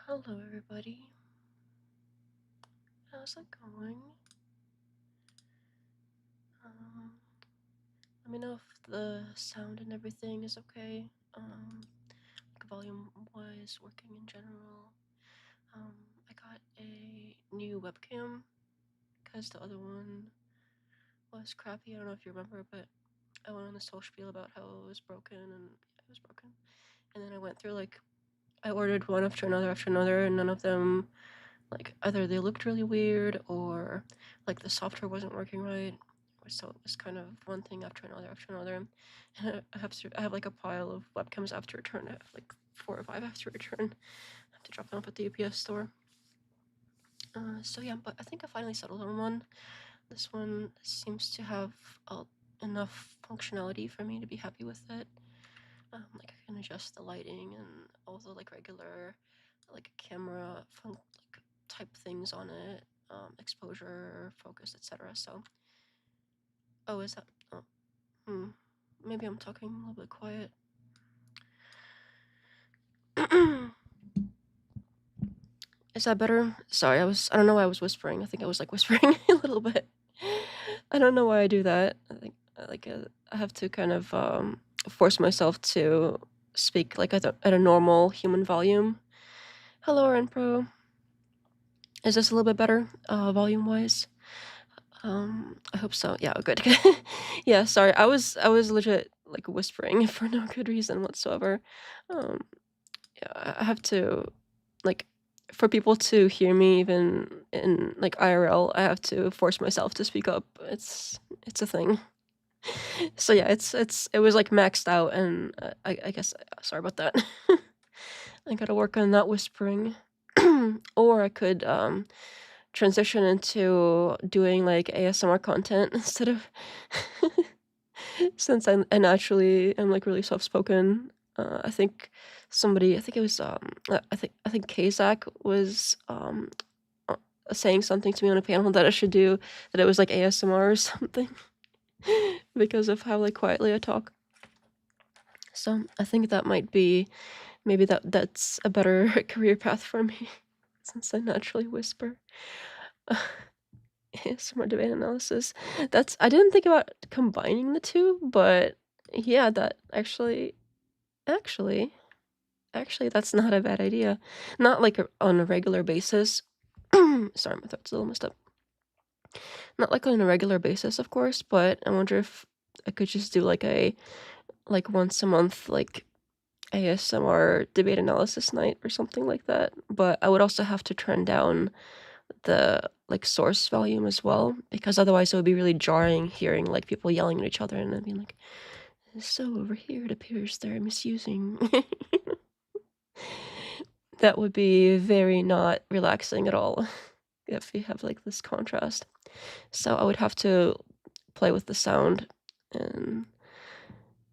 Hello, everybody. How's it going? Um, Let me know if the sound and everything is okay. Like volume-wise, working in general. I got a new webcam because the other one was crappy. I don't know if you remember, but I went on this whole spiel about how it was broken, and it was broken. And then I went through I ordered one after another, and none of them, either they looked really weird or the software wasn't working right. So it was kind of one thing after another. And I have a pile of webcams I have to return. I have 4 or 5 I have to return. I have to drop them off at the UPS store. So yeah, but I think I finally settled on one. This one seems to have enough functionality for me to be happy with it. I can adjust the lighting and all the regular camera type things on it, exposure, focus, etc. So, oh, is that? Oh, maybe I'm talking a little bit quiet. Is that better? Sorry, I don't know why I was whispering. I think I was whispering a little bit. I don't know why I do that. I think I have to kind of force myself to speak at a normal human volume. Hello, Renpro. Is this a little bit better, volume-wise? I hope so. Yeah, good. Yeah, sorry. I was legit whispering for no good reason whatsoever. Yeah, I have to for people to hear me even in IRL, I have to force myself to speak up. It's a thing. So yeah, it was maxed out, and I guess sorry about that. I gotta work on not whispering. Or I could transition into doing ASMR content instead of since I naturally am really soft-spoken. I think it was I think Kazak was saying something to me on a panel that I should do, that it was ASMR or something because of how quietly I talk. So I think that might be maybe that's a better career path for me since I naturally whisper. ASMR debate analysis. I didn't think about combining the two, but yeah, that actually that's not a bad idea. Not on a regular basis. Sorry, my throat's a little messed up. Not on a regular basis, of course, but I wonder if I could just do a once a month ASMR debate analysis night or something like that. But I would also have to turn down the source volume as well, because otherwise it would be really jarring hearing people yelling at each other and then being like, so over here it appears they're misusing. That would be very not relaxing at all if you have this contrast. So I would have to play with the sound, and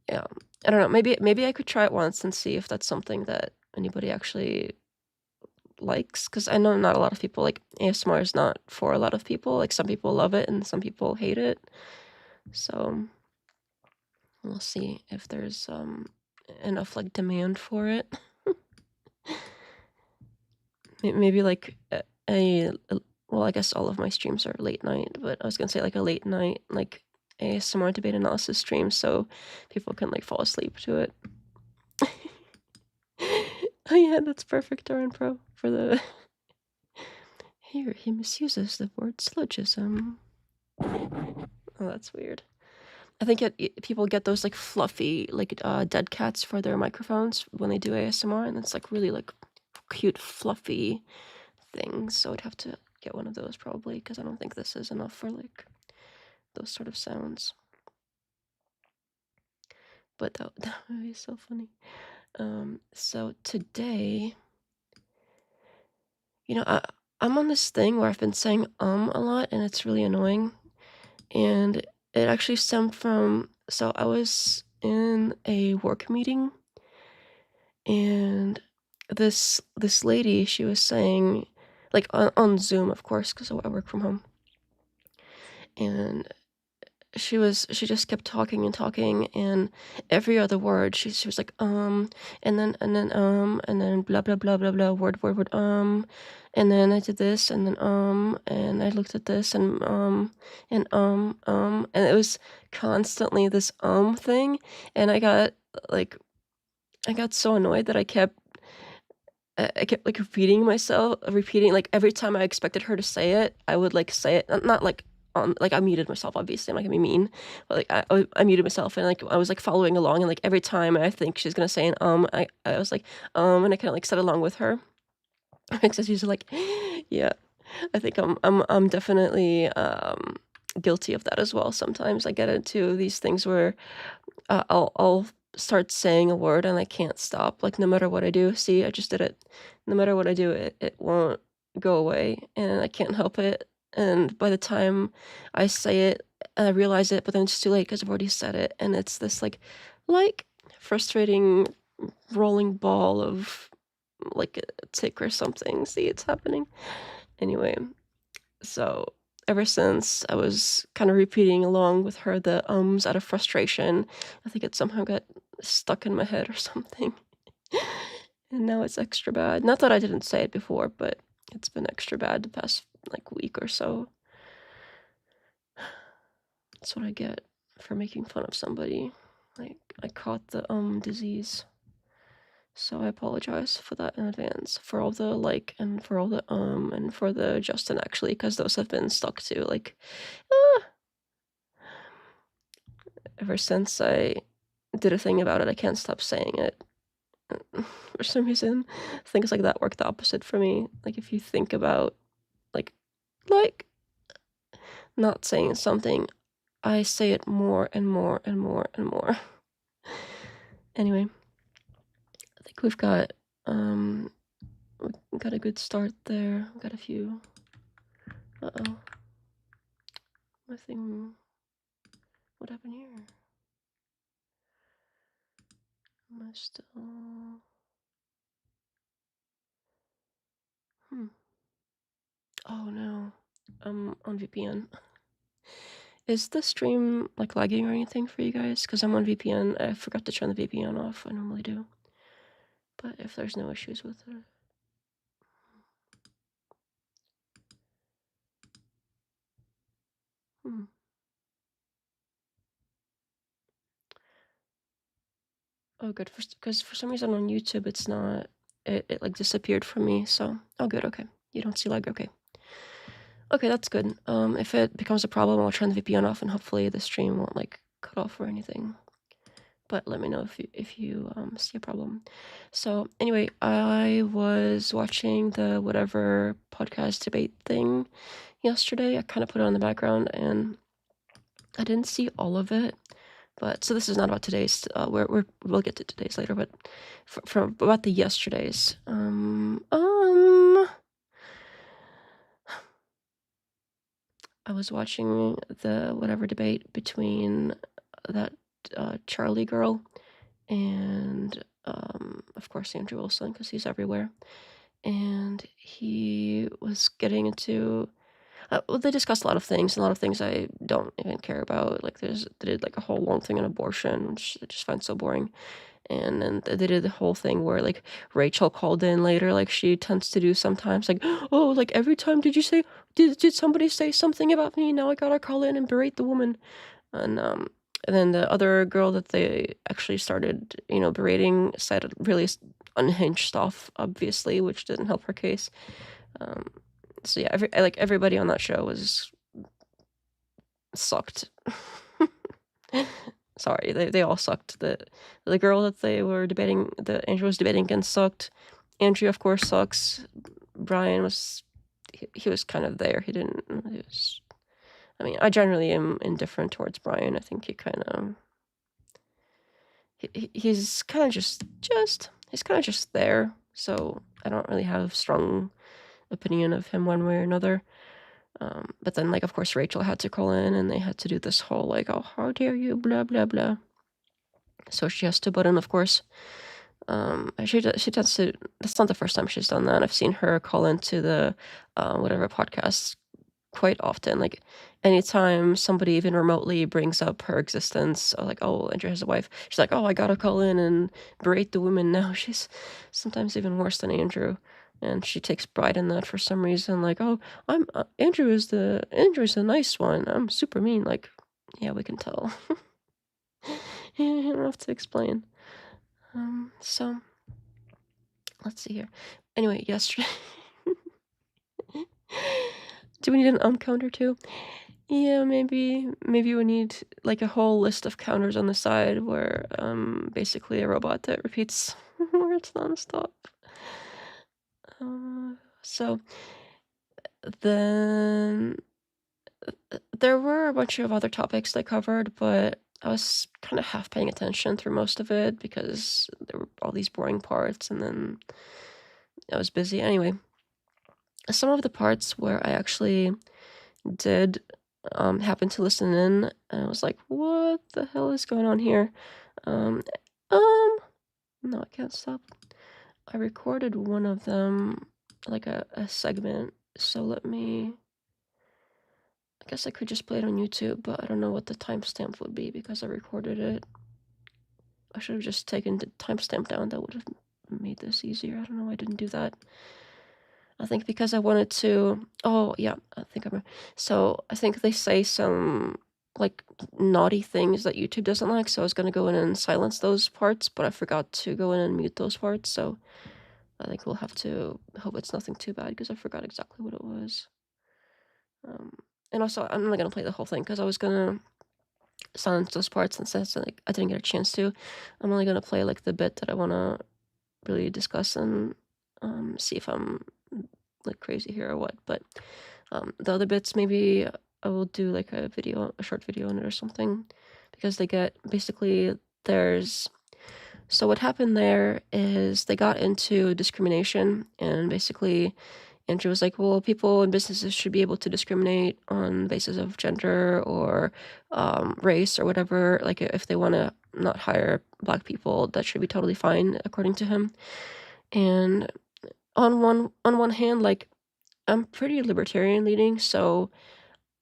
yeah, I don't know, maybe I could try it once and see if that's something that anybody actually likes, because I know not a lot of people ASMR is not for a lot of people. Some people love it and some people hate it. So we'll see if there's enough demand for it. Maybe well, I guess all of my streams are late night, but I was gonna say a late night ASMR debate analysis stream so people can fall asleep to it. Oh yeah, that's perfect, Darren Pro, for the here he misuses the word syllogism. Oh, that's weird. I think people get those fluffy dead cats for their microphones when they do ASMR, and it's really cute fluffy things. So I'd have to get one of those probably, because I don't think this is enough for those sort of sounds. But that would be so funny. So today, I'm on this thing where I've been saying a lot, and it's really annoying. And it actually stemmed from, so I was in a work meeting, and this lady, she was saying, on Zoom, of course, because I work from home, and she just kept talking and talking, and every other word she was like, and then blah blah blah blah blah, word, and then I did this, and then and I looked at this, and it was constantly this thing, and like I got so annoyed that I kept, like, repeating, like, every time I expected her to say it, I would, like, say it, not like, like, I muted myself, obviously, I'm not gonna be mean, but, like, I muted myself, and, like, I was, like, following along, and, like, every time I think she's gonna say an, I was like, and I kinda, like, said along with her, because she's like, yeah, I think I'm definitely, guilty of that as well sometimes. I get into these things where I'll start saying a word and I can't stop, like, no matter what I do. See, I just did it. No matter what I do, it won't go away, and I can't help it, and by the time I say it, I realize it, but then it's too late because 'cause I've already said it, and it's this, like, frustrating rolling ball of, like, a tick or something. See, it's happening. Anyway, so ever since I was kind of repeating along with her the ums out of frustration, I think it somehow got stuck in my head or something. And now it's extra bad. Not that I didn't say it before, but it's been extra bad the past like week or so. That's what I get for making fun of somebody. Like I caught the disease. So I apologize for that in advance, for all the like and for all the and for the Justin actually, because those have been stuck too. Like ah, ever since I did a thing about it, I can't stop saying it. For some reason, things like that work the opposite for me. Like if you think about like like not saying something, I say it more and more and more and more. Anyway, I think um we got a good start there. We got a few. Uh-oh. My thing. What happened here? Am I still? Hmm. Oh no. I'm on VPN. Is the stream like lagging or anything for you guys? Because I'm on VPN. I forgot to turn the VPN off. I normally do. But if there's no issues with it. Hmm. Oh, good. Because for some reason on YouTube it's not. It like disappeared from me. So oh, good. Okay. You don't see lag. Okay. Okay, that's good. If it becomes a problem, I'll turn the VPN off, and hopefully the stream won't like cut off or anything. But let me know if you see a problem. So anyway, I was watching the whatever podcast debate thing yesterday. I kind of put it on the background, and I didn't see all of it. But so this is not about today's. We'll get to today's later. But from about the yesterdays. I was watching the whatever debate between that Charlie girl and of course Andrew Wilson because he's everywhere. And he was getting into well, they discussed a lot of things I don't even care about. Like they did like a whole long thing on abortion, which I just find so boring. And then they did the whole thing where like Rachel called in later, like she tends to do sometimes, like, oh, like every time did somebody say something about me? Now I gotta call in and berate the woman. And then the other girl that they actually started, berating said really unhinged stuff, obviously, which didn't help her case. Um, so yeah, everybody on that show was sucked. Sorry, they all sucked. The girl that they were debating, that Andrew was debating against, sucked. Andrew, of course, sucks. Brian was he was kind of there. He didn't. He was. I mean, I generally am indifferent towards Brian. I think he kind of he's kind of just he's kind of just there. So I don't really have strong opinion of him one way or another. But then, like, of course, Rachel had to call in, and they had to do this whole like, "Oh, how dare you?" Blah blah blah. So she has to butt in, of course. She tends to. That's not the first time she's done that. I've seen her call into the whatever podcast quite often. Like anytime somebody even remotely brings up her existence, or like, oh, Andrew has a wife, she's like, oh, I gotta call in and berate the women now. She's sometimes even worse than Andrew. And she takes pride in that for some reason. Like, oh, I'm Andrew's the nice one. I'm super mean. Like, yeah, we can tell. You don't have to explain. So let's see here. Anyway, yesterday. Do we need an counter too? Yeah, maybe we need like a whole list of counters on the side where basically a robot that repeats words nonstop. So then there were a bunch of other topics they covered, but I was kind of half paying attention through most of it because there were all these boring parts, and then I was busy. Anyway, some of the parts where I actually did happen to listen in, and I was like, what the hell is going on here? Um, um, no, I can't stop. I recorded one of them, like a segment, so I guess I could just play it on YouTube, but I don't know what the timestamp would be because I recorded it. I should have just taken the timestamp down. That would have made this easier. I don't know why I didn't do that. I think because I wanted to. Oh, yeah, I think I'm. So I think they say some like naughty things that YouTube doesn't like. So I was gonna go in and silence those parts, but I forgot to go in and mute those parts. So I think we'll have to hope it's nothing too bad because I forgot exactly what it was. And also, I'm not gonna play the whole thing because I was gonna silence those parts, and since like I didn't get a chance to, I'm only gonna play like the bit that I wanna really discuss and see if I'm like crazy here or what. But the other bits, maybe I will do like a short video on it or something, because they get basically there's so what happened there is they got into discrimination, and basically Andrew was like, well, people and businesses should be able to discriminate on the basis of gender or race or whatever. Like if they want to not hire Black people, that should be totally fine, according to him. And on one hand, like I'm pretty libertarian leaning, so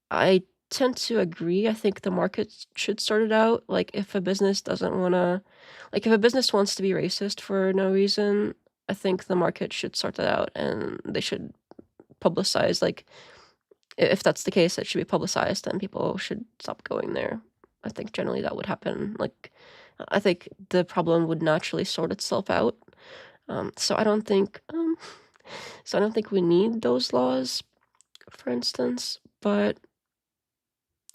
I tend to agree. I think the market should sort it out. Like if a business doesn't want to, like if a business wants to be racist for no reason, I think the market should sort that out, and they should publicize, like if that's the case, it should be publicized and people should stop going there. I think generally that would happen. Like I think the problem would naturally sort itself out. So I don't think we need those laws, for instance, but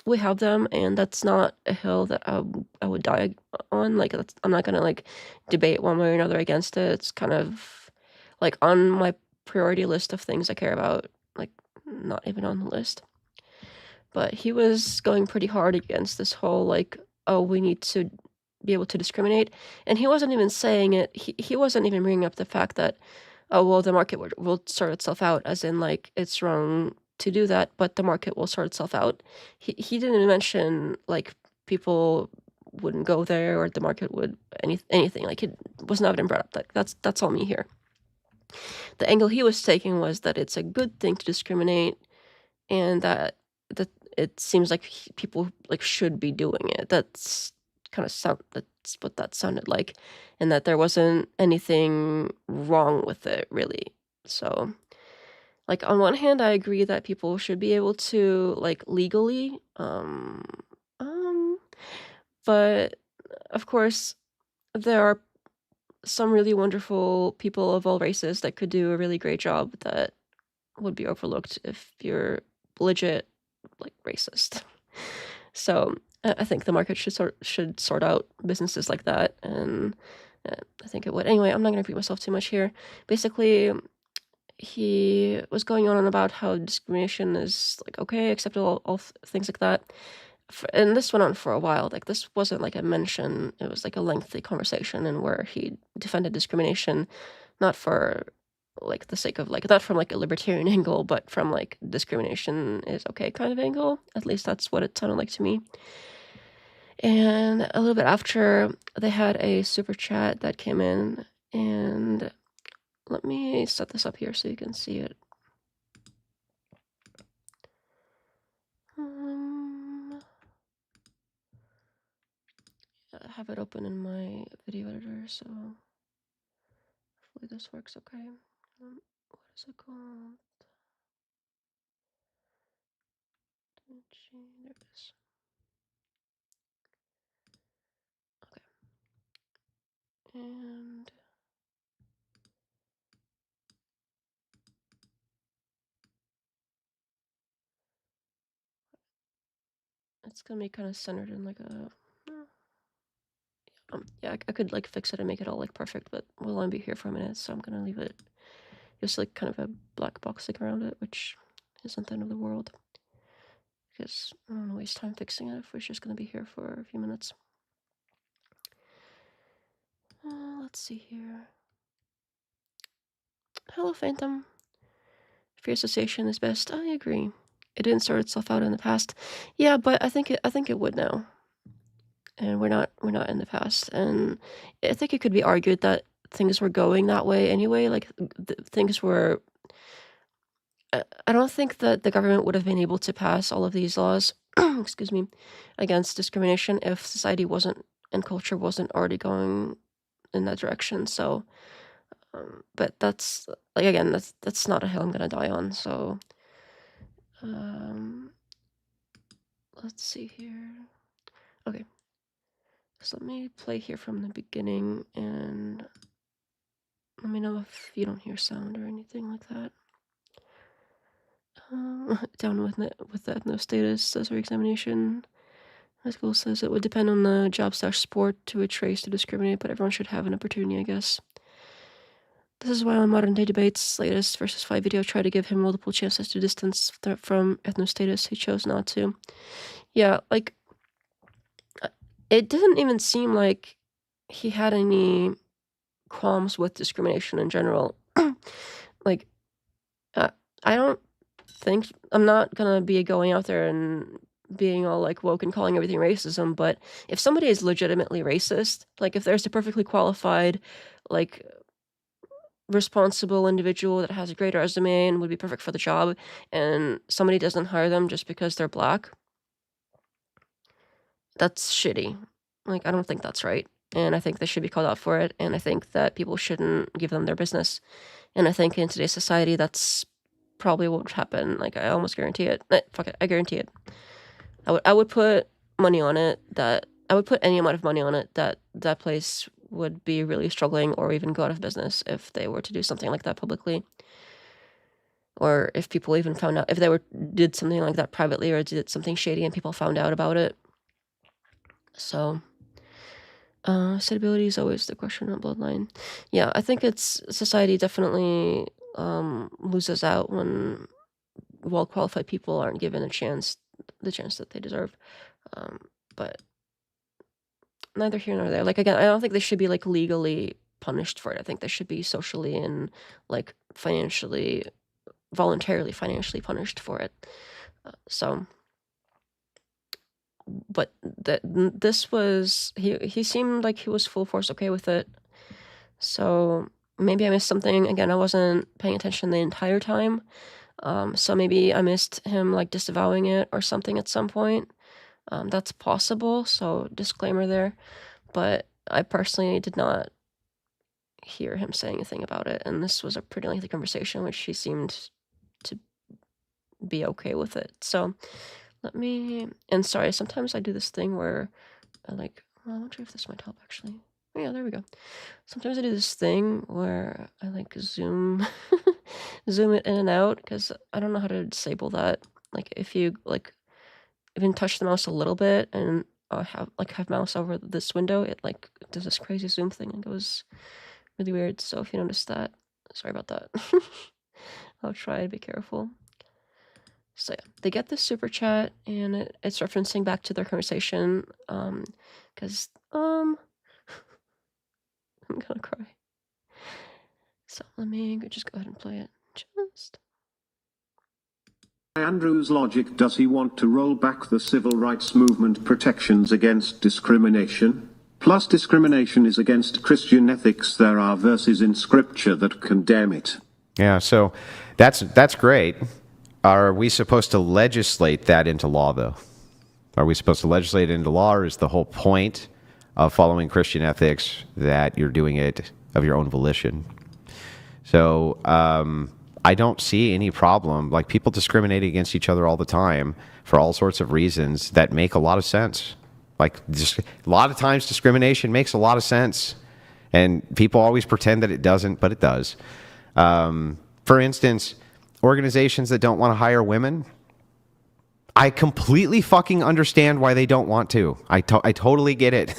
we have them, and that's not a hill that I would die on. Like I'm not gonna like debate one way or another against it. It's kind of like on my priority list of things I care about, like not even on the list. But he was going pretty hard against this whole like, oh, we need to be able to discriminate, and he wasn't even saying it. He wasn't even bringing up the fact that, oh well, the market will sort itself out, as in like it's wrong to do that, but the market will sort itself out. He didn't mention like people wouldn't go there or the market would anything. Like it was not even brought up. Like that's all me here. The angle he was taking was that it's a good thing to discriminate, and that it seems like people like should be doing it. That's what that sounded like, and that there wasn't anything wrong with it really. So like on one hand, I agree that people should be able to like legally um but of course there are some really wonderful people of all races that could do a really great job that would be overlooked if you're legit like racist. So I think the market should sort out businesses like that, and I think it would. Anyway, I'm not gonna repeat myself too much here. Basically, he was going on about how discrimination is like okay, acceptable, things like that. And this went on for a while. Like this wasn't like a mention; it was like a lengthy conversation, and where he defended discrimination, not for like the sake of like not from like a libertarian angle, but from like discrimination is okay kind of angle. At least that's what it sounded like to me. And a little bit after, they had a super chat that came in, and let me set this up here so you can see it. open in my video editor, so hopefully this works okay. What is it called? There it is. Okay. And it's gonna be kind of centered in like a yeah, I could like fix it and make it all like perfect, but we'll only be here for a minute, so I'm gonna leave it just like kind of a black box like around it, which isn't the end of the world, because I don't want to waste time fixing it if we're just gonna be here for a few minutes. Let's see here. Hello, Phantom. Free association is best. I agree. It didn't sort itself out in the past. Yeah, but I think it would now. And we're not in the past. And I think it could be argued that things were going that way anyway. Like things were. I don't think that the government would have been able to pass all of these laws, excuse me, against discrimination if society wasn't and culture wasn't already going in that direction. So, but that's like again, that's not a hill I'm gonna die on. So, let's see here. Okay, so let me play here from the beginning and let me know if you don't hear sound or anything like that. Down with the ethno status, says re-examination. My school says it would depend on the job/sport to which race to discriminate, but everyone should have an opportunity, I guess. This is why on modern day debates, latest versus 5 video try to give him multiple chances to distance from ethno status. He chose not to. Yeah, like, it didn't even seem like he had any qualms with discrimination in general. Like, I don't think, I'm not gonna be going out there and being all like woke and calling everything racism, but if somebody is legitimately racist, like if there's a perfectly qualified, like responsible individual that has a great resume and would be perfect for the job, and somebody doesn't hire them just because they're black, that's shitty. Like, I don't think that's right. And I think they should be called out for it. And I think that people shouldn't give them their business. And I think in today's society, that's probably what would happen. Like, I almost guarantee it. Fuck it, I guarantee it. I would put money on it that I would put any amount of money on it that that place would be really struggling or even go out of business if they were to do something like that publicly. Or if people even found out, if they did something like that privately or did something shady and people found out about it. So, suitability is always the question on bloodline. Yeah, I think society definitely loses out when well-qualified people aren't given the chance that they deserve. But neither here nor there. Like, again, I don't think they should be like legally punished for it. I think they should be socially and like voluntarily financially punished for it. But this was, he seemed like he was full force okay with it. So maybe I missed something. Again, I wasn't paying attention the entire time. So maybe I missed him like disavowing it or something at some point. That's possible. So disclaimer there. But I personally did not hear him say anything about it. And this was a pretty lengthy conversation, which he seemed to be okay with it. So and sorry, sometimes I do this thing where I like, well, I wonder if this might help actually. Oh, yeah, there we go. Sometimes I do this thing where I like zoom it in and out because I don't know how to disable that. Like if you like even touch the mouse a little bit and have mouse over this window, it like does this crazy zoom thing and goes really weird. So if you notice that, sorry about that. I'll try to be careful. So yeah, they get this super chat and it's referencing back to their conversation. Because I'm gonna cry. So let me just go ahead and play it. By Andrew's logic, does he want to roll back the civil rights movement protections against discrimination? Plus, discrimination is against Christian ethics. There are verses in Scripture that condemn it. Yeah, so that's great. Are we supposed to legislate that into law, though? Are we supposed to legislate it into law, or is the whole point of following Christian ethics that you're doing it of your own volition. So I don't see any problem. Like, people discriminate against each other all the time for all sorts of reasons that make a lot of sense. Like, just a lot of times discrimination makes a lot of sense, and people always pretend that it doesn't, but it does. For instance, organizations that don't want to hire women, I completely fucking understand why they don't want to. I totally get it.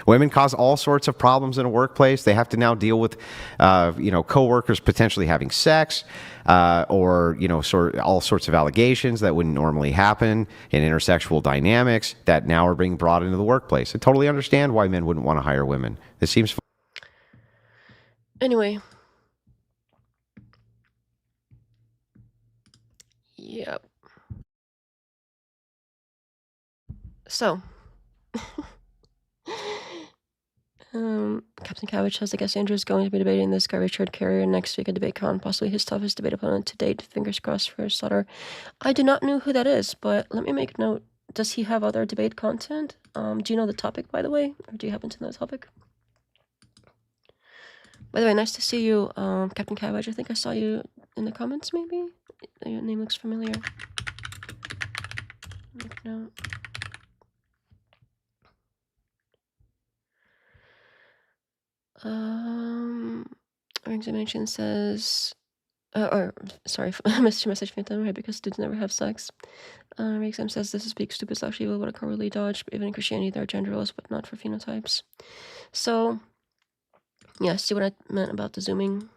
Women cause all sorts of problems in a workplace. They have to now deal with, coworkers potentially having sex, or all sorts of allegations that wouldn't normally happen in intersexual dynamics that now are being brought into the workplace. I totally understand why men wouldn't want to hire women. This seems. Anyway. Yep. So. Captain Cabbage says, I guess Andrew is going to be debating this guy Richard Carrier next week at DebateCon, possibly his toughest debate opponent to date. Fingers crossed for his slaughter. I do not know who that is, but let me make note. Does he have other debate content? Do you know the topic, by the way? Or do you happen to know the topic? By the way, nice to see you, Captain Cabbage. I think I saw you in the comments, maybe? Your name looks familiar. Make note. Our examination says, sorry, I missed your message from the right, because students never have sex. Our exam says this is big, stupid, slash evil, but a cowardly dodge. But even in Christianity, there are gender roles, but not for phenotypes. So, yeah, see what I meant about the zooming?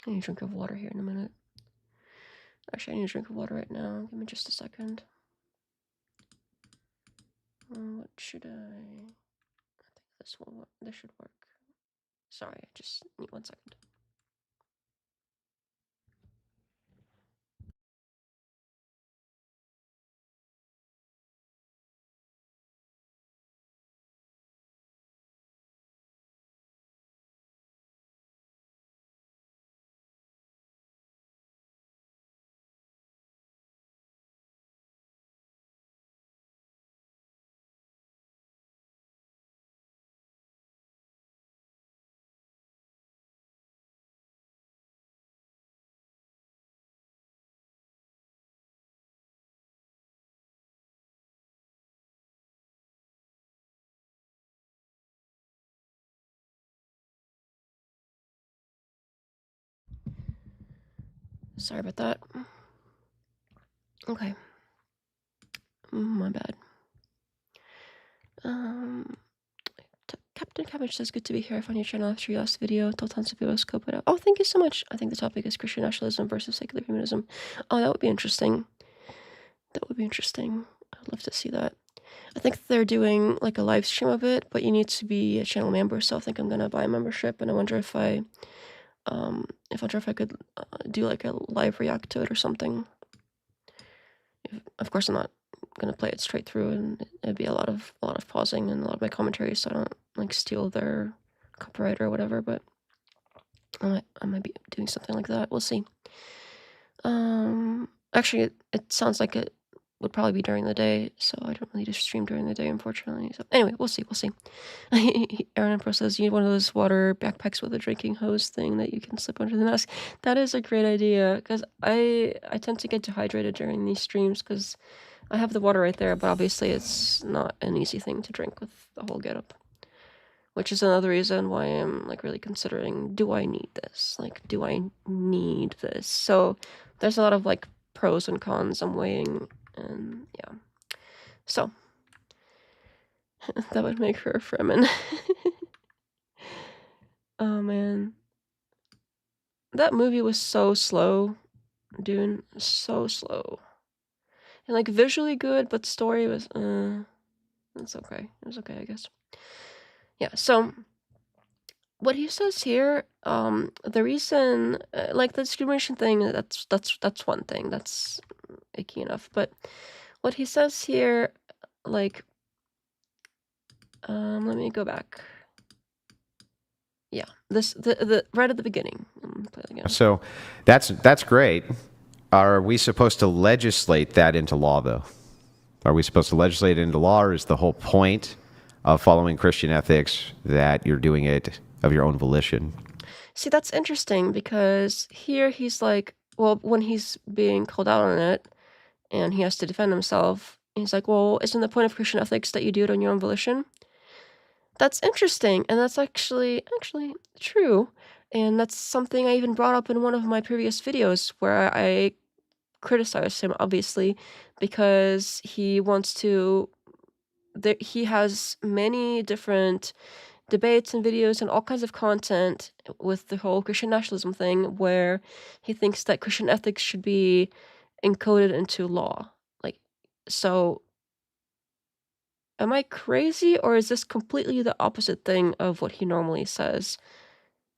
I need a drink of water here in a minute. Actually, I need a drink of water right now. Give me just a second. What should I think this will work. This should work. Sorry, I just need 1 second. Sorry about that. Okay. My bad. Captain Cabbage says, good to be here. I found your channel after your last video. Told tons of people to scope it out. Oh, thank you so much. I think the topic is Christian nationalism versus secular humanism. Oh, that would be interesting. That would be interesting. I'd love to see that. I think they're doing like a live stream of it, but you need to be a channel member, so I think I'm gonna buy a membership, and I wonder if I could do like a live react to it or something. Of course, I'm not gonna play it straight through, and it'd be a lot of pausing and a lot of my commentary, so I don't like steal their copyright or whatever. But I might be doing something like that. We'll see. Actually, it sounds like it would probably be during the day, so I don't really just stream during the day, unfortunately. So anyway, we'll see. Aaron Pro says, you need one of those water backpacks with a drinking hose thing that you can slip under the mask. That is a great idea, because I tend to get dehydrated during these streams, because I have the water right there, but obviously it's not an easy thing to drink with the whole getup. Which is another reason why I'm like really considering, do I need this? Like, do I need this? So there's a lot of like pros and cons I'm weighing, and yeah. So that would make her a Fremen. Oh man. That movie was so slow, dude. So slow. And like visually good, but story was it's okay. It was okay, I guess. Yeah, so what he says here, the reason, like the discrimination thing, that's one thing, that's icky enough. But what he says here, like, let me go back. Yeah, the right at the beginning. Play it again. So that's great. Are we supposed to legislate that into law, though? Are we supposed to legislate it into law, or is the whole point of following Christian ethics that you're doing it of your own volition. See, that's interesting because here he's like, well, when he's being called out on it and he has to defend himself, he's like, well, isn't the point of Christian ethics that you do it on your own volition? That's interesting, and that's actually true. And that's something I even brought up in one of my previous videos where I criticized him, obviously, because he wants to. He has many different debates and videos and all kinds of content with the whole Christian nationalism thing where he thinks that Christian ethics should be encoded into law. Like, so am I crazy or is this completely the opposite thing of what he normally says?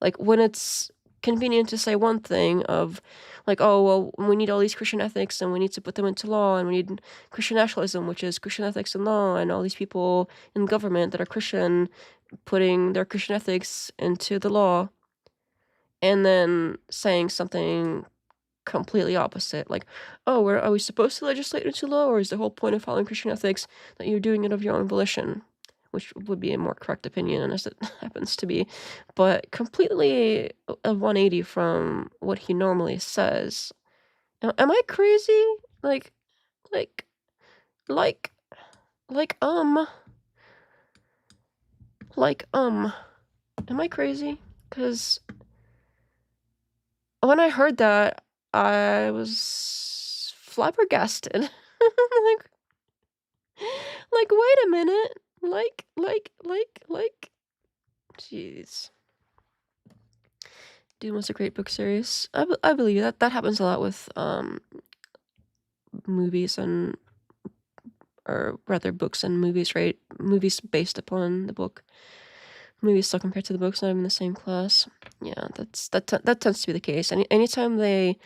Like, when it's convenient to say one thing of, like, oh, well, we need all these Christian ethics and we need to put them into law and we need Christian nationalism, which is Christian ethics and law, and all these people in government that are Christian putting their Christian ethics into the law, and then saying something completely opposite, like, oh, are we supposed to legislate into law, or is the whole point of following Christian ethics that you're doing it of your own volition? Which would be a more correct opinion, as it happens to be, but completely a 180 from what he normally says. Am I crazy? Like, like, like, like, am I crazy? Because when I heard that, I was flabbergasted. like, wait a minute. Jeez. Dune was a great book series. I believe that that happens a lot with movies and, or rather books and movies, right? Movies based upon the book. Movies still compared to the books, not even the same class. Yeah, that tends to be the case. Anytime they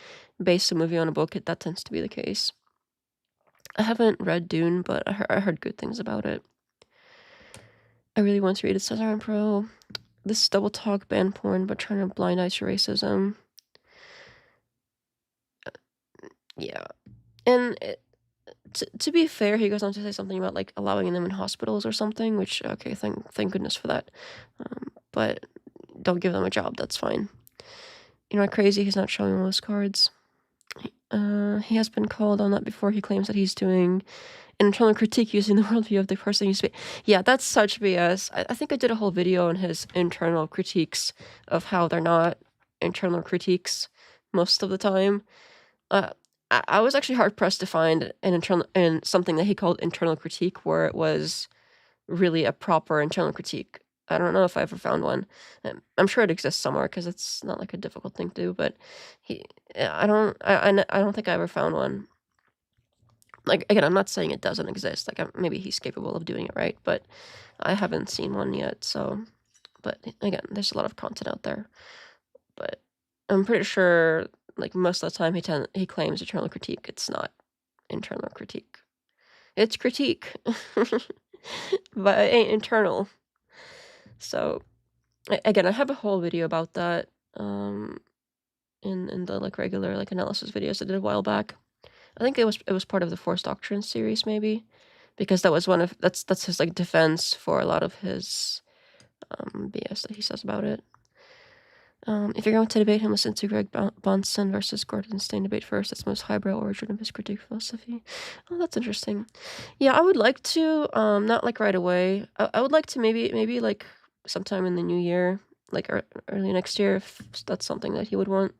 base a movie on a book, that tends to be the case. I haven't read Dune, but I heard good things about it. I really want to read it. Cesar and Pro. This double talk ban porn, but trying to blind ice your racism. Yeah. And to be fair, he goes on to say something about like allowing them in hospitals or something, which, okay, thank goodness for that. But don't give them a job, that's fine. You know, crazy, he's not showing all his cards. He has been called on that before. He claims that he's doing an internal critique using the worldview of the person he's... Yeah, that's such BS. I think I did a whole video on his internal critiques of how they're not internal critiques most of the time. I was actually hard-pressed to find an internal... and something that he called internal critique where it was really a proper internal critique. I don't know if I ever found one. I'm sure it exists somewhere because it's not like a difficult thing to do, but I don't think I ever found one. Like, again, I'm not saying it doesn't exist. Like, maybe he's capable of doing it, right? But I haven't seen one yet, so... But, again, there's a lot of content out there. But I'm pretty sure, like, most of the time he claims internal critique. It's not internal critique. It's critique. But it ain't internal. So, again, I have a whole video about that, in the, like, regular, like, analysis videos I did a while back. I think it was part of the Force Doctrine series, maybe, because that was one of... that's his, like, defense for a lot of his, BS that he says about it. If you're going to debate him, listen to Greg Bonson versus Gordon Stain debate first. That's the most highbrow origin of his critique philosophy. Oh, that's interesting. Yeah, I would like to, not like right away. I would like to maybe like sometime in the new year, like early next year, if that's something that he would want,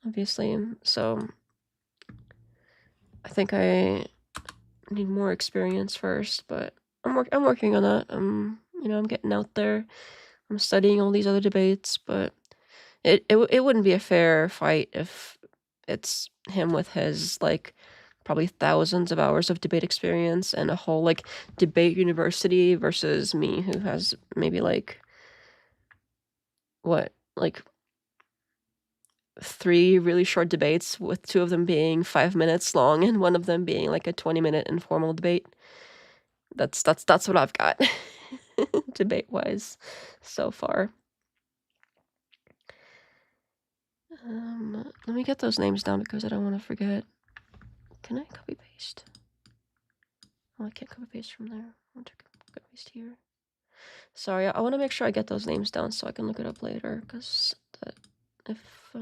obviously. So I think I need more experience first, but I'm working on that. You know, I'm getting out there. I'm studying all these other debates, but it wouldn't be a fair fight if it's him with his, like, probably thousands of hours of debate experience and a whole, like, debate university versus me who has maybe, like, what, like, 3 really short debates, with 2 of them being 5 minutes long and one of them being, like, a 20-minute informal debate. That's what I've got, debate-wise, so far. Let me get those names down because I don't want to forget. Can I copy paste? Oh, I can't copy paste from there. 1 second. got paste here. Sorry, I want to make sure I get those names down so I can look it up later, because if I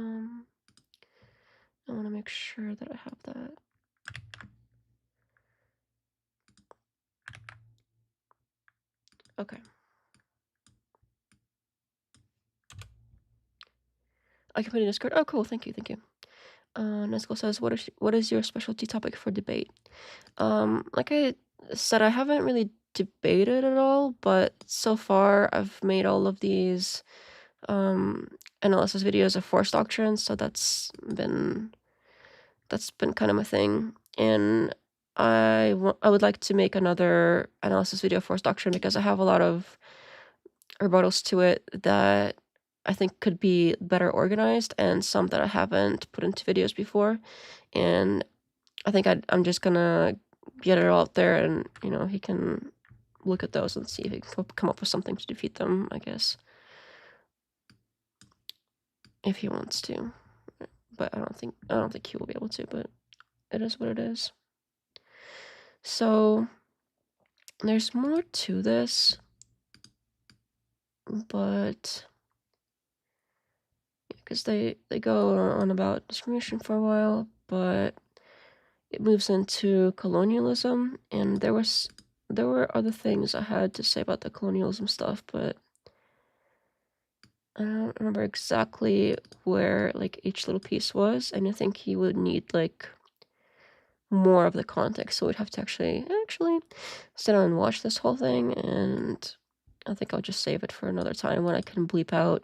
want to make sure that I have that. Okay. I can put it in Discord. Oh, cool. Thank you. Nesco says, what is your specialty topic for debate? Like I said, I haven't really debated at all, but so far I've made all of these analysis videos of force doctrine, so that's been kind of my thing. And I would like to make another analysis video of force doctrine because I have a lot of rebuttals to it that I think could be better organized, and some that I haven't put into videos before. And I think I'm just gonna get it all out there, and he can look at those and see if he can come up with something to defeat them, I guess, if he wants to. But I don't think he will be able to, but it is what it is. So there's more to this, but because they go on about discrimination for a while, but it moves into colonialism, and there were other things I had to say about the colonialism stuff, but I don't remember exactly where like each little piece was, and I think he would need like more of the context, so we'd have to actually sit down and watch this whole thing, and I think I'll just save it for another time when I can bleep out,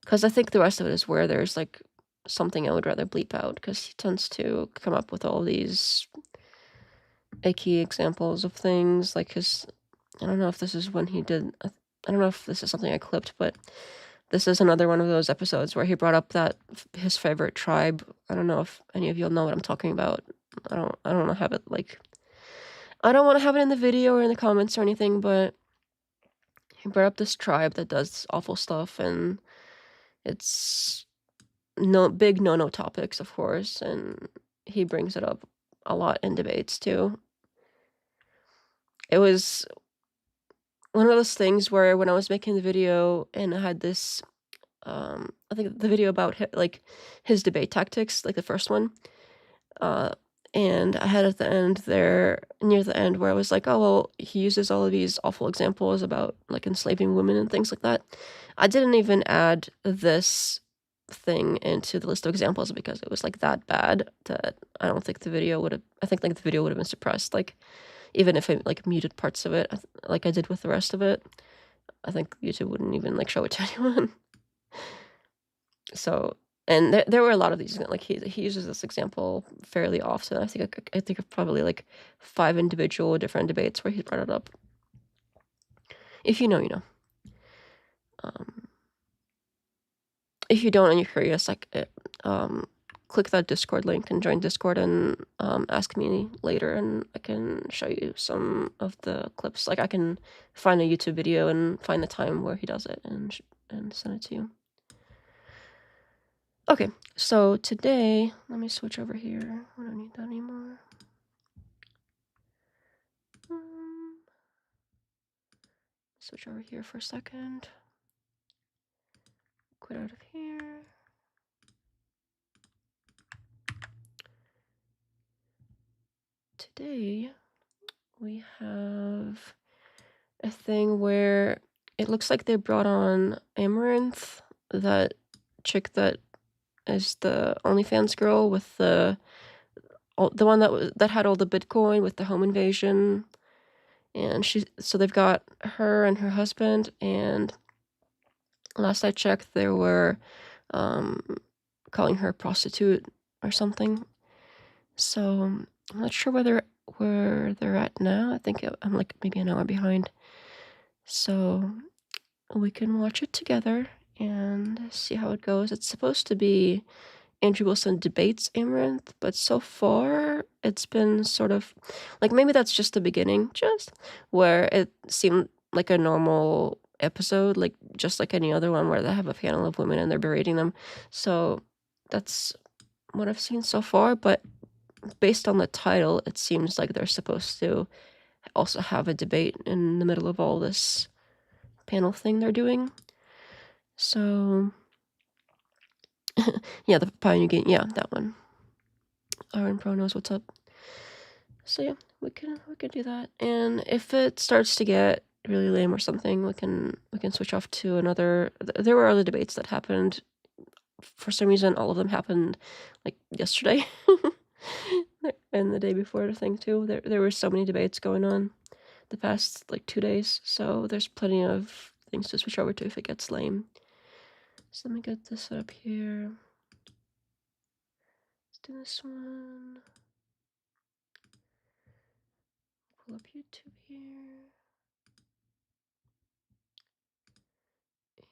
because I think the rest of it is where there's like something I would rather bleep out, because he tends to come up with all these icky examples of things, like his, I don't know if this is when he did, I don't know if this is something I clipped, but this is another one of those episodes where he brought up that his favorite tribe. I don't know if any of you'll know what I'm talking about. I don't want to have it like, I don't want to have it in the video or in the comments or anything, but he brought up this tribe that does awful stuff, and it's big no topics, of course, and he brings it up a lot in debates too. It was one of those things where when I was making the video and I had this, I think the video about his debate tactics, like the first one, and I had at the end there, near the end, where I was like, oh, well, he uses all of these awful examples about like enslaving women and things like that. I didn't even add this thing into the list of examples because it was like that bad that I don't think the video would have, I think like the video would have been suppressed. Like, even if I like muted parts of it, like I did with the rest of it, I think YouTube wouldn't even like show it to anyone. So, and there were a lot of these, like he uses this example fairly often. I think of probably like 5 individual different debates where he brought it up. If you know, you know. If you don't and you're curious, like click that Discord link and join Discord and ask me later, and I can show you some of the clips. Like I can find a YouTube video and find the time where he does it and send it to you. Okay, so today, let me switch over here. I don't need that anymore. Switch over here for a second. Quit out of here. Today, we have a thing where it looks like they brought on Amaranth, that chick that is the OnlyFans girl with the one that had all the Bitcoin with the home invasion, and so they've got her and her husband, and last I checked, they were calling her a prostitute or something. So I'm not sure where they're at now. I think I'm like maybe an hour behind. So we can watch it together and see how it goes. It's supposed to be Andrew Wilson debates Amaranth, but so far it's been sort of like, maybe that's just the beginning, just where it seemed like a normal episode, like just like any other one where they have a panel of women and they're berating them. So that's what I've seen so far, but based on the title, it seems like they're supposed to also have a debate in the middle of all this panel thing they're doing. So yeah, the Pioneer game, yeah, that one. Aaron Pro knows what's up. So yeah, we can do that. And if it starts to get really lame or something, we can switch off to another. There were other debates that happened. For some reason, all of them happened like yesterday and the day before the thing too. There were so many debates going on the past like 2 days, so there's plenty of things to switch over to if it gets lame. So let me get this set up here. Let's do this one. Pull up YouTube here.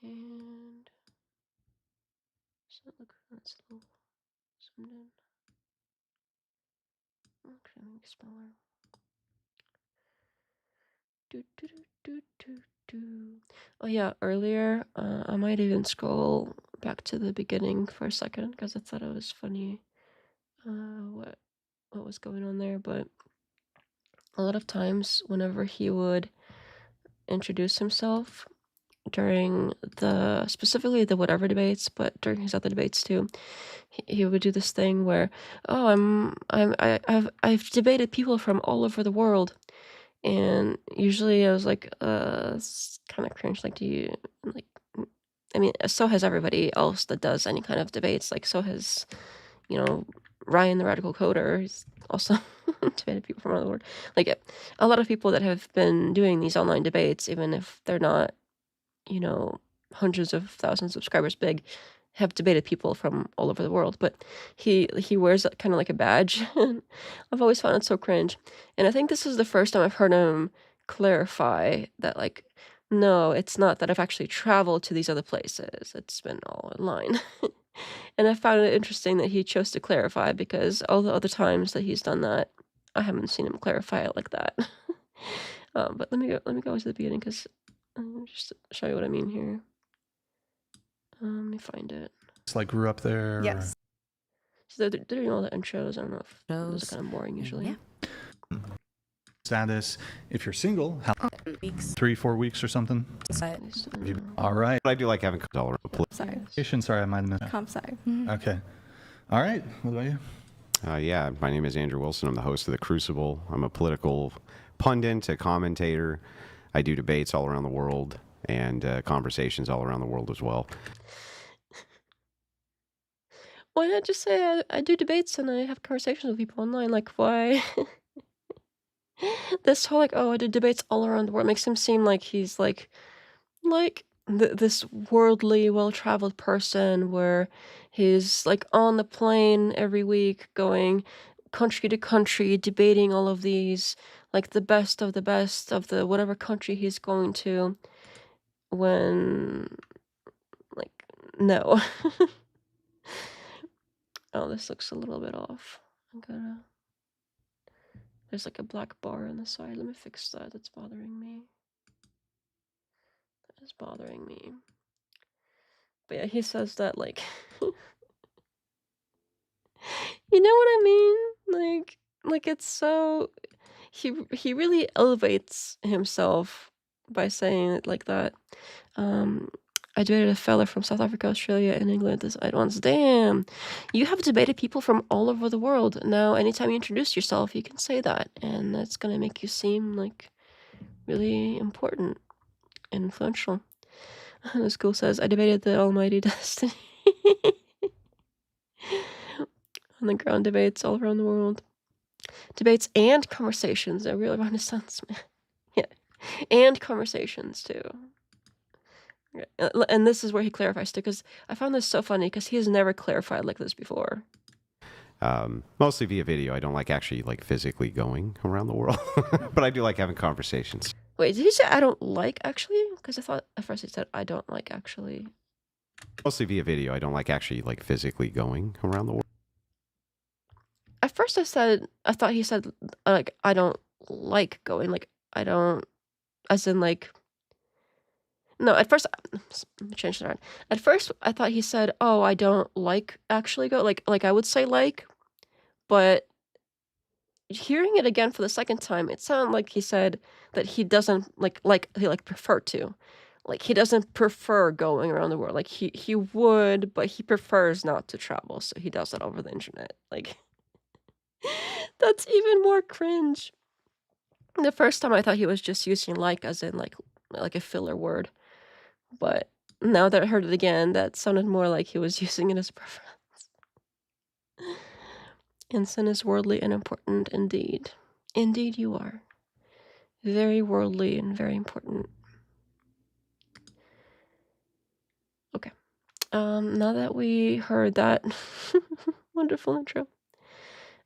And so look, that's a little zoomed in. Okay, make it smaller. Oh yeah, earlier, I might even scroll back to the beginning for a second because I thought it was funny what was going on there. But a lot of times, whenever he would introduce himself during specifically the whatever debates, but during his other debates too, he would do this thing where, oh, I've debated people from all over the world. And usually I was like, it's kind of cringe. Like, do you, like, I mean, so has everybody else that does any kind of debates. Like, so has, Ryan, the radical coder. He's also debated people from all over the world. Like, a lot of people that have been doing these online debates, even if they're not, hundreds of thousands of subscribers big, have debated people from all over the world. But he wears it kind of like a badge. I've always found it so cringe. And I think this is the first time I've heard him clarify that, like, no, it's not that I've actually traveled to these other places. It's been all online. And I found it interesting that he chose to clarify, because all the other times that he's done that, I haven't seen him clarify it like that. But let me go to the beginning, because just to show you what I mean here. Let me find it. It's like grew up there. Yes. So they're doing all the intros. I don't know if those are kind of boring usually. Yeah. Status. If you're single, how Weeks. 3-4 weeks or something. All right. But I do like having all around. Sorry. Sorry, I might have missed. Comp sorry. Okay. All right. What about you? Yeah, my name is Andrew Wilson. I'm the host of The Crucible. I'm a political pundit, a commentator. I do debates all around the world and conversations all around the world as well. Why not just say I do debates and I have conversations with people online? Like, why? This whole, like, oh, I do debates all around the world makes him seem like he's like this worldly, well-traveled person where he's like on the plane every week going country to country debating all of these, like the best of the whatever country he's going to, when, like, no. Oh, this looks a little bit off. There's like a black bar on the side. Let me fix that. That's bothering me. That is bothering me. But yeah, he says that, like, you know what I mean? Like it's so, he really elevates himself by saying it like that. I debated a fella from South Africa, Australia, and England at once. Damn, you have debated people from all over the world. Now, anytime you introduce yourself, you can say that, and that's gonna make you seem like really important and influential. The school says, I debated the almighty destiny. On the ground debates all around the world. Debates and conversations. A real renaissance man. Yeah. And conversations, too. And this is where he clarifies, too, because I found this so funny, because he has never clarified like this before. Mostly via video. I don't like actually like physically going around the world, but I do like having conversations. Wait, did he say I don't like actually? Because I thought at first he said I don't like actually. Mostly via video. I don't like actually like physically going around the world. At first I thought he said, like, I don't like going, like, I don't, as in, like, no, at first, let me change that around. At first, I thought he said, oh, I don't like actually go, like I would say like, but hearing it again for the second time, it sounded like he said that he doesn't he prefer to. Like, he doesn't prefer going around the world. Like, he would, but he prefers not to travel, so he does it over the internet. Like, that's even more cringe. The first time I thought he was just using like as in like a filler word. But now that I heard it again, that sounded more like he was using it as a preference. And sin is worldly and important indeed. Indeed you are. Very worldly and very important. Okay. Now that we heard that wonderful intro,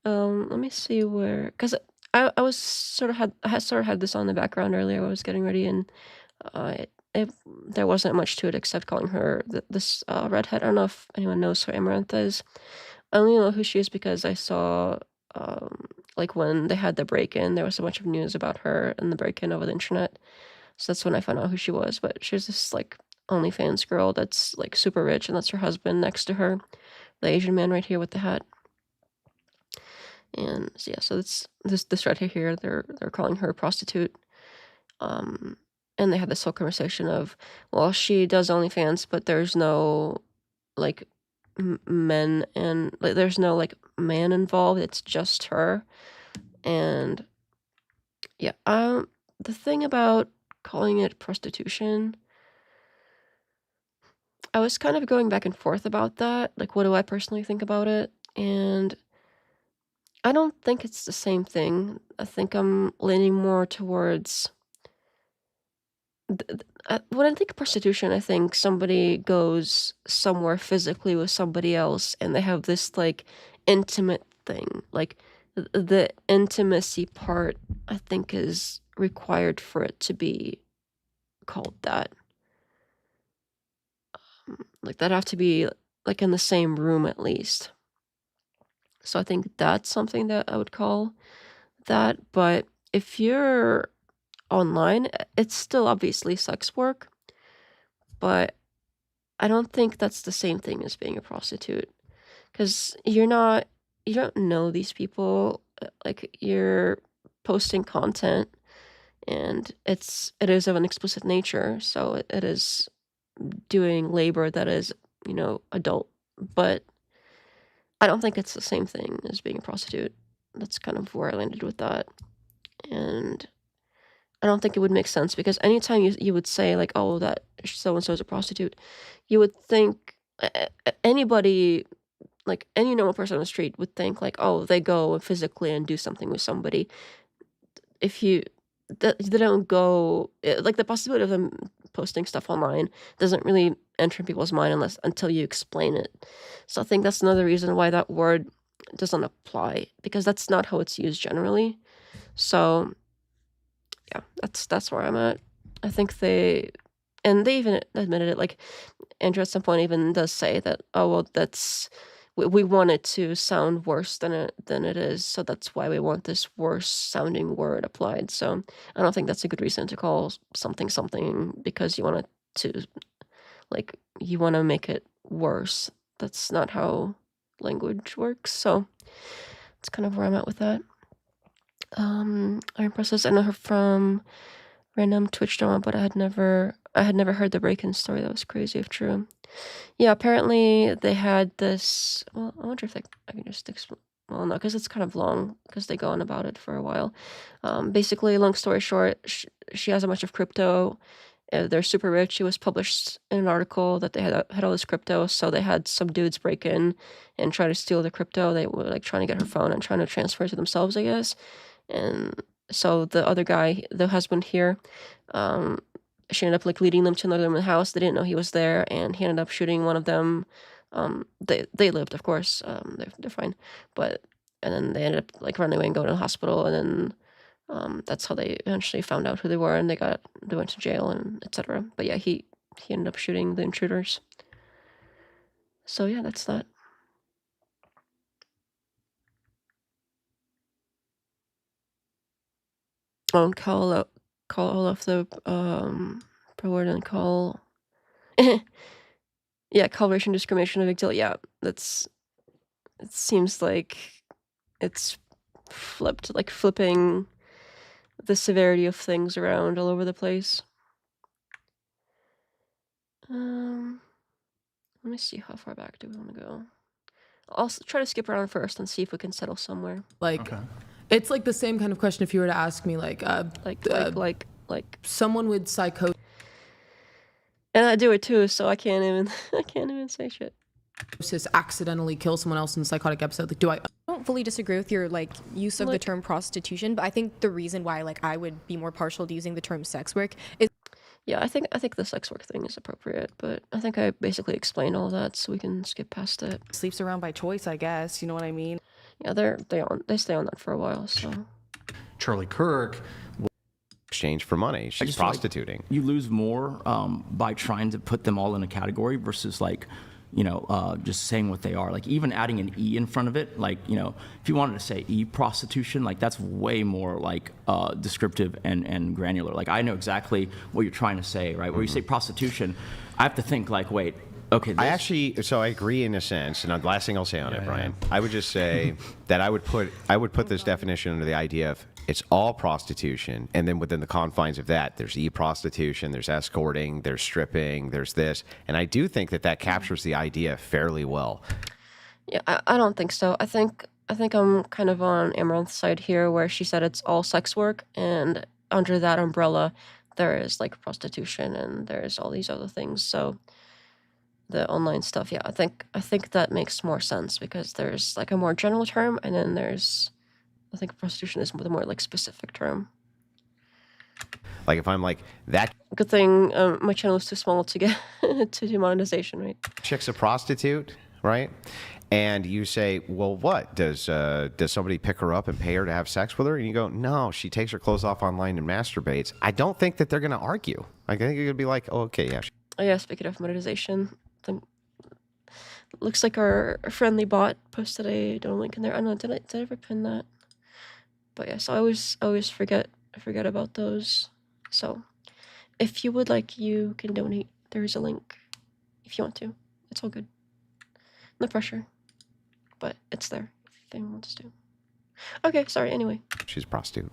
let me see where, because I was sort of had this on in the background earlier when I was getting ready, and there wasn't much to it except calling her this redhead. I don't know if anyone knows who Amarantha is. I only know who she is because I saw like when they had the break-in, there was a bunch of news about her and the break-in over the internet. So that's when I found out who she was. But she's this like OnlyFans girl that's like super rich, and that's her husband next to her, the Asian man right here with the hat. And so yeah, so it's this right here, they're calling her a prostitute. And they had this whole conversation of, well, she does OnlyFans, but there's no like men and like there's no like man involved. It's just her. And yeah, the thing about calling it prostitution, I was kind of going back and forth about that. Like, what do I personally think about it? And I don't think it's the same thing. I think I'm leaning more towards when I think prostitution, I think somebody goes somewhere physically with somebody else and they have this like intimate thing. Like the intimacy part, I think, is required for it to be called that. Like that'd have to be like in the same room at least. So I think that's something that I would call that. But if you're online, it's still obviously sex work, but I don't think that's the same thing as being a prostitute, because you don't know these people. Like, you're posting content, and it is of an explicit nature, so it is doing labor that is, adult. But I don't think it's the same thing as being a prostitute. That's kind of where I landed with that. And I don't think it would make sense, because anytime you would say like, oh, that so-and-so is a prostitute, you would think anybody, like any normal person on the street would think like, oh, they go physically and do something with somebody. If they don't go, like the possibility of them posting stuff online doesn't really enter in people's mind until you explain it. So I think that's another reason why that word doesn't apply, because that's not how it's used generally. So yeah, that's where I'm at. I think they even admitted it. Like Andrew at some point even does say that, oh well, we want it to sound worse than it is, so that's why we want this worse sounding word applied. So I don't think that's a good reason to call something because you want it to, like, you want to make it worse. That's not how language works. So that's kind of where I'm at with that. Iron Princess, I know her from random Twitch drama, but I had never heard the break-in story. That was crazy if true. Yeah, apparently they had this. Well, I wonder if I can just explain. Well, no, because it's kind of long, because they go on about it for a while. Basically, long story short, she has a bunch of crypto. They're super rich. It was published in an article that they had all this crypto, so they had some dudes break in and try to steal the crypto. They were like trying to get her phone and trying to transfer it to themselves, I guess. And so the other guy, the husband here, she ended up like leading them to another room in the house. They didn't know he was there, and he ended up shooting one of them. They lived, of course. They're fine, and then they ended up like running away and going to the hospital, and then that's how they eventually found out who they were, and they went to jail and etc. But yeah, he ended up shooting the intruders. So yeah, that's that. Oh, call Olaf the word and call. Yeah, call racial discrimination a big deal. Yeah, it seems like it's flipping the severity of things around all over the place. Let me see, how far back do we want to go? I'll try to skip around first and see if we can settle somewhere. Like, it's like the same kind of question if you were to ask me, like someone with psychosis. And I do it too, so I can't even say shit. Accidentally kill someone else in a psychotic episode. Like, I don't fully disagree with your use of the term prostitution, but I think the reason why I would be more partial to using the term sex work is. Yeah, I think the sex work thing is appropriate, but I think I basically explained all that, so we can skip past it. Sleeps around by choice, I guess. You know what I mean? Yeah, they stay on that for a while. So Charlie Kirk. Exchange for money. She's prostituting. You lose more by trying to put them all in a category versus just saying what they are. Like even adding an E in front of it, if you wanted to say e-prostitution, that's way more descriptive and granular. Like I know exactly what you're trying to say, right? Where you say prostitution, I have to think wait, okay. I agree in a sense, and the last thing I'll say on it, Brian, I would just say that I would put this definition under the idea of it's all prostitution, and then within the confines of that, there's e-prostitution, there's escorting, there's stripping, there's this, and I do think that captures the idea fairly well. Yeah, I don't think so. I think I'm kind of on Amaranth's side here, where she said it's all sex work, and under that umbrella, there is prostitution, and there's all these other things. So the online stuff, yeah, I think that makes more sense because there's a more general term, and then I think prostitution is the more specific term. If I'm that. Good thing my channel is too small to get to do monetization, right? Chick's a prostitute, right? And you say, well, what does somebody pick her up and pay her to have sex with her? And you go, no, she takes her clothes off online and masturbates. I don't think that they're going to argue. I think you're going to be like, oh, okay, yeah. Oh yeah, speaking of monetization, looks like our friendly bot posted a donor link in there. I don't know, did I ever pin that? But yeah, so I always forget about those. So if you would like, you can donate. There's a link if you want to. It's all good. No pressure. But it's there if anyone wants to. Okay, sorry, anyway. She's a prostitute.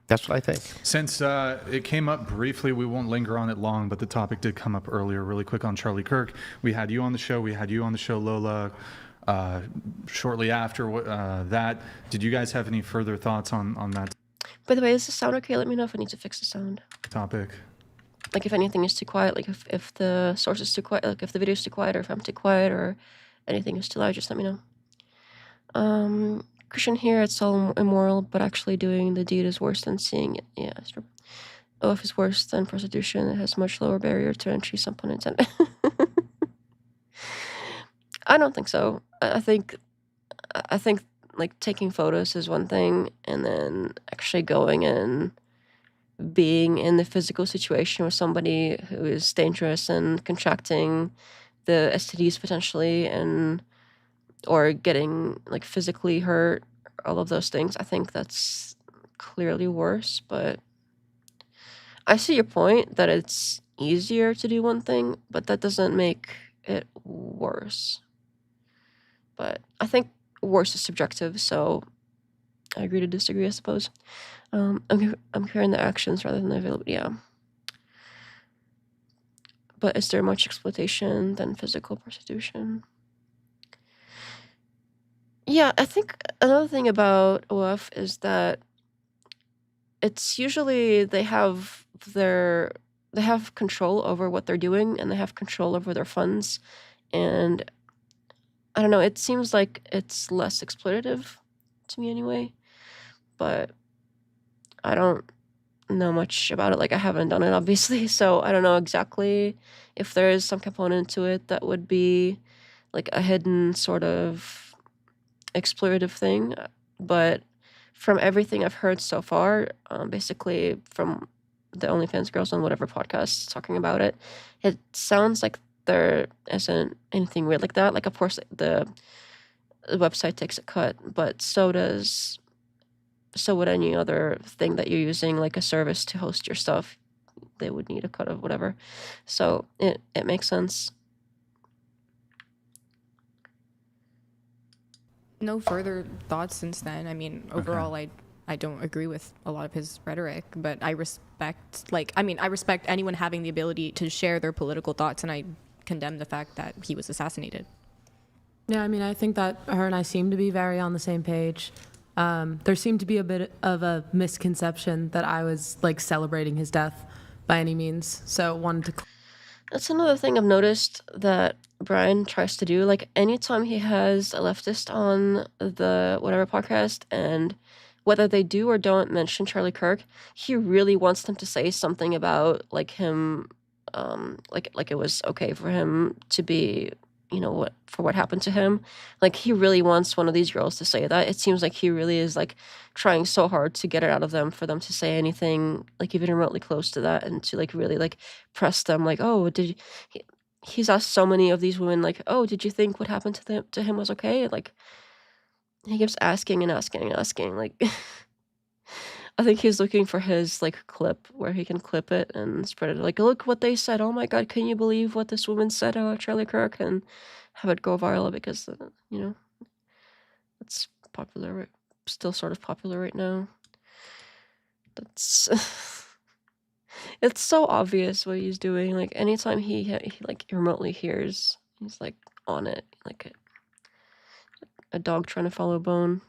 That's what I think. Since it came up briefly, we won't linger on it long, but the topic did come up earlier. Really quick on Charlie Kirk. We had you on the show. We had you on the show, Lola. Shortly after that, did you guys have any further thoughts on that? By the way, is the sound okay? Let me know if I need to fix the sound. Topic. If anything is too quiet, if the source is too quiet, if the video is too quiet, or if I'm too quiet, or anything is too loud, just let me know. Christian here, it's all immoral, but actually doing the deed is worse than seeing it. Yeah, it's true. OF is worse than prostitution. It has much lower barrier to entry, some pun intended. I don't think so. I think taking photos is one thing, and then actually going and being in the physical situation with somebody who is dangerous and contracting the STDs potentially, or getting physically hurt, all of those things, I think that's clearly worse. But I see your point that it's easier to do one thing, but that doesn't make it worse. But I think worse is subjective, so I agree to disagree, I suppose. I'm comparing the actions rather than the availability. Yeah. But is there much exploitation than physical prostitution? Yeah, I think another thing about OF is that it's usually they have control over what they're doing, and they have control over their funds, and I don't know, it seems like it's less exploitative to me anyway, but I don't know much about it. I haven't done it, obviously, so I don't know exactly if there is some component to it that would be a hidden sort of exploitative thing. But from everything I've heard so far, basically from the OnlyFans girls on whatever podcast talking about it, it sounds like there isn't anything weird like that. Of course, the website takes a cut, but so would any other thing that you're using, a service to host your stuff. They would need a cut of whatever. So it makes sense. No further thoughts since then. I mean, overall, I don't agree with a lot of his rhetoric, but I respect anyone having the ability to share their political thoughts, and I condemn the fact that he was assassinated. Yeah, I mean, I think that her and I seem to be very on the same page. There seemed to be a bit of a misconception that I was like celebrating his death by any means. So wanted to. That's another thing I've noticed that Brian tries to do. Like, anytime he has a leftist on the whatever podcast, and whether they do or don't mention Charlie Kirk, he really wants them to say something about, like, him, like it was okay for him to be, what happened to him. Like, he really wants one of these girls to say that. It seems like he really is, like, trying so hard to get it out of them for them to say anything, like, even remotely close to that, and to, like, really, like, press them, like, oh, he's asked so many of these women, like, oh, did you think what happened to him was okay? Like, he keeps asking and asking and asking, like, I think he's looking for his, like, clip where he can clip it and spread it, like, look what they said, oh my god, can you believe what this woman said about Charlie Kirk, and have it go viral because, it's popular, still sort of popular right now. That's it's so obvious what he's doing. Like, anytime he like remotely hears, he's like on it, like a dog trying to follow a bone.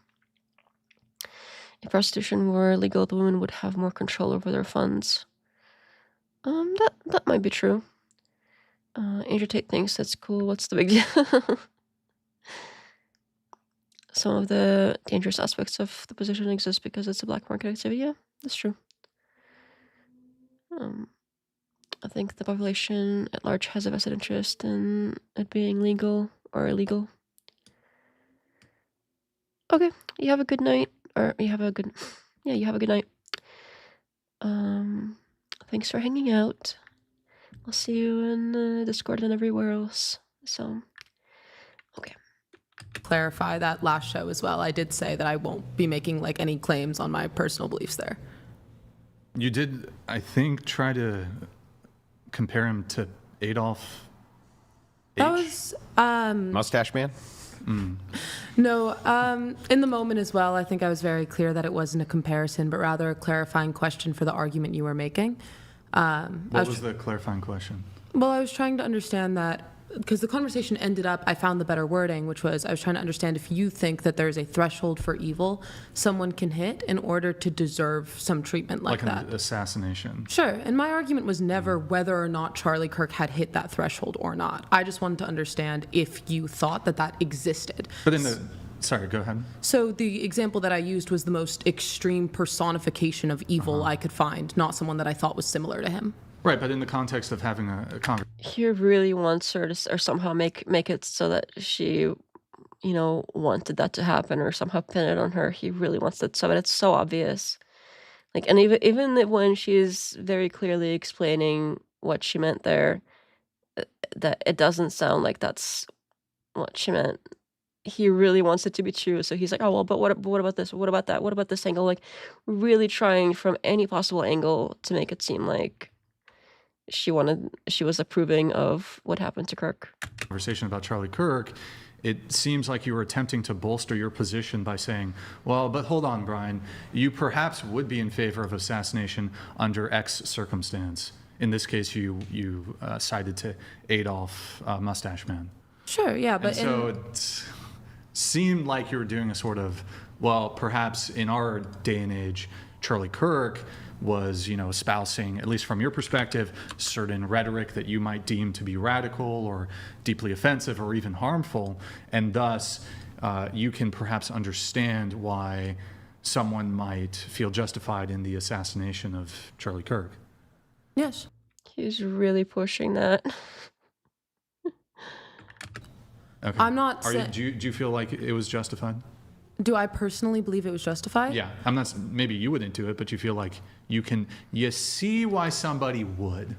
If prostitution were legal, the women would have more control over their funds. That might be true. Andrew Tate thinks that's cool. What's the big deal? Some of the dangerous aspects of the position exist because it's a black market activity. Yeah, that's true. I think the population at large has a vested interest in it being legal or illegal. Okay, you have a good night, or you have a good night. Thanks for hanging out. I'll see you in Discord and everywhere else. So, okay. Clarify that last show as well. I did say that I won't be making like any claims on my personal beliefs there. You did, I think, try to compare him to Adolf That H. was Mustache Man? no, in the moment as well, I think I was very clear that it wasn't a comparison, but rather a clarifying question for the argument you were making. What was the clarifying question? Well, I was trying to understand that, because the conversation ended up, I found the better wording, which was I was trying to understand if you think that there's a threshold for evil someone can hit in order to deserve some treatment like that. An assassination. Sure, and my argument was never whether or not Charlie Kirk had hit that threshold or not. I just wanted to understand if you thought that that existed. But sorry, go ahead. So the example that I used was the most extreme personification of evil I could find, not someone that I thought was similar to him. Right, but in the context of having a conversation. He really wants her to, or somehow make it so that she, wanted that to happen, or somehow pin it on her. He really wants that, so but it's so obvious. Like, and even when she's very clearly explaining what she meant there, that it doesn't sound like that's what she meant. He really wants it to be true, so he's like, oh well, but what about this? What about that? What about this angle? Like, really trying from any possible angle to make it seem like she was approving of what happened to Kirk. Conversation about Charlie Kirk, it seems like you were attempting to bolster your position by saying, well, but hold on, Brian, you perhaps would be in favor of assassination under X circumstance. In this case, you cited to Adolf Mustache Man. Sure, yeah, but so it seemed like you were doing a sort of, well, perhaps in our day and age, Charlie Kirk was, espousing, at least from your perspective, certain rhetoric that you might deem to be radical or deeply offensive or even harmful, and thus you can perhaps understand why someone might feel justified in the assassination of Charlie Kirk. Yes. He's really pushing that. Okay. I'm not do you feel like it was justified? Do I personally believe it was justified? Yeah, I'm not. Maybe you wouldn't do it, but you feel like you see why somebody would.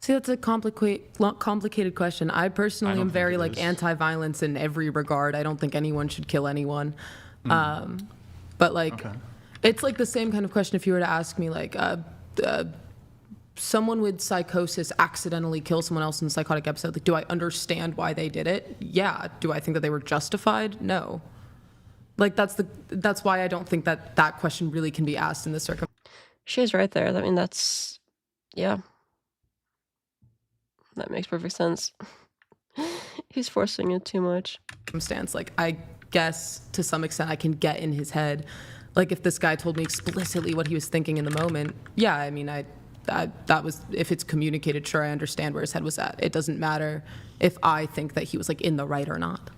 See, that's a complicated question. I personally am very anti-violence in every regard. I don't think anyone should kill anyone. But like, Okay. it's like the same kind of question if you were to ask me like, someone with psychosis accidentally kill someone else in a psychotic episode, like, do I understand why they did it? Yeah. Do I think that they were justified? No. Like, that's why I don't think that that question really can be asked in this circumstance. She's right there. I mean, that's, yeah. That makes perfect sense. He's forcing it too much. Like, I guess to some extent I can get in his head. Like, if this guy told me explicitly what he was thinking in the moment, yeah, I mean, that was, if it's communicated, sure, I understand where his head was at. It doesn't matter if I think that he was, like, in the right or not.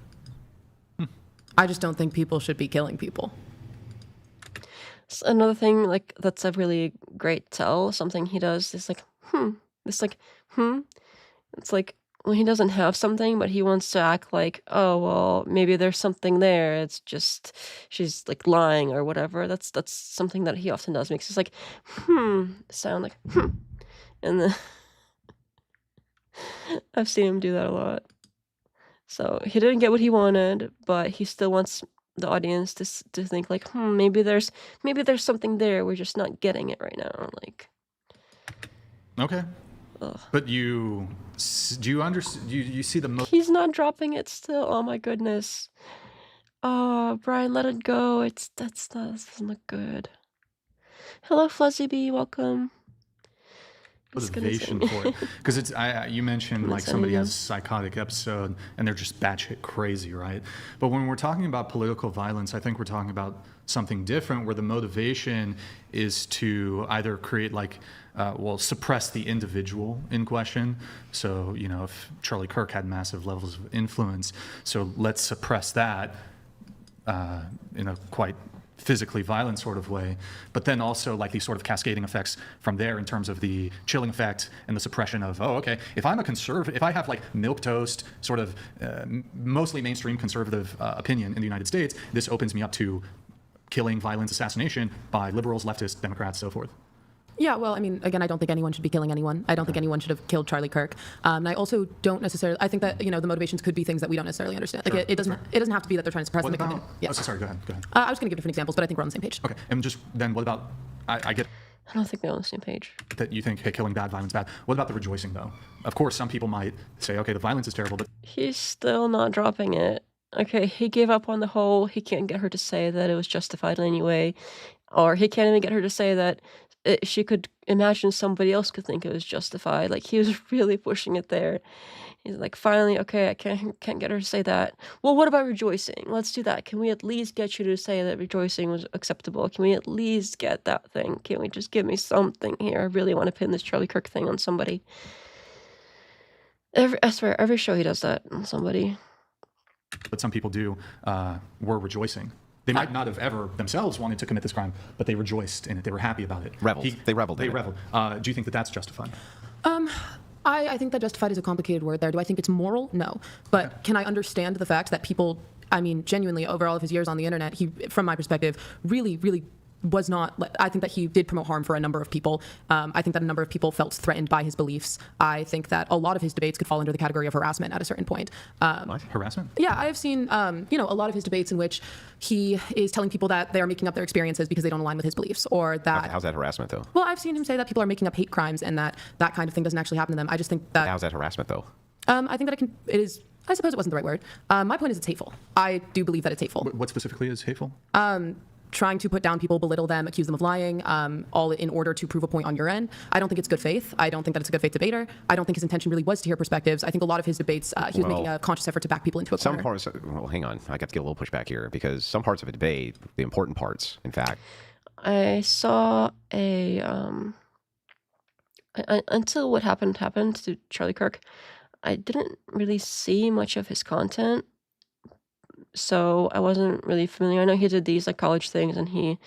I just don't think people should be killing people. So another thing, like, that's a really great tell, something he does is like, It's like, It's like when he doesn't have something, but he wants to act like, oh, well, maybe there's something there. It's just she's like lying or whatever. That's something that he often does. Makes us like, sound like, and then I've seen him do that a lot. So he didn't get what he wanted, but he still wants the audience to think like, maybe there's something there. We're just not getting it right now. Like, Okay. ugh. But do you understand? You see the He's not dropping it still. Oh my goodness. Oh, Brian, let it go. This doesn't look good. Hello, Fuzzy Bee. Welcome. It's gonna motivation say- for it? Because it's you mentioned I'm like listening, somebody yeah. has a psychotic episode and they're just batshit crazy, right? But when we're talking about political violence, I think we're talking about something different, where the motivation is to either create like suppress the individual in question. So, you know, if Charlie Kirk had massive levels of influence, so let's suppress that in a quite physically violent sort of way, but then also like these sort of cascading effects from there in terms of the chilling effect and the suppression of, oh, okay, if I'm a conservative, if I have like milquetoast sort of mostly mainstream conservative opinion in the United States, this opens me up to killing, violence, assassination by liberals, leftists, Democrats, so forth. Yeah, well, I mean, again, I don't think anyone should be killing anyone. I don't think anyone should have killed Charlie Kirk. And I also don't necessarily. I think that, you know, the motivations could be things that we don't necessarily understand. Like, Sure, it doesn't. It doesn't have to be that they're trying to suppress What them. about? Yeah. Oh, sorry. Go ahead. I was going to give different examples, but I think we're on the same page. Okay, and just then, what about? I get I don't think they're on the same page. that you think, hey, killing bad, violence bad. What about the rejoicing though? Of course, some people might say, okay, the violence is terrible, but He's still not dropping it. Okay, he gave up on the whole, he can't get her to say that it was justified in any way. Or he can't even get her to say that she could imagine somebody else could think it was justified. Like, he was really pushing it there. He's like, finally, okay, I can't get her to say that. Well, what about rejoicing? Let's do that. Can we at least get you to say that rejoicing was acceptable? Can we at least get that thing? Can we just give me something here? I really want to pin this Charlie Kirk thing on somebody. I swear, every show he does that on somebody. some people do were rejoicing. They might not have ever themselves wanted to commit this crime, but they rejoiced in it. They were happy about it. They reveled They in it. reveled. Do you think that that's justified? I think that justified is a complicated word there. Do I think it's moral? No. But can I understand the fact that people, I mean, genuinely, over all of his years on the internet, he, from my perspective, really, really was not, I think that he did promote harm for a number of people. I think that a number of people felt threatened by his beliefs. I think that a lot of his debates could fall under the category of harassment at a certain point. What? Harassment? Yeah, I have seen, a lot of his debates in which he is telling people that they are making up their experiences because they don't align with his beliefs, or that. How's that harassment, though? Well, I've seen him say that people are making up hate crimes and that kind of thing doesn't actually happen to them. I just think that. How's that harassment, though? I think that it is. I suppose it wasn't the right word. My point is it's hateful. I do believe that it's hateful. What specifically is hateful? Trying to put down people, belittle them, accuse them of lying, all in order to prove a point on your end. I don't think it's good faith. I don't think that it's a good faith debater. I don't think his intention really was to hear perspectives. I think a lot of his debates, he was making a conscious effort to back people into a Some corner. parts, well, hang on. I got to get a little pushback here because some parts of a debate, the important parts, in fact, I saw until what happened to Charlie Kirk, I didn't really see much of his content, so I wasn't really familiar. I know he did these like college things, and he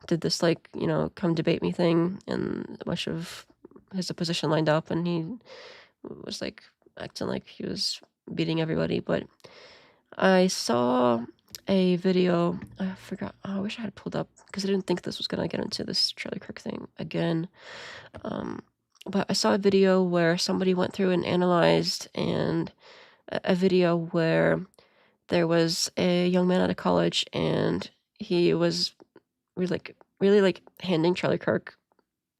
did this like, come debate me thing, and a bunch of his opposition lined up, and he was like acting like he was beating everybody. But I saw a video, I forgot, I wish I had pulled up because I didn't think this was gonna get into this Charlie Kirk thing again. But I saw a video where somebody went through and analyzed, and a video where there was a young man out of college, and he was really like handing Charlie Kirk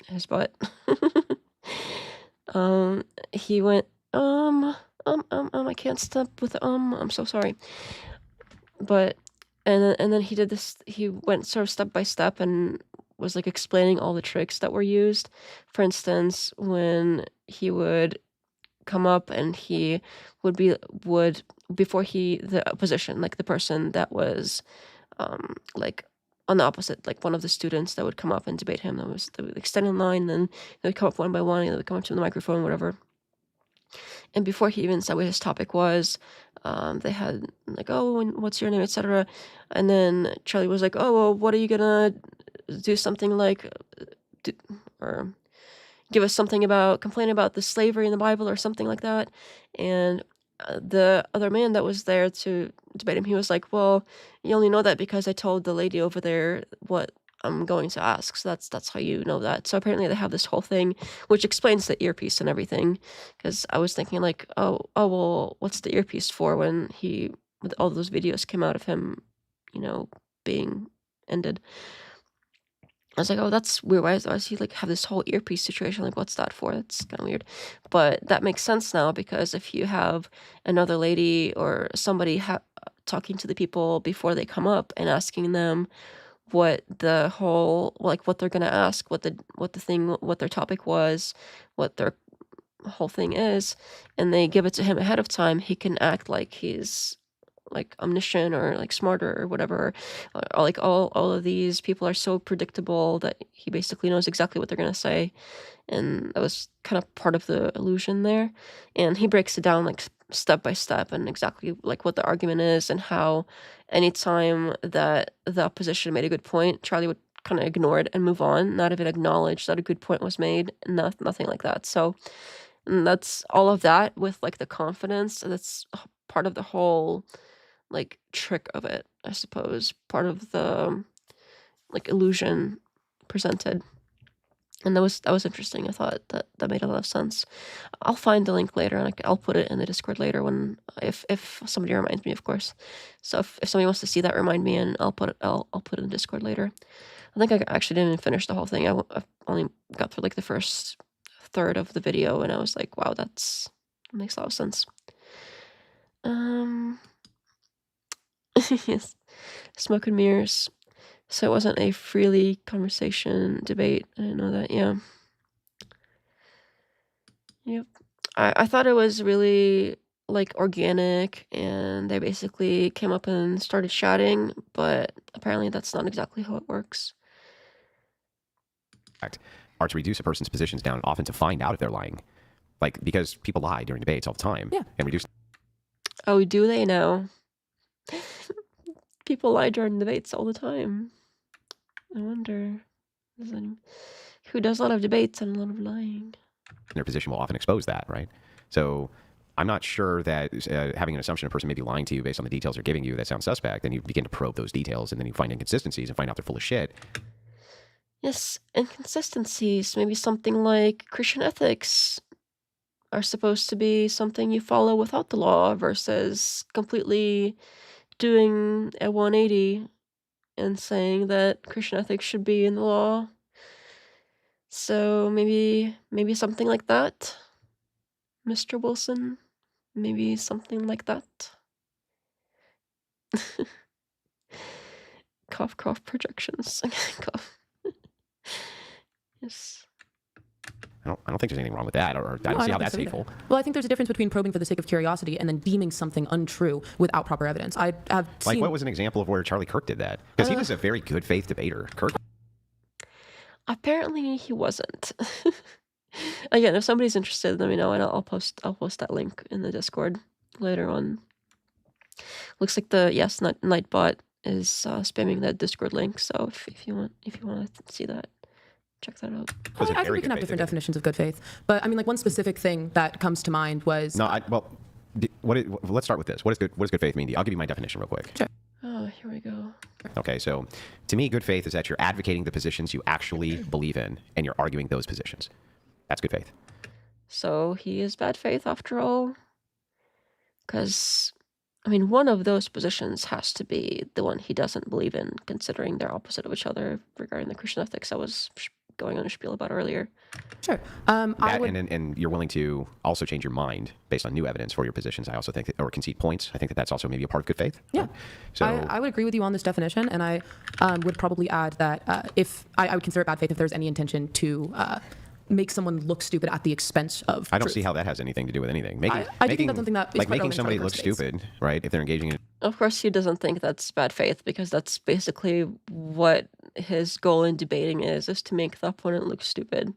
his butt. He went, I can't stop with I'm so sorry. But, and then he did this, he went sort of step by step and was like explaining all the tricks that were used. For instance, when he would come up and he would before the opposition, like the person that was like on the opposite, like one of the students that would come up and debate him, they would like stand in line, then they would come up one by one, they would come up to the microphone, whatever. And before he even said what his topic was, they had like, oh, and what's your name, etc. And then Charlie was like, oh, well, what are you gonna do, something like or give us something about, complain about the slavery in the Bible or something like that. And the other man that was there to debate him, he was like, well, you only know that because I told the lady over there what I'm going to ask. So that's how you know that. So apparently they have this whole thing, which explains the earpiece and everything. Because I was thinking like, oh, well, what's the earpiece for when all those videos came out of him, being ended. I was like, oh, that's weird. Why does he like have this whole earpiece situation? Like, what's that for? That's kind of weird. But that makes sense now, because if you have another lady or somebody talking to the people before they come up and asking them what the whole, like what they're gonna ask, what their topic was, what their whole thing is, and they give it to him ahead of time, he can act like he's like omniscient or like smarter or whatever. Like all of these people are so predictable that he basically knows exactly what they're gonna say, and that was kind of part of the illusion there. And he breaks it down like step by step and exactly like what the argument is, and how anytime that the opposition made a good point, Charlie would kind of ignore it and move on, not even acknowledge that a good point was made, nothing like that. So, and that's all of that with like the confidence, that's part of the whole like trick of it, I suppose, part of the like illusion presented. And that was interesting. I thought that made a lot of sense. I'll find the link later, and I'll put it in the Discord later when if somebody reminds me, of course. So if somebody wants to see that, remind me, and I'll put it in the Discord later. I think I actually didn't finish the whole thing. I only got through like the first third of the video, and I was like, wow, that makes a lot of sense. Yes, smoke and mirrors. So it wasn't a freely conversation debate. I didn't know that. Yeah. Yep. I thought it was really like organic, and they basically came up and started chatting, but apparently that's not exactly how it works. Are to reduce a person's positions down, often to find out if they're lying. Like, because people lie during debates all the time. Yeah. And reduce. Oh, do they now? People lie during debates all the time. I wonder. Who does a lot of debates and a lot of lying? Their position will often expose that, right? So I'm not sure that having an assumption a person may be lying to you based on the details they're giving you that sounds suspect. Then you begin to probe those details, and then you find inconsistencies and find out they're full of shit. Yes, inconsistencies. Maybe something like Christian ethics are supposed to be something you follow without the law, versus completely doing a 180 and saying that Christian ethics should be in the law. So maybe something like that, Mr. Wilson. Maybe something like that. Cough, cough, projections. Cough. Yes. I don't think there's anything wrong with that, or I No, don't see how think that's so either. hateful. Well, I think there's a difference between probing for the sake of curiosity and then deeming something untrue without proper evidence. I have Like, seen... what was an example of where Charlie Kirk did that? Because he was a very good faith debater. Kirk. Apparently he wasn't. Again, if somebody's interested, let me know, and I'll post that link in the Discord later on. Looks like the Nightbot is spamming that Discord link. So if you want to see that, check that out. I think we can have different definitions of good faith. But I mean, like, one specific thing that comes to mind was... No, let's start with this. What does good faith mean? I'll give you my definition real quick. Sure. Oh, here we go. Okay, so to me, good faith is that you're advocating the positions you actually believe in, and you're arguing those positions. That's good faith. So he is bad faith after all? Because, I mean, one of those positions has to be the one he doesn't believe in, considering they're opposite of each other regarding the Christian ethics. That was going on a spiel about earlier. Sure. That, and you're willing to also change your mind based on new evidence for your positions. I also think or concede points. I think that's also maybe a part of good faith. Yeah. Right? So I would agree with you on this definition, and I would probably add that if I would consider it bad faith if there's any intention to make someone look stupid at the expense of I don't truth. see how that has anything to do with anything. Making, I do think that's something that is like quite making relevant to somebody other look states. stupid, right? If they're engaging in Of course, he doesn't think that's bad faith because that's basically what his goal in debating is to make the opponent look stupid.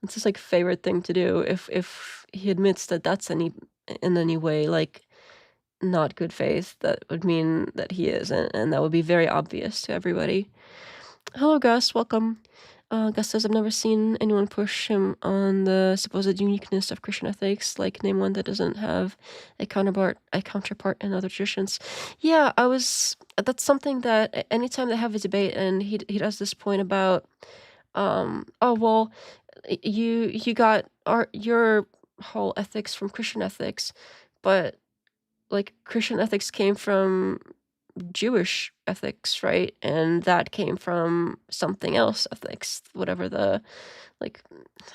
It's his like favorite thing to do. If he admits that that's in any way like not good faith, that would mean that he is, and that would be very obvious to everybody. Hello, Gus. Welcome. Gus says, I've never seen anyone push him on the supposed uniqueness of Christian ethics, like name one that doesn't have a counterpart in other traditions. Yeah, that's something that anytime they have a debate and he does this point about, oh, well, you got your whole ethics from Christian ethics, but like Christian ethics came from Jewish ethics, right? And that came from something else ethics, whatever the like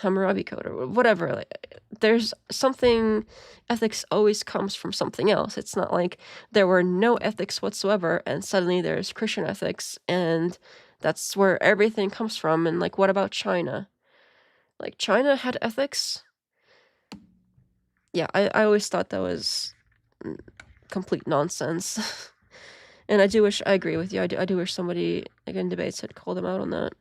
Hammurabi Code or whatever. Like, there's something, ethics always comes from something else. It's not like there were no ethics whatsoever and suddenly there's Christian ethics and that's where everything comes from. And like, what about China? Like, China had ethics? Yeah, I always thought that was complete nonsense. And I agree with you. I do wish somebody, again, debates had called him out on that.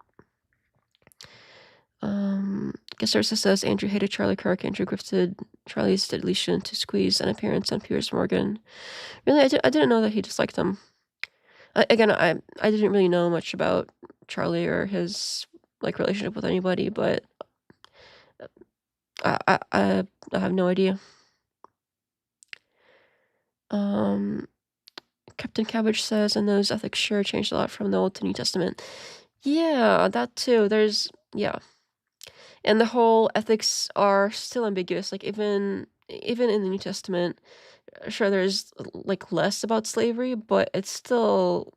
Gasersa says Andrew hated Charlie Kirk. Andrew grifted Charlie's deletion to squeeze an appearance on Piers Morgan. Really, I didn't know that he disliked him. I didn't really know much about Charlie or his like relationship with anybody, but I have no idea. Captain Cabbage says, and those ethics sure changed a lot from the Old to New Testament. Yeah, that too. And the whole ethics are still ambiguous. Like even in the New Testament, sure, there's like less about slavery, but it's still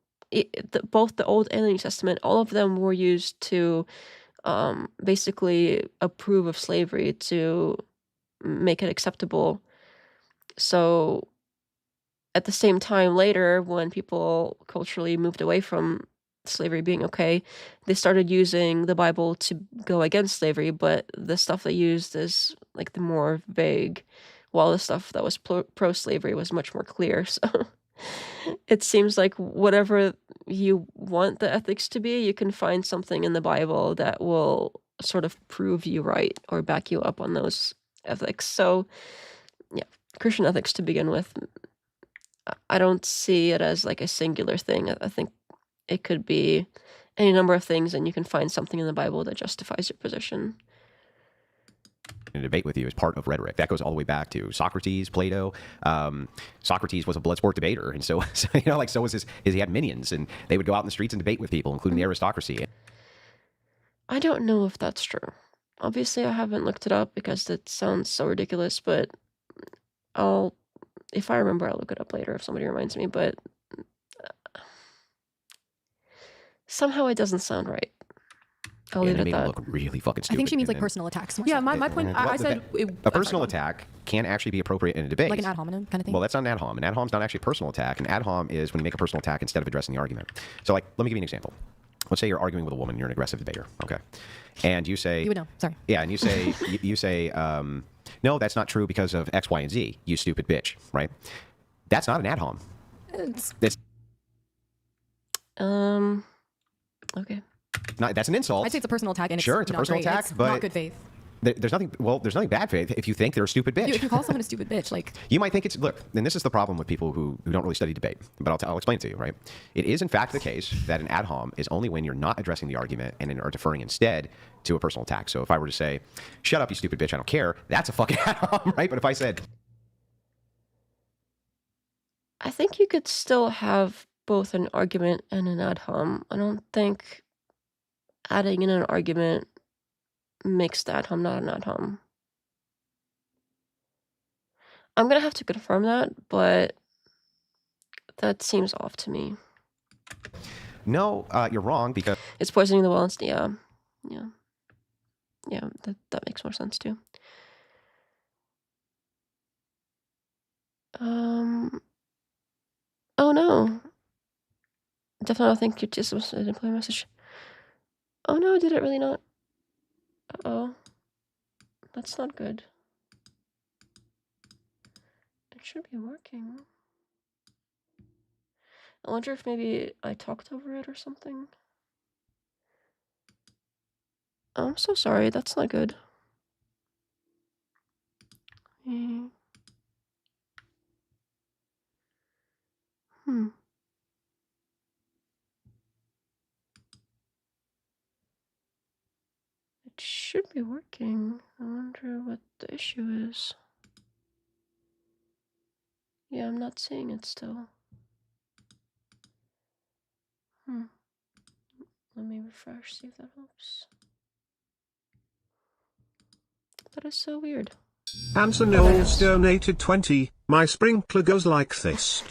both the Old and the New Testament. All of them were used to basically approve of slavery to make it acceptable. So at the same time later, when people culturally moved away from slavery being okay, they started using the Bible to go against slavery, but the stuff they used is like the more vague, while the stuff that was pro-slavery was much more clear. So it seems like whatever you want the ethics to be, you can find something in the Bible that will sort of prove you right or back you up on those ethics. So yeah, Christian ethics to begin with, I don't see it as like a singular thing. I think it could be any number of things, and you can find something in the Bible that justifies your position. a debate with you is part of rhetoric. That goes all the way back to Socrates, Plato. Socrates was a blood sport debater, and so so was he had minions, and they would go out in the streets and debate with people, including the aristocracy. I don't know if that's true. Obviously, I haven't looked it up because it sounds so ridiculous, but if I remember, I'll look it up later if somebody reminds me, but somehow it doesn't sound right. I'll leave it at that. Look really fucking stupid. I think she means like personal attacks. Yeah, my point, I said... a personal attack can actually be appropriate in a debate. Like an ad hominem kind of thing? Well, that's not an ad hom. An ad hom's not actually a personal attack. An ad hom is when you make a personal attack instead of addressing the argument. So, like, let me give you an example. Let's say you're arguing with a woman. You're an aggressive debater, okay? And you say... You would know, sorry. Yeah, and you say, no, that's not true because of X, Y, and Z, you stupid bitch, right? That's not an ad hom. It's Okay. that's an insult. I'd say it's a personal attack, and Sure, it's a not personal great. attack, It's but not good faith. There's nothing bad faith if you think they're a stupid bitch. Dude, if you call someone a stupid bitch, like... You might think it's, look, and this is the problem with people who don't really study debate, but I'll explain it to you, right? It is in fact the case that an ad hom is only when you're not addressing the argument and are deferring instead to a personal attack. So if I were to say, shut up, you stupid bitch, I don't care, that's a fucking ad hom, right? But if I said... I think you could still have both an argument and an ad hom. I don't think adding in an argument makes the ad hom not an ad hom. I'm gonna have to confirm that, but that seems off to me. No, you're wrong because... It's poisoning the well. Yeah. Yeah, that makes more sense too. Oh no. Definitely, I think you just was an employee message. Oh no, did it really not? Uh-oh. That's not good. It should be working. I wonder if maybe I talked over it or something. Oh, I'm so sorry, that's not good. Hmm. It should be working. I wonder what the issue is. Yeah, I'm not seeing it still. Let me refresh, see if that helps. That is so weird. Hanson Oh, there it Knowles is. donated 20. My sprinkler goes like this.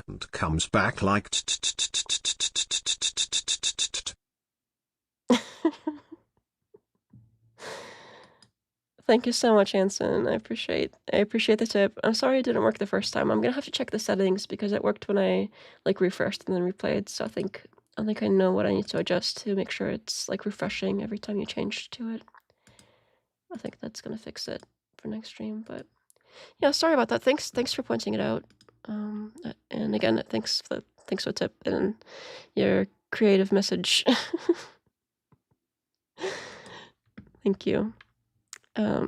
And comes back like. Thank you so much, Anson. I appreciate the tip. I'm sorry it didn't work the first time. I'm gonna have to check the settings because it worked when I like refreshed and then replayed. So I think I know what I need to adjust to make sure it's like refreshing every time you change to it. I think that's gonna fix it for next stream. But yeah, sorry about that. Thanks for pointing it out. And again, thanks for the tip and your creative message. Thank you.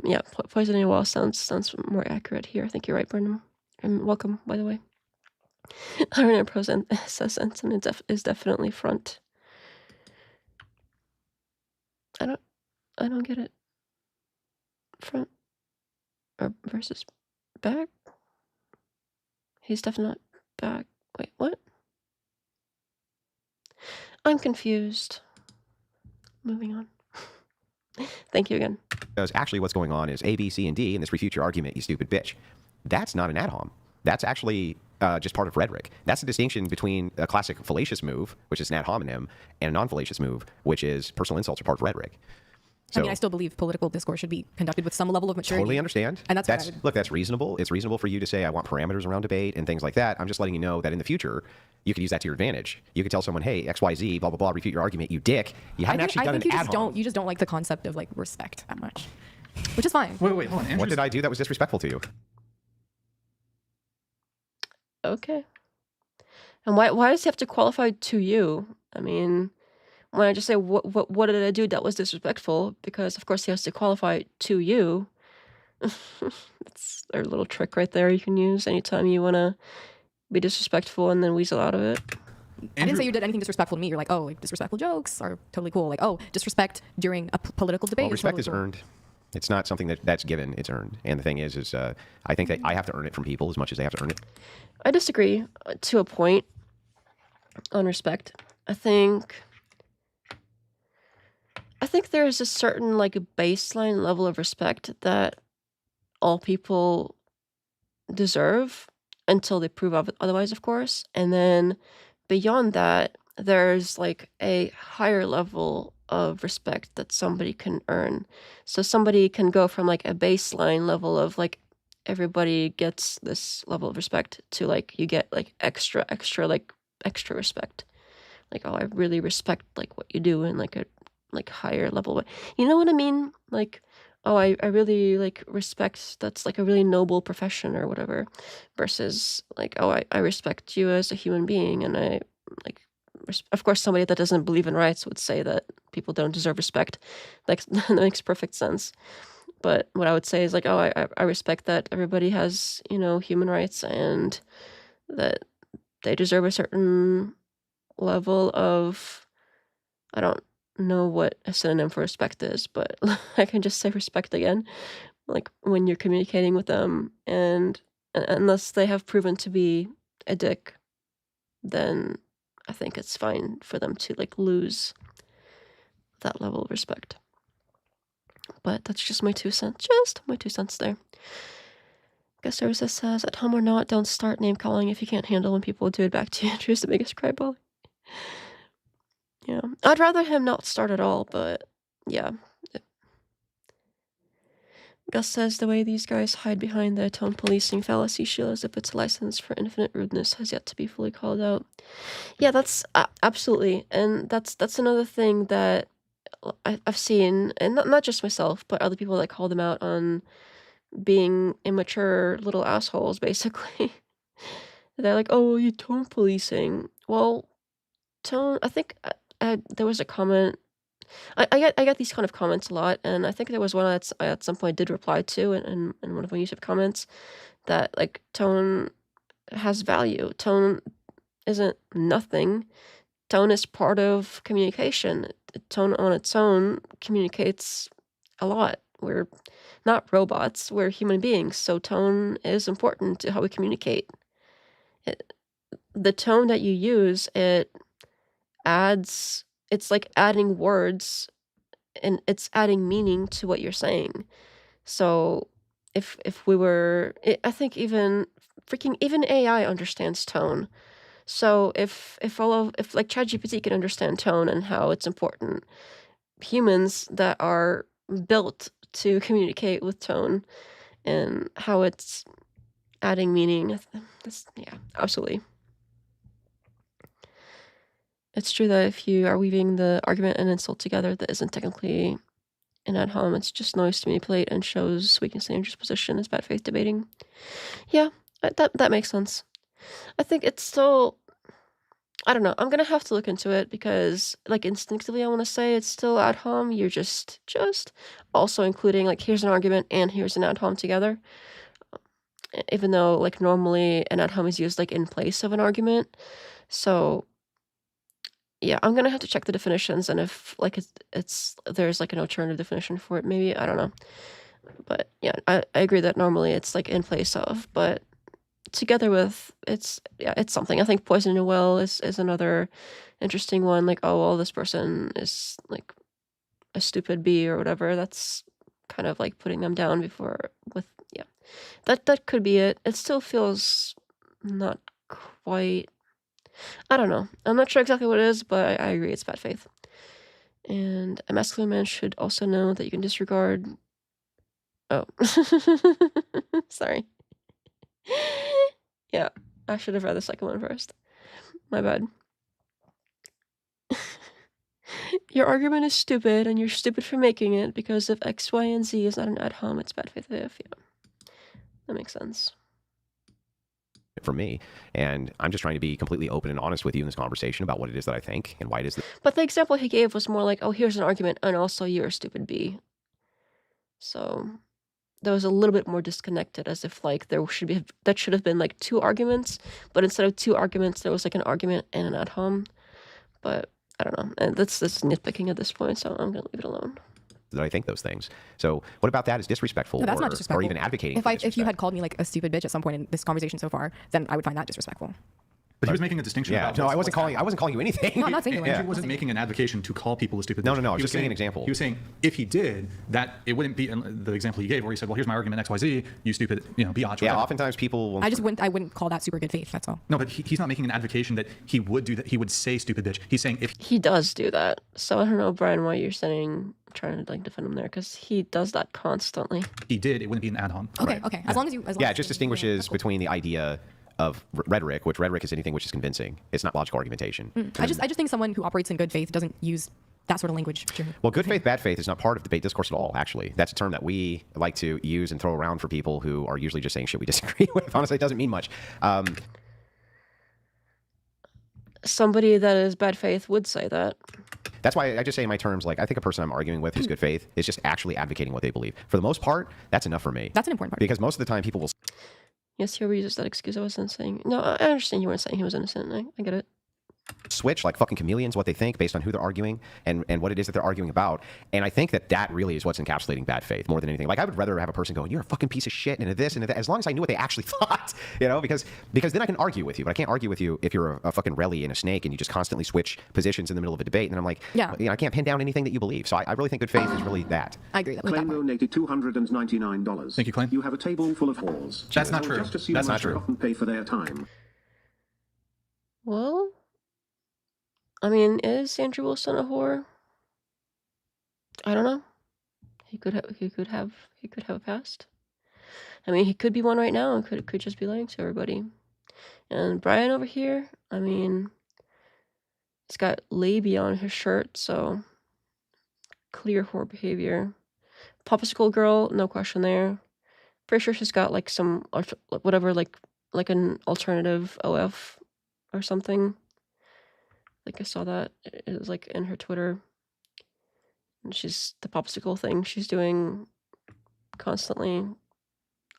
Yeah, poison in your wall sounds more accurate here. I think you're right, Burnham. And welcome, by the way. Iron Pro says Anson is definitely front. I don't get it. Front or versus back? He's definitely not back. Wait, what? I'm confused. Moving on. Thank you again. Because actually what's going on is A, B, C, and D, and this refutes your argument, you stupid bitch. That's not an ad hom. That's actually just part of rhetoric. That's the distinction between a classic fallacious move, which is an ad hominem, and a non-fallacious move, which is personal insults are part of rhetoric. So, I mean, I still believe political discourse should be conducted with some level of maturity. Totally understand. And that's look, that's reasonable. It's reasonable for you to say, I want parameters around debate and things like that. I'm just letting you know that in the future, you could use that to your advantage. You could tell someone, hey, X, Y, Z, blah, blah, blah, refute your argument, you dick. You haven't actually done an ad hom. You just don't like the concept of like respect that much, which is fine. Wait, hold on. Andrew's, What did I do that was disrespectful to you? Okay. And why does he have to qualify to you? I mean, when I just say what did I do that was disrespectful? Because of course he has to qualify to you. That's a little trick right there you can use anytime you want to be disrespectful and then weasel out of it. I didn't say you did anything disrespectful to me. You're like, oh, like, disrespectful jokes are totally cool. Like, oh, disrespect during a political debate. Well, respect totally is cool. earned. It's not something that's given. It's earned. And the thing is I think that I have to earn it from people as much as they have to earn it. I disagree to a point on respect. I think there's a certain like baseline level of respect that all people deserve until they prove otherwise, of course. And then beyond that, there's like a higher level of respect that somebody can earn. So somebody can go from like a baseline level of like everybody gets this level of respect to like you get like extra respect. Like, oh, I really respect like what you do in like a like higher level way. You know what I mean? Like, oh, I really like respect that's like a really noble profession or whatever, versus like, oh, I respect you as a human being, and I like of course somebody that doesn't believe in rights would say that people don't deserve respect. Like that makes perfect sense. But what I would say is like, oh, I respect that everybody has, you know, human rights and that they deserve a certain level of, I don't know what a synonym for respect is, but I can just say respect again. Like when you're communicating with them, and unless they have proven to be a dick, then I think it's fine for them to like lose that level of respect. But that's just my 2 cents. Just my 2 cents there. Guest services says, at home or not, don't start name calling if you can't handle when people do it back to you. Andrew's the biggest cryballer. Yeah, I'd rather him not start at all, but yeah. Gus says the way these guys hide behind the tone policing fallacy shows if it's a license for infinite rudeness has yet to be fully called out. Yeah, that's absolutely, and that's another thing that I've seen, and not just myself, but other people that call them out on being immature little assholes, basically. They're like, "Oh, you tone policing." Well, tone. I think there was a comment. I get these kind of comments a lot, and I think there was one that I at some point did reply to in one of my YouTube comments that like tone has value. Tone isn't nothing. Tone is part of communication. Tone on its own communicates a lot. We're not robots. We're human beings, so tone is important to how we communicate. The tone that you use, it adds. It's like adding words and it's adding meaning to what you're saying. So if we were, I think even AI understands tone. So if like ChatGPT can understand tone and how it's important, humans that are built to communicate with tone and how it's adding meaning, yeah, absolutely. It's true that if you are weaving the argument and insult together, that isn't technically an ad hom. It's just noise to manipulate and shows weakness in dangerous position as bad faith debating. Yeah, that makes sense. I think it's still. I don't know. I'm gonna have to look into it because, like, instinctively, I want to say it's still ad hom. You're just also including like here's an argument and here's an ad hom together. Even though like normally an ad hom is used like in place of an argument, so yeah, I'm gonna have to check the definitions and if like it's there's like an alternative definition for it. Maybe I don't know, but yeah, I agree that normally it's like in place of, but together with it's something. I think poison in a well is another interesting one. Like, oh well, this person is like a stupid bee or whatever. That's kind of like putting them down before with yeah. That could be it. It still feels not quite. I don't know. I'm not sure exactly what it is, but I agree it's bad faith. And a masculine man should also know that you can disregard. Oh, sorry. Yeah, I should have read the second one first. My bad. Your argument is stupid, and you're stupid for making it because if X, Y, and Z is not an ad hom, it's bad faith if. Yeah, that makes sense. For me, and I'm just trying to be completely open and honest with you in this conversation about what it is that I think and why it is that. But the example he gave was more like, oh, here's an argument, and also you're a stupid B. So that was a little bit more disconnected, as if like that should have been like two arguments, but instead of two arguments, there was like an argument and an ad hom. But I don't know, and that's nitpicking at this point, so I'm gonna leave it alone. That I think those things. So what about that is disrespectful, No, that's not disrespectful. or even advocating? If you had called me like a stupid bitch at some point in this conversation so far, then I would find that disrespectful. But he was making a distinction. Yeah, about no, what's- I wasn't calling you anything. No, I'm not saying you. Andrew wasn't making an advocation to call people a stupid bitch. No, I was He just giving saying- an example. He was saying if he did, that it wouldn't be the example he gave where he said, well, here's my argument XYZ, you stupid, biatch. Yeah, whatever. oftentimes people will. I wouldn't call that super good faith. That's all. No, but he's not making an advocation that he would do that. He would say stupid bitch. He's saying if He does do that, so I don't know, Brian, why you're trying to like defend him there, because he does that constantly. he did, it wouldn't be an ad hom. Okay, okay. As long as you. Yeah, it just distinguishes between the idea of rhetoric, which rhetoric is anything which is convincing. It's not logical argumentation. I just think someone who operates in good faith doesn't use that sort of language. Well, good faith, bad faith is not part of debate discourse at all, actually. That's a term that we like to use and throw around for people who are usually just saying shit we disagree with. Honestly, it doesn't mean much. Somebody that is bad faith would say that. That's why I just say in my terms, like, I think a person I'm arguing with who's good faith is just actually advocating what they believe. For the most part, that's enough for me. That's an important part. Because most of the time people will Yes, he uses that excuse. I wasn't saying. No, I understand you weren't saying he was innocent. I get it. switch like fucking chameleons what they think based on who they're arguing and what it is that they're arguing about. And I think that really is what's encapsulating bad faith more than anything. Like, I would rather have a person going, you're a fucking piece of shit and this and that, as long as I knew what they actually thought, because then I can argue with you. But I can't argue with you if you're a fucking rally and a snake and you just constantly switch positions in the middle of a debate. And then I'm like, Yeah. I can't pin down anything that you believe. So I really think good faith is really that. I agree with that Claim part. donated $299. Thank you, Claim. You have a table full of whores. That's not I will true. Just assume That's I not should true. often pay for their time. Well, I mean, is Andrew Wilson a whore? I don't know. He could have a past. I mean, he could be one right now and could just be lying to everybody. And Brian over here, I mean, he's got labia on his shirt, so clear whore behavior. Popsicle girl, no question there. Pretty sure she's got like some whatever, like an alternative OF or something. Like I saw that it was like in her Twitter. And she's the popsicle thing she's doing constantly.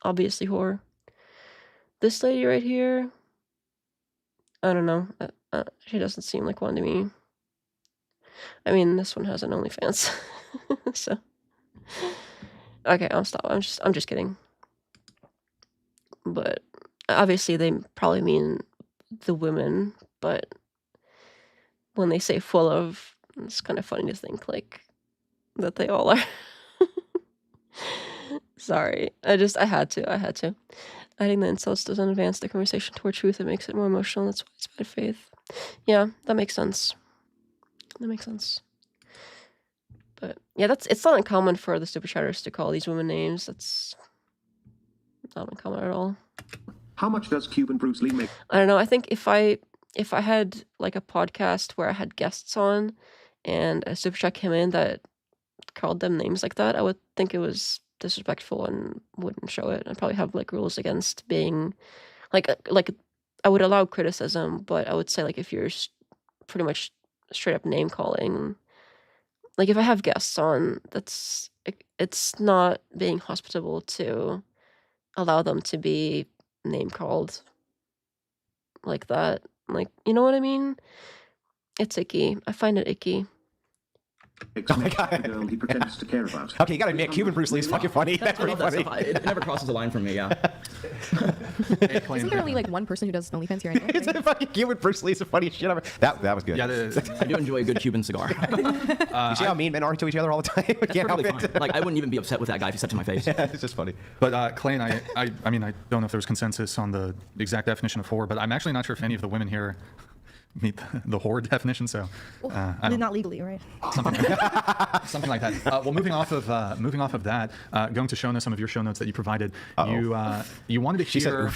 Obviously whore. This lady right here, I don't know. She doesn't seem like one to me. I mean, this one has an OnlyFans, so okay, I'll stop. I'm just kidding. But obviously, they probably mean the women. But when they say full of, it's kind of funny to think like that they all are. Sorry, I had to. Adding the insults doesn't advance the conversation toward truth. It makes it more emotional. That's why it's bad faith. Yeah, that makes sense. But yeah, it's not uncommon for the super chatters to call these women names. That's not uncommon at all. How much does Cuban Bruce Lee make? I don't know. I think if I had like a podcast where I had guests on and a super chat came in that called them names like that, I would think it was disrespectful and wouldn't show it. I'd probably have like rules against being like I would allow criticism, but I would say like if you're pretty much straight up name calling, like if I have guests on, it's not being hospitable to allow them to be name called like that. Like, you know what I mean? It's icky. I find it icky. Oh my God. The girl he pretends to care about. Okay, you gotta admit, Cuban Bruce Lee's fucking funny. That's I pretty love that funny. stuff. It never crosses the line for me, yeah. Isn't there only like one person who does OnlyFans here? It's a fucking Cuban Bruce Lee's the funniest shit ever. That was good. Yeah, I do enjoy a good Cuban cigar. You see how mean men are to each other all the time? That's Can't help perfectly it. fine. Like, I wouldn't even be upset with that guy if he said to my face. Yeah, it's just funny. But Clayton, I mean, I don't know if there was consensus on the exact definition of whore, but I'm actually not sure if any of the women here meet the whore definition. So, I don't, Not legally, right? something like that. Well, moving off of that, going to show notes, some of your show notes that you provided. You wanted to hear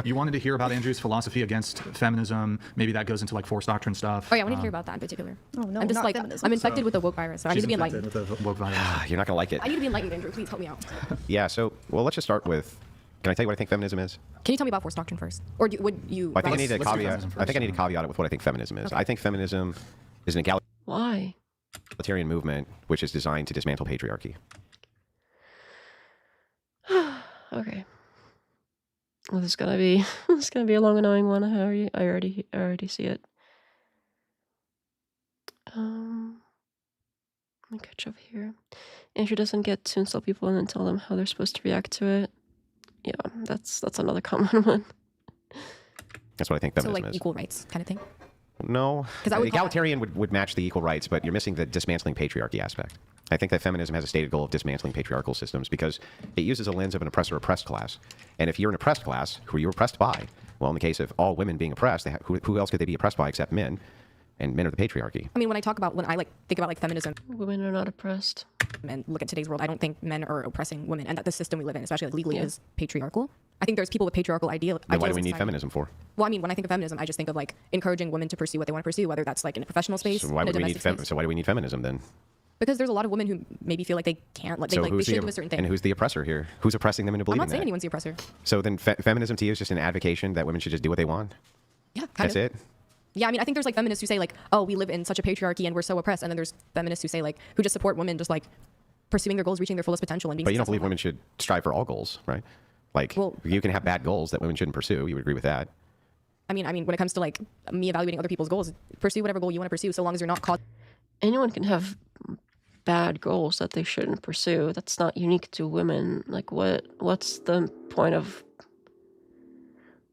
you wanted to hear about Andrew's philosophy against feminism. Maybe that goes into like forced doctrine stuff. Oh yeah, I want to hear about that in particular. Oh no, I'm just not like feminism. I'm infected with the woke virus, so I need She's to be infected enlightened. with the woke virus. You're not gonna like it. I need to be enlightened, Andrew. Please help me out. Yeah. So, well, let's just start with. Can I tell you what I think feminism is? Can you tell me about forced doctrine first, or would you? I think I need to let's do caveat. feminism I think I need to first. caveat it with what I think feminism is. I think feminism is an Why? egalitarian movement which is designed to dismantle patriarchy. Okay. Well, this is gonna be a long, annoying one. I already see it. Let me catch up here. Andrew doesn't get to insult people and then tell them how they're supposed to react to it. Yeah, that's another common one. That's what I think So feminism like is. equal rights kind of thing. No, 'Cause I would call- egalitarian would match the equal rights, but you're missing the dismantling patriarchy aspect. I think that feminism has a stated goal of dismantling patriarchal systems because it uses a lens of an oppressor-oppressed class. And if you're an oppressed class, who are you oppressed by? Well, in the case of all women being oppressed, who else could they be oppressed by except men? And men are the patriarchy. I mean, when I think about like feminism Women are not oppressed. and look at today's world, I don't think men are oppressing women, and that the system we live in, especially like legally, Yeah. is patriarchal. I think there's people with patriarchal ideals. Then why do we in need society. feminism for? Well, I mean, when I think of feminism, I just think of like encouraging women to pursue what they want to pursue, whether that's like in a professional space, So why in a would we need domestic space. so why do we need feminism then? Because there's a lot of women who maybe feel like they can't, like they So like they who's shouldn't do a certain thing. and who's the oppressor here? Who's oppressing them into I'm believing not saying that? anyone's the oppressor. So then feminism to you is just an advocation that women should just do what they want? Yeah, kind That's of. it? Yeah, I mean, I think there's like feminists who say like, oh, we live in such a patriarchy and we're so oppressed, and then there's feminists who say like, who just support women just like pursuing their goals, reaching their fullest potential, and being. But you don't successful believe in women life. should strive for all goals, right? Like, Well- you can have bad goals that women shouldn't pursue. You would agree with that. I mean, when it comes to like me evaluating other people's goals, pursue whatever goal you want to pursue, so long as you're not caught. Anyone can have bad goals that they shouldn't pursue. That's not unique to women. Like, what's the point of?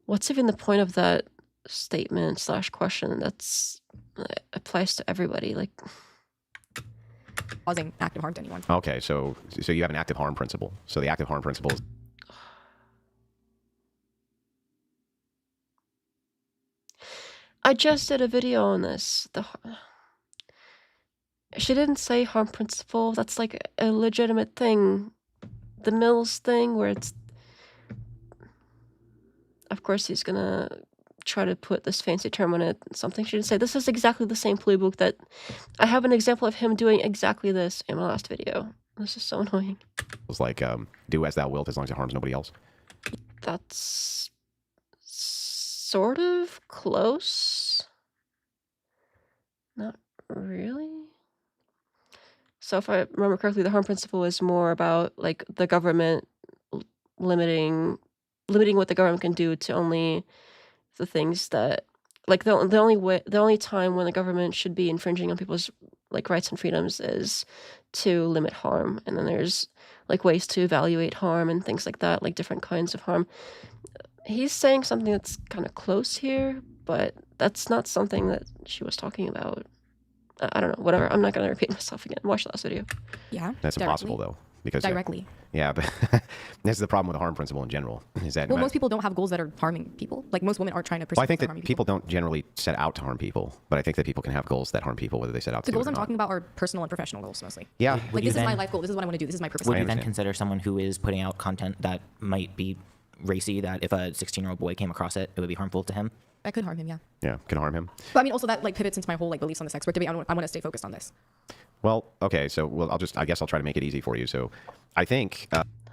What's even the point of that statement / question? That's applies to everybody. Like, Causing active harm to anyone. Okay, so you have an active harm principle. So the active harm principle is I just did a video on this. She didn't say harm principle. That's like a legitimate thing. The Mills thing, where it's, of course, he's gonna try to put this fancy term on it. Something she didn't say. This is exactly the same playbook that I have an example of him doing exactly this in my last video. This is so annoying. It's like, do as thou wilt as long as it harms nobody else. That's sort of close. Not really. So if I remember correctly, the harm principle is more about like the government limiting what the government can do to only the things that, like, the only time when the government should be infringing on people's like rights and freedoms is to limit harm, and then there's like ways to evaluate harm and things like that, like different kinds of harm. He's saying something that's kind of close here, but that's not something that she was talking about. I don't know, whatever. I'm not going to repeat myself again. Watch the last video. Yeah. That's impossible, though. Because Directly. Yeah, but this is the problem with the harm principle in general. Is that Well, most people don't have goals that are harming people. Like, most women aren't trying to pursue Well, I think goals that harming people don't generally set out to harm people, but I think that people can have goals that harm people, whether they set out to The do it goals or I'm not. talking about are personal and professional goals mostly. Yeah. Would Like, you this is my then- life goal. This is what I want to do. This is my purpose. Would in you life. then consider someone who is putting out content that might be racy, that if a 16-year-old boy came across it, it would be harmful to him? That could harm him, yeah. Yeah, can harm him. But I mean, also that like pivots into my whole like beliefs on the sex work debate. I want to stay focused on this. Well, okay, so I guess I'll try to make it easy for you. So I think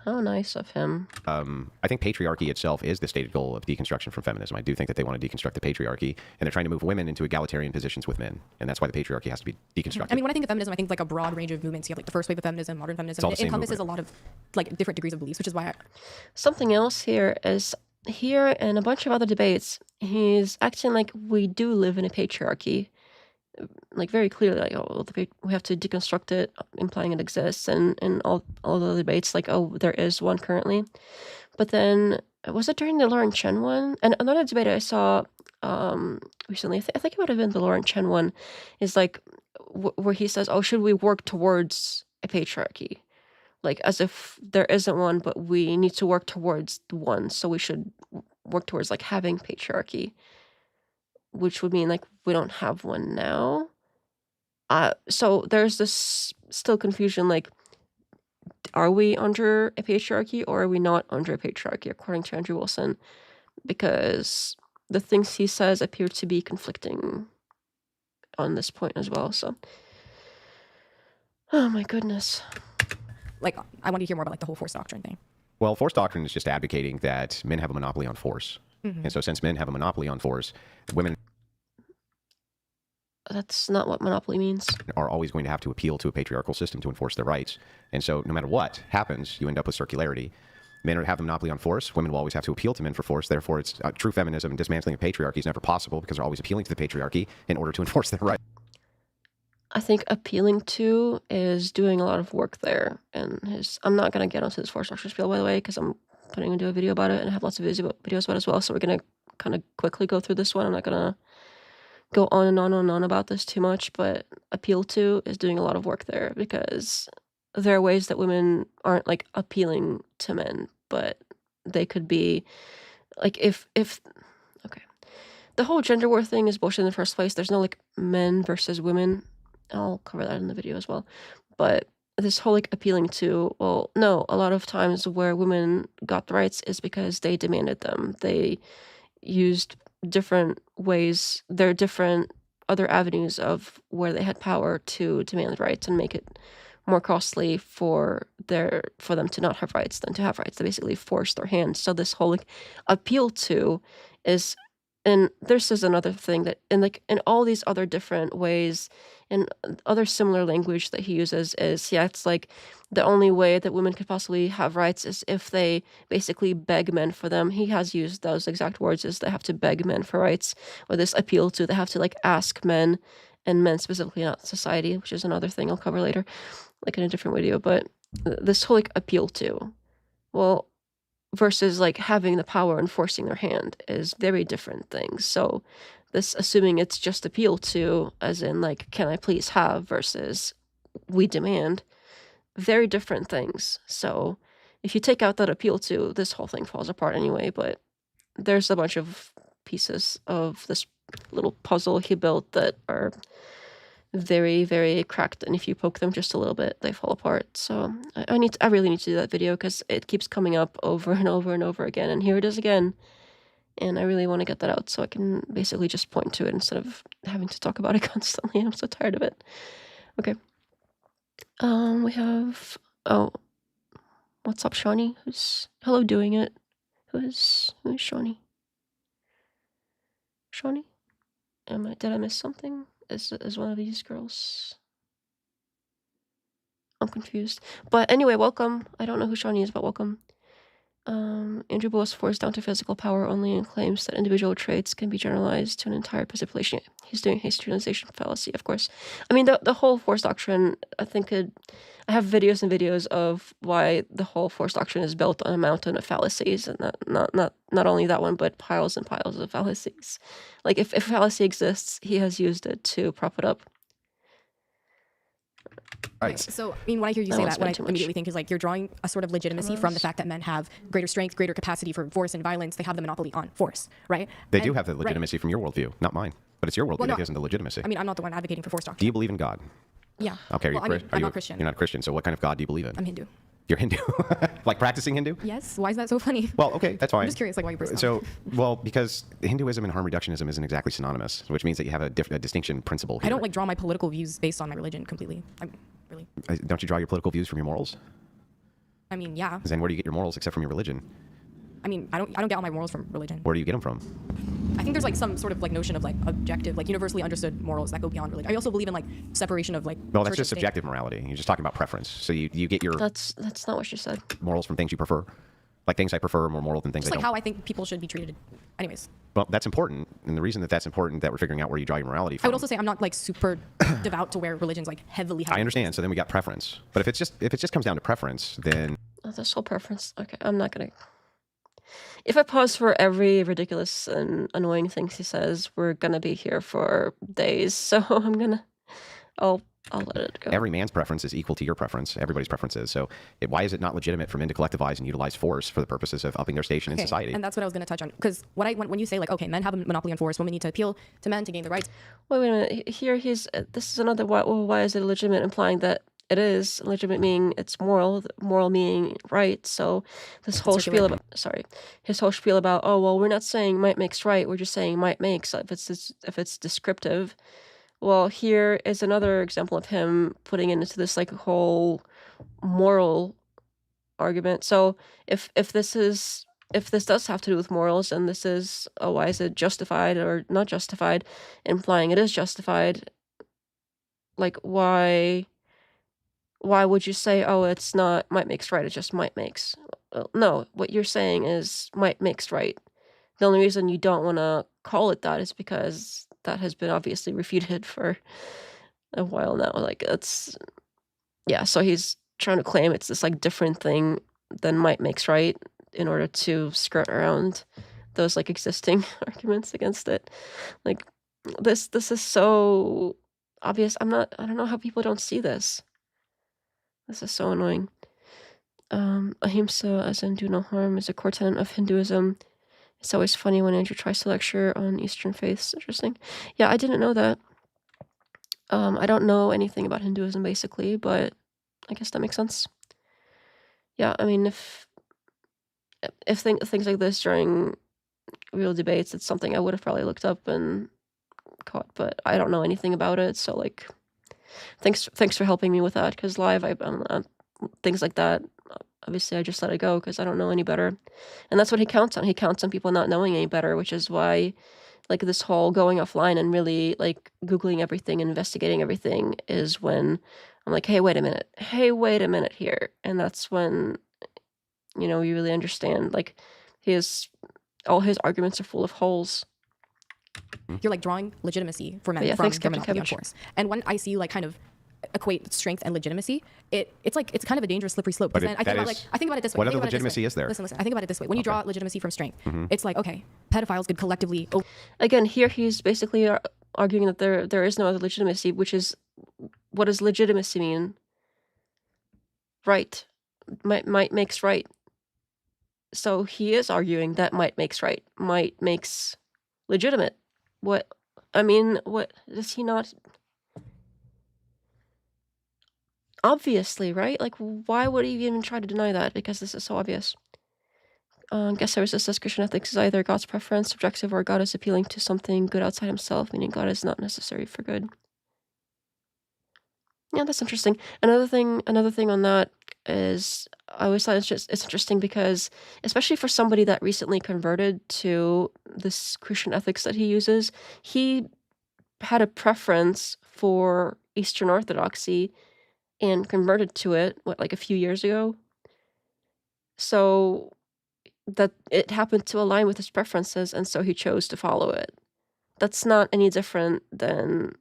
How nice of him. I think patriarchy itself is the stated goal of deconstruction from feminism. I do think that they want to deconstruct the patriarchy, and they're trying to move women into egalitarian positions with men, and that's why the patriarchy has to be deconstructed. I mean, when I think of feminism, I think like a broad range of movements. You have like the first wave of feminism, modern feminism. all the It same encompasses movement. a lot of like different degrees of beliefs, which is why Something else here is, here and a bunch of other debates, he's acting like we do live in a patriarchy. Like very clearly, like, oh, we have to deconstruct it, implying it exists, and all the debates, like, oh, there is one currently. But then, was it during the Lauren Chen one? And another debate I saw recently, I think it would have been the Lauren Chen one, is like where he says, oh, should we work towards a patriarchy? Like, as if there isn't one, but we need to work towards the one, so we should work towards like having patriarchy, which would mean like we don't have one now. So there's this still confusion, like, are we under a patriarchy or are we not under a patriarchy, according to Andrew Wilson? Because the things he says appear to be conflicting on this point as well. So, oh my goodness. like I want to hear more about like the whole force doctrine thing. Well, force doctrine is just advocating that men have a monopoly on force. And so since men have a monopoly on force, women That's not what monopoly means. are always going to have to appeal to a patriarchal system to enforce their rights. And so no matter what happens, you end up with circularity. Men have a monopoly on force. Women will always have to appeal to men for force. Therefore, it's true feminism and dismantling of patriarchy is never possible because they're always appealing to the patriarchy in order to enforce their rights. I think appealing to is doing a lot of work there. And I'm not going to get onto this force doctrine spiel, by the way, because I'm putting into a video about it and I have lots of videos about it as well. So we're going to kind of quickly go through this one. I'm not going to go on and on and on about this too much, but appeal to is doing a lot of work there because there are ways that women aren't like appealing to men, but they could be like, if okay, the whole gender war thing is bullshit in the first place. There's no like men versus women. I'll cover that in the video as well. But this whole like appealing to, well, no, a lot of times where women got the rights is because they demanded them. They used different ways. There are different other avenues of where they had power to demand rights and make it more costly for them to not have rights than to have rights. They basically force their hand. So this whole like appeal to is, and this is another thing that in all these other different ways and other similar language that he uses is, yeah, it's like the only way that women could possibly have rights is if they basically beg men for them. He has used those exact words, is they have to beg men for rights, or this appeal to, they have to like ask men, and men specifically, not society, which is another thing I'll cover later, like in a different video. But this whole like appeal to, well, versus like having the power and forcing their hand is very different things. So this assuming it's just appeal to, as in like, can I please have, versus we demand, very different things. So if you take out that appeal to, this whole thing falls apart anyway. But there's a bunch of pieces of this little puzzle he built that are very, very cracked, and if you poke them just a little bit, they fall apart. So I really need to do that video because it keeps coming up over and over and over again, and here it is again. And I really want to get that out so I can basically just point to it instead of having to talk about it constantly. I'm so tired of it. Okay. We have, oh, what's up, Shawnee? Hello, doing it. Who's Shawnee? Shawnee? Did I miss something? Is one of these girls? I'm confused. But anyway, welcome. I don't know who Shawnee is, but welcome. Andrew Boas forced down to physical power only and claims that individual traits can be generalized to an entire population. He's doing hasty generalization fallacy, of course. I mean, the whole force doctrine, I have videos and videos of why the whole force doctrine is built on a mountain of fallacies, and not only that one, but piles and piles of fallacies. Like, if fallacy exists, he has used it to prop it up. Right. So, I mean, when I hear you say that, what I immediately think is like you're drawing a sort of legitimacy from the fact that men have greater strength, greater capacity for force and violence. They have the monopoly on force, right? They do have the legitimacy from your worldview, not mine. But it's your worldview that gives them the legitimacy. I mean, I'm not the one advocating for force doctrine. Do you believe in God? Yeah. Okay. Well, I'm not Christian. You're not Christian. So what kind of God do you believe in? I'm Hindu. You're Hindu? Like practicing Hindu? Yes. Why is that so funny? Well, okay, that's fine. I'm just curious, like, why you bring So, well, because Hinduism and harm reductionism isn't exactly synonymous, which means that you have a distinction principle here. I don't like draw my political views based on my religion completely. Really. Don't you draw your political views from your morals? I mean, yeah. Then where do you get your morals except from your religion? I mean, I don't get all my morals from religion. Where do you get them from? I think there's like some sort of like notion of like objective, like universally understood morals that go beyond religion. I also believe in like separation of like. Well, that's just subjective morality. You're just talking about preference. So you get your. That's not what you said. Morals from things you prefer. Like things I prefer are more moral than things just I like don't. how I think people should be treated. Anyways. Well, that's important, and the reason that that's important that we're figuring out where you draw your morality from. I would also say I'm not like super devout to where religion's like heavily. I understand. So then we got preference. But if it just comes down to preference, then. This whole preference. Okay, I'm not gonna. If I pause for every ridiculous and annoying thing he says, we're gonna be here for days. So I'll let it go. Every man's preference is equal to your preference. Everybody's preference is. So why is it not legitimate for men to collectivize and utilize force for the purposes of upping their station in society? And that's what I was going to touch on. Because when you say like, okay, men have a monopoly on force, women need to appeal to men to gain the rights. Wait a minute. Here this is another why. Well, why is it illegitimate? Implying that it is legitimate, meaning it's moral. Moral meaning right. So this whole spiel about his whole spiel about we're not saying might makes right. We're just saying might makes. If it's descriptive. Well, here is another example of him putting it into this like whole moral argument. So if this does have to do with morals, and this is why is it justified or not justified, implying it is justified, like why would you say it's not might makes right, it's just might makes? No, what you're saying is might makes right. The only reason you don't want to call it that is because that has been obviously refuted for a while now. Like so he's trying to claim it's this like different thing than might makes right in order to skirt around those like existing arguments against it. Like this is so obvious. I don't know how people don't see this. This is so annoying. Ahimsa, as in do no harm, is a core tenet of Hinduism. It's always funny when Andrew tries to lecture on Eastern faiths. Interesting. Yeah, I didn't know that. I don't know anything about Hinduism, basically, but I guess that makes sense. Yeah, I mean, if things like this during real debates, it's something I would have probably looked up and caught, but I don't know anything about it, so, like, thanks for helping me with that, because live, things like that, obviously I just let it go because I don't know any better. And that's what he counts on. He counts on people not knowing any better, which is why like this whole going offline and really like Googling everything, investigating everything is when I'm like, hey, wait a minute here. And that's when, you really understand like all his arguments are full of holes. You're like drawing legitimacy for men from their monopoly on force. And when I see you like kind of equate strength and legitimacy, it's kind of a dangerous slippery slope. Because then I think about it this way. What other legitimacy is there? Listen. I think about it this way. When you draw legitimacy from strength, it's like, okay, pedophiles could collectively. Again, here he's basically arguing that there is no other legitimacy, which is what does legitimacy mean? Right, might makes right. So he is arguing that might makes right. Might makes legitimate. What I mean, what does he not? Obviously, right? Like, why would he even try to deny that? Because this is so obvious. Guess I resist says Christian ethics is either God's preference, subjective, or God is appealing to something good outside himself, meaning God is not necessary for good. Yeah, that's interesting. Another thing on that is I always thought it's interesting because, especially for somebody that recently converted to this Christian ethics that he uses, he had a preference for Eastern Orthodoxy and converted to it, like a few years ago? So that it happened to align with his preferences, and so he chose to follow it. That's not any different than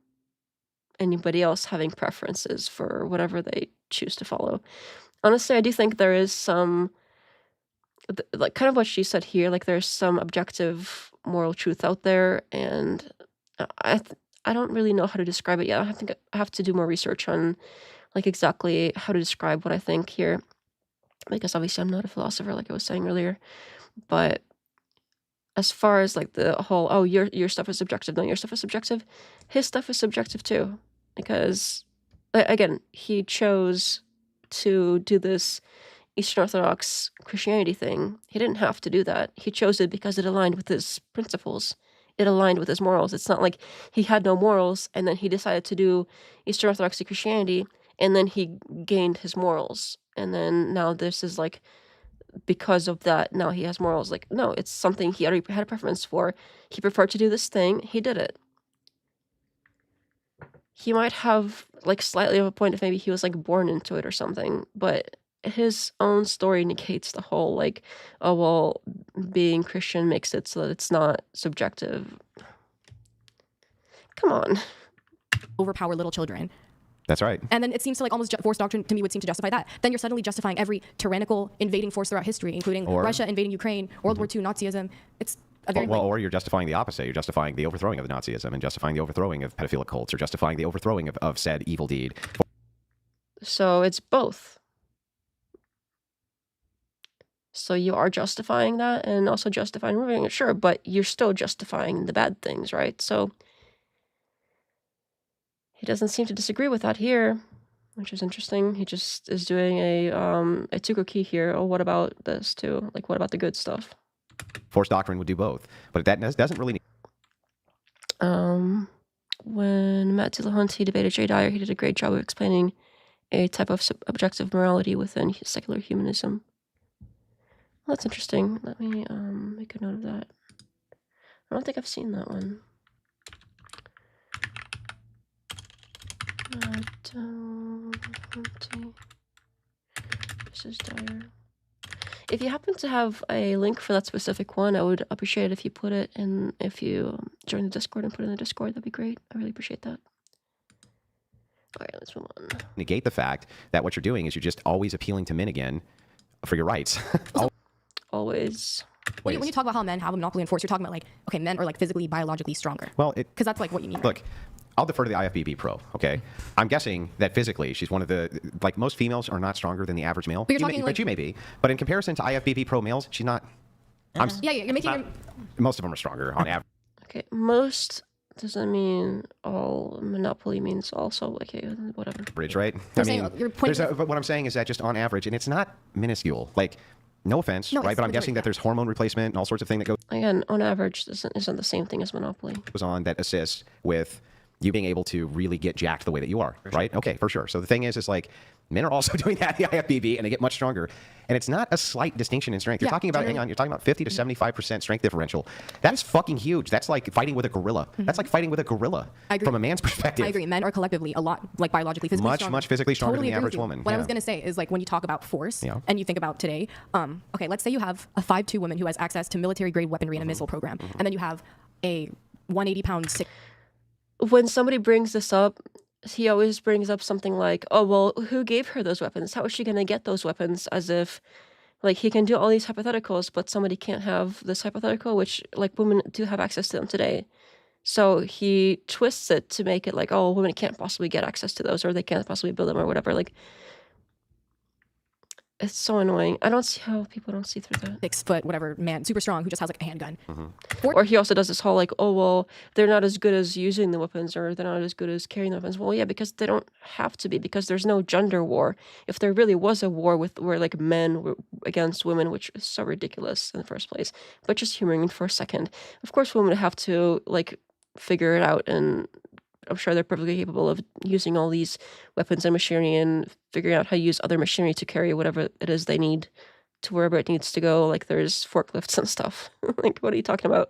anybody else having preferences for whatever they choose to follow. Honestly, I do think there is some, like, kind of what she said here, like, there's some objective moral truth out there, and I don't really know how to describe it yet. I think I have to do more research on, like, exactly how to describe what I think here, because obviously I'm not a philosopher, like I was saying earlier. But as far as, like, the whole, oh, your stuff is subjective, no, your stuff is subjective, his stuff is subjective too, because again, he chose to do this Eastern Orthodox Christianity thing. He didn't have to do that. He chose it because it aligned with his principles. It aligned with his morals. It's not like he had no morals and then he decided to do Eastern Orthodox Christianity and then he gained his morals. And then now this is like, because of that, now he has morals. Like, no, it's something he already had a preference for. He preferred to do this thing. He did it. He might have, like, slightly of a point if maybe he was, like, born into it or something, but his own story negates the whole, like, oh, well, being Christian makes it so that it's not subjective. Come on. Overpower little children. That's right. And then it seems to, like, almost force doctrine to me would seem to justify that. Then you're suddenly justifying every tyrannical invading force throughout history, including Russia invading Ukraine, World War II, Nazism. It's a very or you're justifying the opposite. You're justifying the overthrowing of the Nazism and justifying the overthrowing of pedophilic cults or justifying the overthrowing of said evil deed. So it's both. So you are justifying that and also justifying removing it, sure, but you're still justifying the bad things, right? So he doesn't seem to disagree with that here, which is interesting. He just is doing a Tuko here. Oh, what about this too? Like, what about the good stuff? Force doctrine would do both, but that doesn't really. When Matt Dillahunty debated Jay Dyer, he did a great job of explaining a type of objective morality within secular humanism. Well, that's interesting. Let me make a note of that. I don't think I've seen that one. This is Dyer. If you happen to have a link for that specific one, I would appreciate it if you put it in, if you join the Discord and put it in the Discord, that'd be great. I really appreciate that. All right, let's move on. Negate the fact that what you're doing is you're just always appealing to men again for your rights. Always. When you talk about how men have a monopoly in force, you're talking about, like, okay, men are, like, physically, biologically stronger. Well, because that's, like, what you mean. Look, I'll defer to the IFBB pro, okay? I'm guessing that physically she's one of the, like, most females are not stronger than the average male. But you may be. But in comparison to IFBB pro males, she's not. Yeah, you're making most of them are stronger on average. Okay, most doesn't mean all. Monopoly means also, okay, whatever. Bridge, right? But what I'm saying is that just on average, and it's not minuscule. Like, no offense, right? But I'm guessing that there's hormone replacement and all sorts of things that goes. Again, on average, isn't the same thing as Monopoly. Goes on that assists with you being able to really get jacked the way that you are, right? Okay, for sure. So the thing is like, men are also doing that in the IFBB, and they get much stronger. And it's not a slight distinction in strength. You're talking about, hang on, you're talking about 50 to 75% strength differential. That is fucking huge. That's like fighting with a gorilla. That's like fighting with a gorilla from a man's perspective. I agree. Men are collectively a lot, like, biologically, physically stronger. Much physically stronger than the average woman. What I was going to say is, like, when you talk about force and you think about today, okay, let's say you have a 5'2" woman who has access to military-grade weaponry and a missile program, and then you have a 180-pound... When somebody brings this up, he always brings up something like, oh, well, who gave her those weapons? How is she going to get those weapons? As if, like, he can do all these hypotheticals, but somebody can't have this hypothetical, which, like, women do have access to them today. So he twists it to make it like, oh, women can't possibly get access to those, or they can't possibly build them, or whatever. Like, It's so annoying. I don't see how people don't see through that. 6 foot, whatever man, super strong, who just has like a handgun. Or he also does this whole like, oh well, they're not as good as using the weapons, or they're not as good as carrying the weapons. Well, yeah, because they don't have to be, because there's no gender war. If there really was a war where like men were against women, which is so ridiculous in the first place, but just humoring it for a second, of course women would have to like figure it out, and I'm sure they're perfectly capable of using all these weapons and machinery and figuring out how to use other machinery to carry whatever it is they need to wherever it needs to go. Like there's forklifts and stuff. Like, what are you talking about?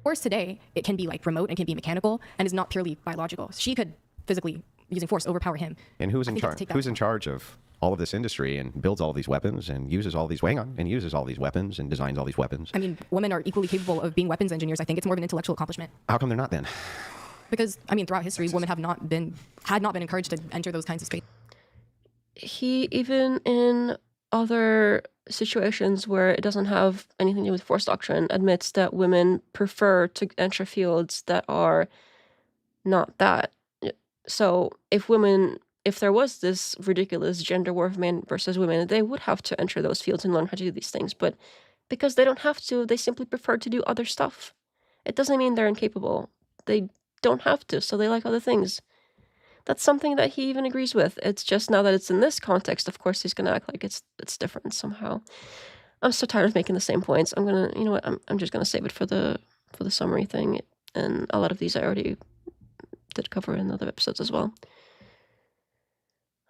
Force today, it can be like remote and can be mechanical and is not purely biological. She could physically, using force, overpower him. And who's in I think you have charge? to take that Who's in forward. charge of all of this industry and builds all these weapons and uses all these and uses all these weapons and designs all these weapons? I mean, women are equally capable of being weapons engineers. I think it's more of an intellectual accomplishment. How come they're not then? Because, I mean, throughout history, women had not been encouraged to enter those kinds of spaces. He, even in other situations where it doesn't have anything to do with force doctrine, admits that women prefer to enter fields that are not that. So if there was this ridiculous gender war of men versus women, they would have to enter those fields and learn how to do these things. But because they don't have to, they simply prefer to do other stuff. It doesn't mean they're incapable. They don't have to, so they like other things. That's something that he even agrees with. It's just now that it's in this context, of course, he's gonna act like it's different somehow. I'm so tired of making the same points. I'm gonna, you know what? I'm just gonna save it for the summary thing, and a lot of these I already did cover in other episodes as well.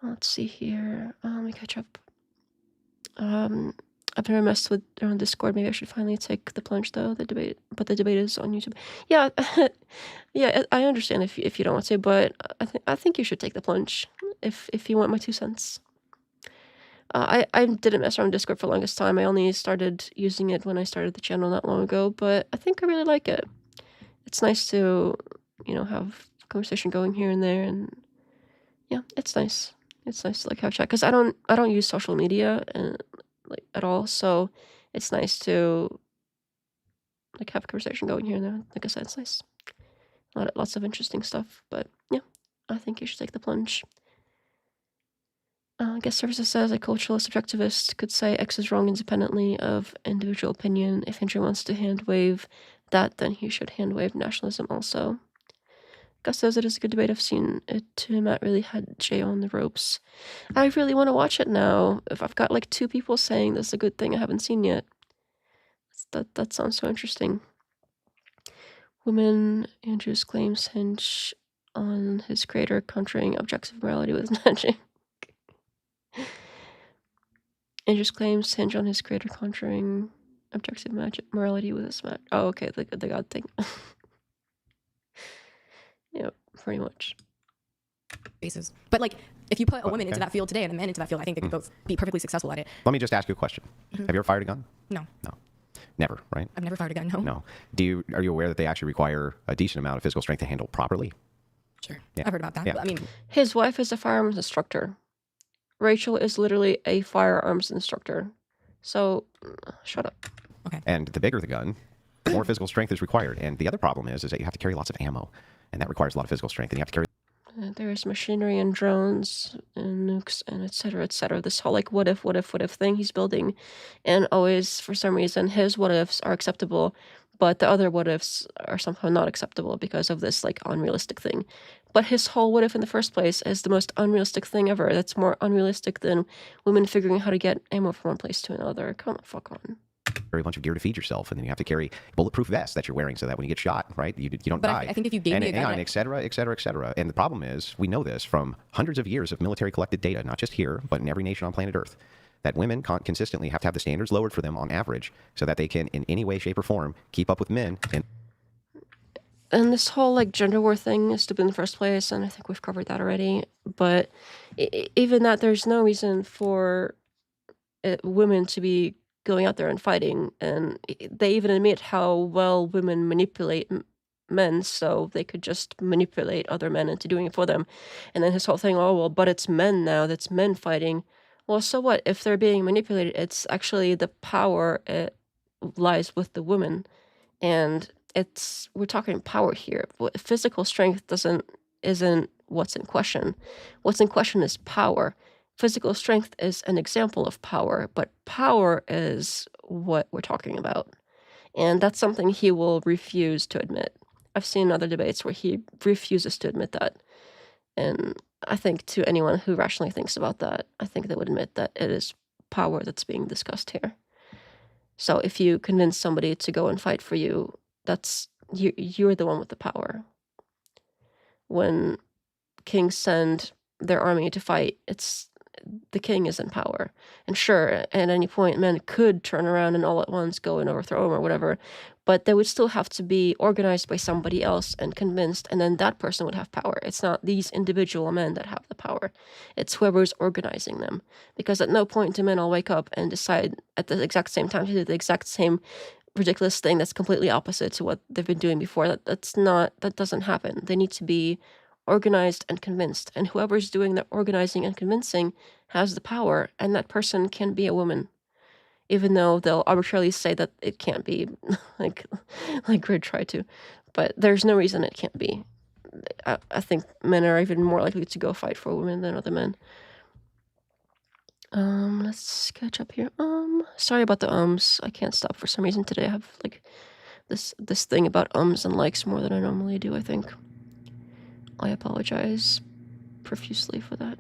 Let's see here. Let me catch up. I've never messed with her on Discord. Maybe I should finally take the plunge though. The debate is on YouTube. Yeah, yeah. I understand if you don't want to, but I think you should take the plunge if you want my 2 cents. I didn't mess around Discord for the longest time. I only started using it when I started the channel not long ago, but I think I really like it. It's nice to, have conversation going here and there, and yeah, it's nice. It's nice to like have chat, because I don't use social media and like at all, so it's nice to like have a conversation going here and there. Like I said, it's nice. Lots of interesting stuff, but yeah, I think you should take the plunge. Guest Services says a cultural subjectivist could say X is wrong independently of individual opinion. If Andrew wants to hand wave that, then he should hand wave nationalism also. Gus says it is a good debate. I've seen it too. Matt really had Jay on the ropes. I really want to watch it now. If I've got like 2 people saying this is a good thing I haven't seen yet. That sounds so interesting. Women, Andrew's claims hinge on his creator contraring objective morality with magic. Andrew's claims hinge on his creator contraring objective morality with his magic. Oh, okay, the God thing. Yeah, pretty much. Spaces. But like, if you put a woman into that field today and a man into that field, I think they could both be perfectly successful at it. Let me just ask you a question. Have you ever fired a gun? No. No. Never, right? I've never fired a gun, no. No. Are you aware that they actually require a decent amount of physical strength to handle properly? Sure. Yeah. I've heard about that. Yeah. But, I mean, His wife is a firearms instructor. Rachel is literally a firearms instructor. So, shut up. okay. And the bigger the gun, the more physical strength is required. And the other problem is that you have to carry lots of ammo, and that requires a lot of physical strength. And you have to carry. There is machinery and drones and nukes and etc. etc. This whole like what if thing he's building, and always for some reason his what ifs are acceptable, but the other what ifs are somehow not acceptable because of this like unrealistic thing. But his whole what if in the first place is the most unrealistic thing ever. That's more unrealistic than women figuring out how to get ammo from one place to another. Come on, fuck on. Carry a bunch of gear to feed yourself, and then you have to carry bulletproof vests that you're wearing so that when you get shot, right, you don't But die. I think if you gave me a gun, et cetera, et cetera, et cetera. And the problem is, we know this from hundreds of years of military collected data, not just here, but in every nation on planet Earth, that women consistently have to have the standards lowered for them on average so that they can, in any way, shape, or form, keep up with men. And this whole like gender war thing is stupid in the first place, and I think we've covered that already. But even that, there's no reason for women to be going out there and fighting, and they even admit how well women manipulate men, so they could just manipulate other men into doing it for them. And then his whole thing, oh well, but it's men now, that's men fighting. Well, so what? If they're being manipulated, it's actually the power lies with the women, and we're talking power here. Physical strength isn't what's in question. What's in question is power. physical strength is an example of power, but power is what we're talking about. And that's something he will refuse to admit. I've seen other debates where he refuses to admit that. And I think to anyone who rationally thinks about that, I think they would admit that it is power that's being discussed here. So if you convince somebody to go and fight for you, that's you're the one with the power. When kings send their army to fight, it's the king is in power. And sure, at any point, men could turn around and all at once go and overthrow him or whatever, but they would still have to be organized by somebody else and convinced, and then that person would have power. It's not these individual men that have the power. It's whoever's organizing them. Because at no point do men all wake up and decide at the exact same time to do the exact same ridiculous thing that's completely opposite to what they've been doing before. That doesn't happen. They need to be organized and convinced, and whoever's doing the organizing and convincing has the power, and that person can be a woman, even though they'll arbitrarily say that it can't be, like Grid tried to, but there's no reason it can't be. I think men are even more likely to go fight for women than other men. Let's catch up here. Sorry about the ums. I can't stop for some reason today. I have like this thing about ums and likes more than I normally do, I think. I apologize profusely for that.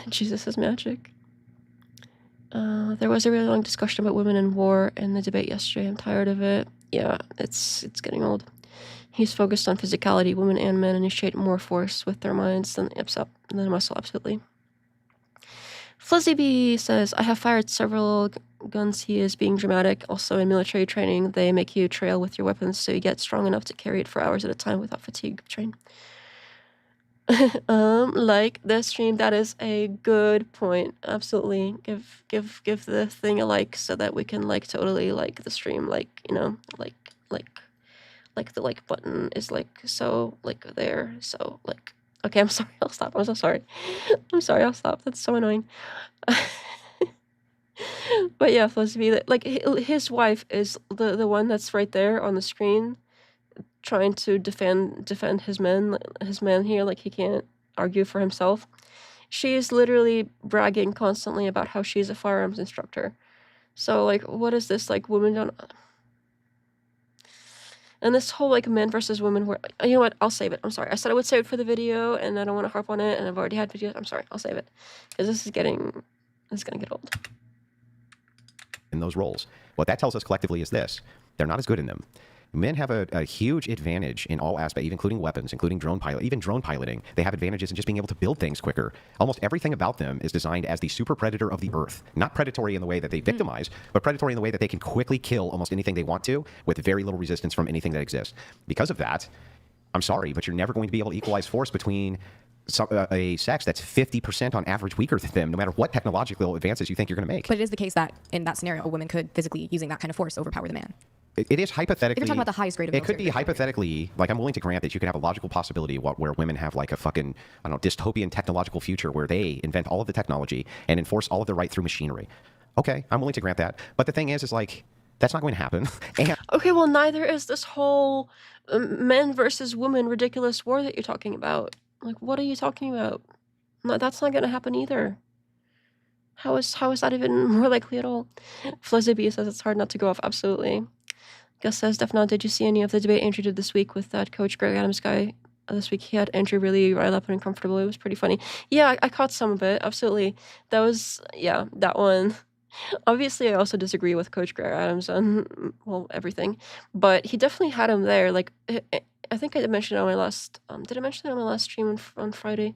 Jesus is magic. There was a really long discussion about women in war in the debate yesterday. I'm tired of it. Yeah, it's getting old. He's focused on physicality. Women and men initiate more force with their minds than the muscle, absolutely. Flizzy B says, I have fired several guns. He is being dramatic. Also, in military training, they make you trail with your weapons so you get strong enough to carry it for hours at a time without fatigue. Train. Like the stream, that is a good point. Absolutely. Give the thing a like so that we can like totally like the stream, like, you know, like the like button is like so like there. So like okay, I'm sorry, I'll stop. I'm so sorry. I'm sorry, I'll stop. That's so annoying. But yeah, Felicity, like his wife is the one that's right there on the screen trying to defend his man here, like he can't argue for himself. She is literally bragging constantly about how she's a firearms instructor. So like what is this, like women don't, and this whole like men versus women where, you know what, I'll save it. I'm sorry. I said I would save it for the video and I don't want to harp on it, and I've already had videos. I'm sorry, I'll save it. Because this is gonna get old. In those roles. What that tells us collectively is this: they're not as good in them. Men have a huge advantage in all aspects, even including weapons, including drone piloting. They have advantages in just being able to build things quicker. Almost everything about them is designed as the super predator of the earth. Not predatory in the way that they victimize, but predatory in the way that they can quickly kill almost anything they want to with very little resistance from anything that exists. Because of that, I'm sorry, but you're never going to be able to equalize force between a sex that's 50% on average weaker than them, no matter what technological advances you think you're going to make. But it is the case that in that scenario, a woman could physically, using that kind of force, overpower the man. It is hypothetically. If you're talking about the highest grade of it could be military hypothetically, like I'm willing to grant that you could have a logical possibility where women have like a fucking, I don't know, dystopian technological future where they invent all of the technology and enforce all of the right through machinery. Okay, I'm willing to grant that. But the thing is like, that's not going to happen. And Okay, well, neither is this whole men versus women ridiculous war that you're talking about. Like, what are you talking about? No, that's not going to happen either. How is that even more likely at all? Flizzy says it's hard not to go off. Absolutely. Gus says, Defna, did you see any of the debate Andrew did this week with that Coach Greg Adams guy? This week he had Andrew really riled up and uncomfortable. It was pretty funny. Yeah, I caught some of it. Absolutely. That was, yeah, that one. Obviously, I also disagree with Coach Greg Adams on, well, everything. But he definitely had him there. Like, I think I mentioned it on my last, did I mention it on my last stream on Friday?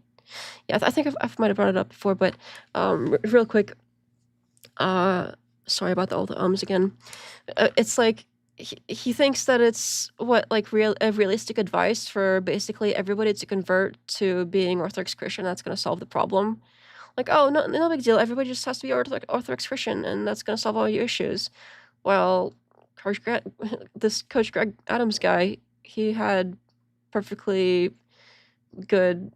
Yeah, I think I might have brought it up before, but real quick, sorry about all the ums again. It's like, he thinks that it's realistic advice for basically everybody to convert to being Orthodox Christian. That's going to solve the problem. Like, oh, no big deal. Everybody just has to be Orthodox Christian, and that's going to solve all your issues. Well, this Coach Greg Adams guy, he had perfectly good,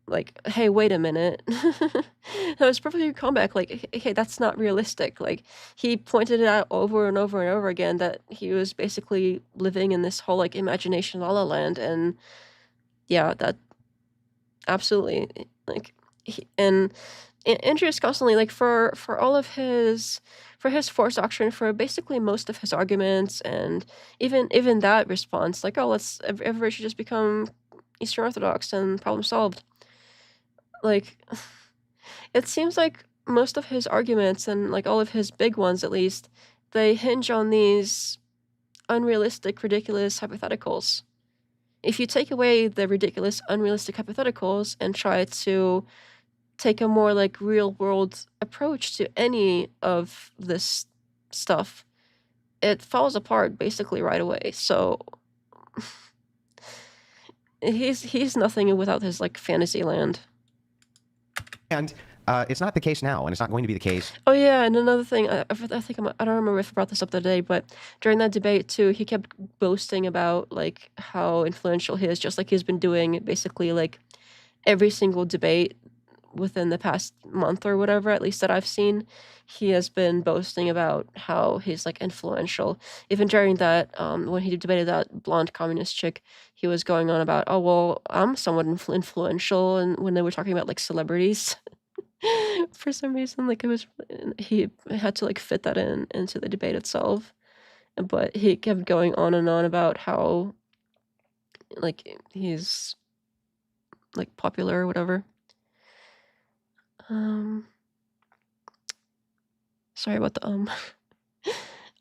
like, hey, wait a minute. That was perfectly good comeback. Like, hey, that's not realistic. Like, he pointed it out over and over and over again that he was basically living in this whole, like, imagination la la land. And yeah, that absolutely, Like, and Andrew's constantly like for all of his force doctrine, for basically most of his arguments, and even that response, like, oh, everybody should just become Eastern Orthodox and problem solved. Like, it seems like most of his arguments, and like all of his big ones at least, they hinge on these unrealistic, ridiculous hypotheticals. If you take away the ridiculous, unrealistic hypotheticals and try to take a more like real world approach to any of this stuff, it falls apart basically right away. So he's nothing without his like fantasy land. And it's not the case now, and it's not going to be the case. Oh yeah, and another thing, I think I don't remember if I brought this up today, but during that debate too, he kept boasting about like how influential he is, just like he's been doing basically like every single debate within the past month or whatever, at least that I've seen. He has been boasting about how he's like influential. Even during that, when he debated that blonde communist chick, he was going on about, oh well, I'm somewhat influential, and when they were talking about like celebrities. For some reason, like he had to like fit that into the debate itself, but he kept going on and on about how like he's like popular or whatever. Sorry about the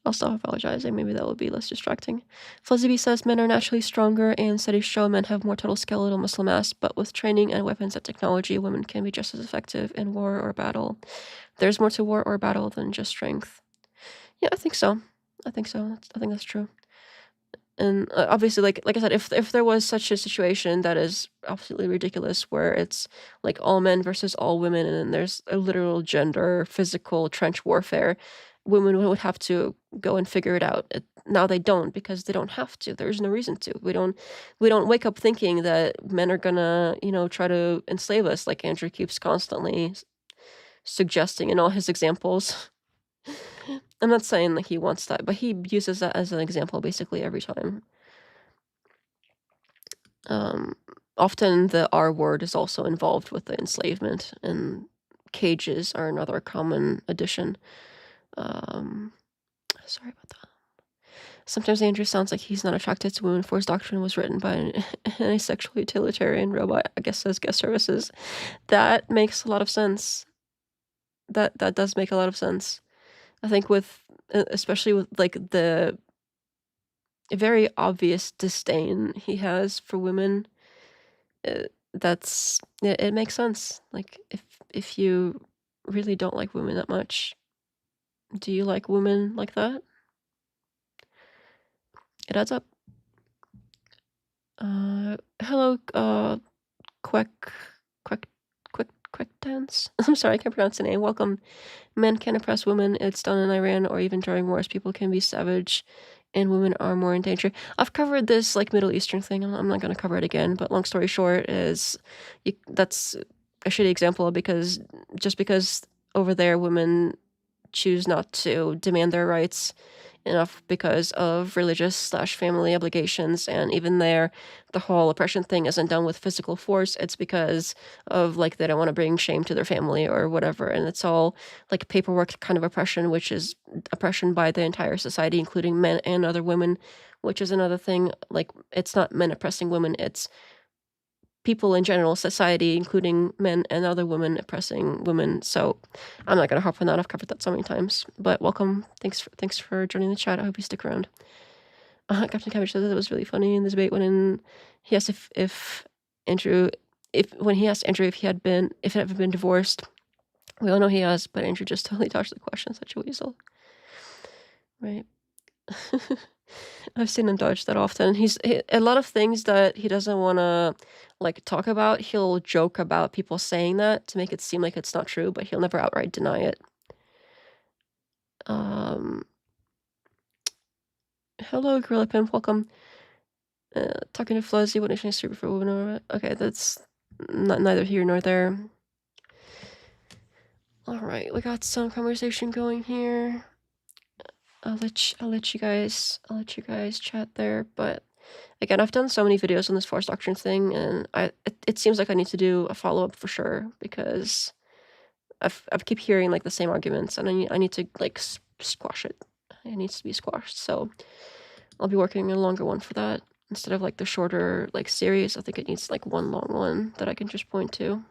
I'll stop apologizing. Maybe that will be less distracting. Fuzzy says men are naturally stronger, and studies show men have more total skeletal muscle mass, but with training and weapons and technology, women can be just as effective in war or battle. There's more to war or battle than just strength. Yeah, I think so. I think that's true. And obviously, like I said, if there was such a situation that is absolutely ridiculous, where it's like all men versus all women, and then there's a literal gender, physical trench warfare, women would have to go and figure it out. Now they don't, because they don't have to. There's no reason to. We don't wake up thinking that men are gonna, try to enslave us, like Andrew keeps constantly suggesting in all his examples. I'm not saying that he wants that, but he uses that as an example basically every time. Often the R word is also involved with the enslavement, and cages are another common addition. Sorry about that. Sometimes Andrew sounds like he's not attracted to women, for his doctrine was written by an asexual utilitarian robot, I guess, as guest services. That makes a lot of sense. That does make a lot of sense. I think especially with like the very obvious disdain he has for women, it makes sense. Like, if you really don't like women that much, do you like women like that? It adds up. Hello, quick dance. I'm sorry, I can't pronounce the name. Welcome. Men can oppress women. It's done in Iran, or even during wars. People can be savage, and women are more in danger. I've covered this like Middle Eastern thing. I'm not going to cover it again. But long story short is, that's a shitty example, because just because over there women choose not to demand their rights enough because of religious/family obligations, and even there, the whole oppression thing isn't done with physical force. It's because of like they don't want to bring shame to their family or whatever, and it's all like paperwork kind of oppression, which is oppression by the entire society, including men and other women, which is another thing. Like, it's not men oppressing women, it's people in general, society, including men and other women oppressing women. So I'm not going to harp on that. I've covered that so many times. But welcome. Thanks for joining the chat. I hope you stick around. Captain Cabbage says it was really funny in the debate when he asked if Andrew, when he asked Andrew if it had ever been divorced. We all know he has, but Andrew just totally dodged the question. Such a weasel. Right. I've seen him dodge that often. A lot of things that he doesn't want to like talk about, he'll joke about people saying that to make it seem like it's not true, but he'll never outright deny it. Hello, Gorilla Pimp, welcome. Talking to Fuzzy, what nation is super for women? Okay, that's neither here nor there. All right, we got some conversation going here. I'll let you guys chat there, but Again, I've done so many videos on this force doctrine thing, and it seems like I need to do a follow-up for sure, because I've keep hearing like the same arguments, and I need to like squash it. It needs to be squashed. So I'll be working on a longer one for that instead of like the shorter like series. I think it needs like one long one that I can just point to.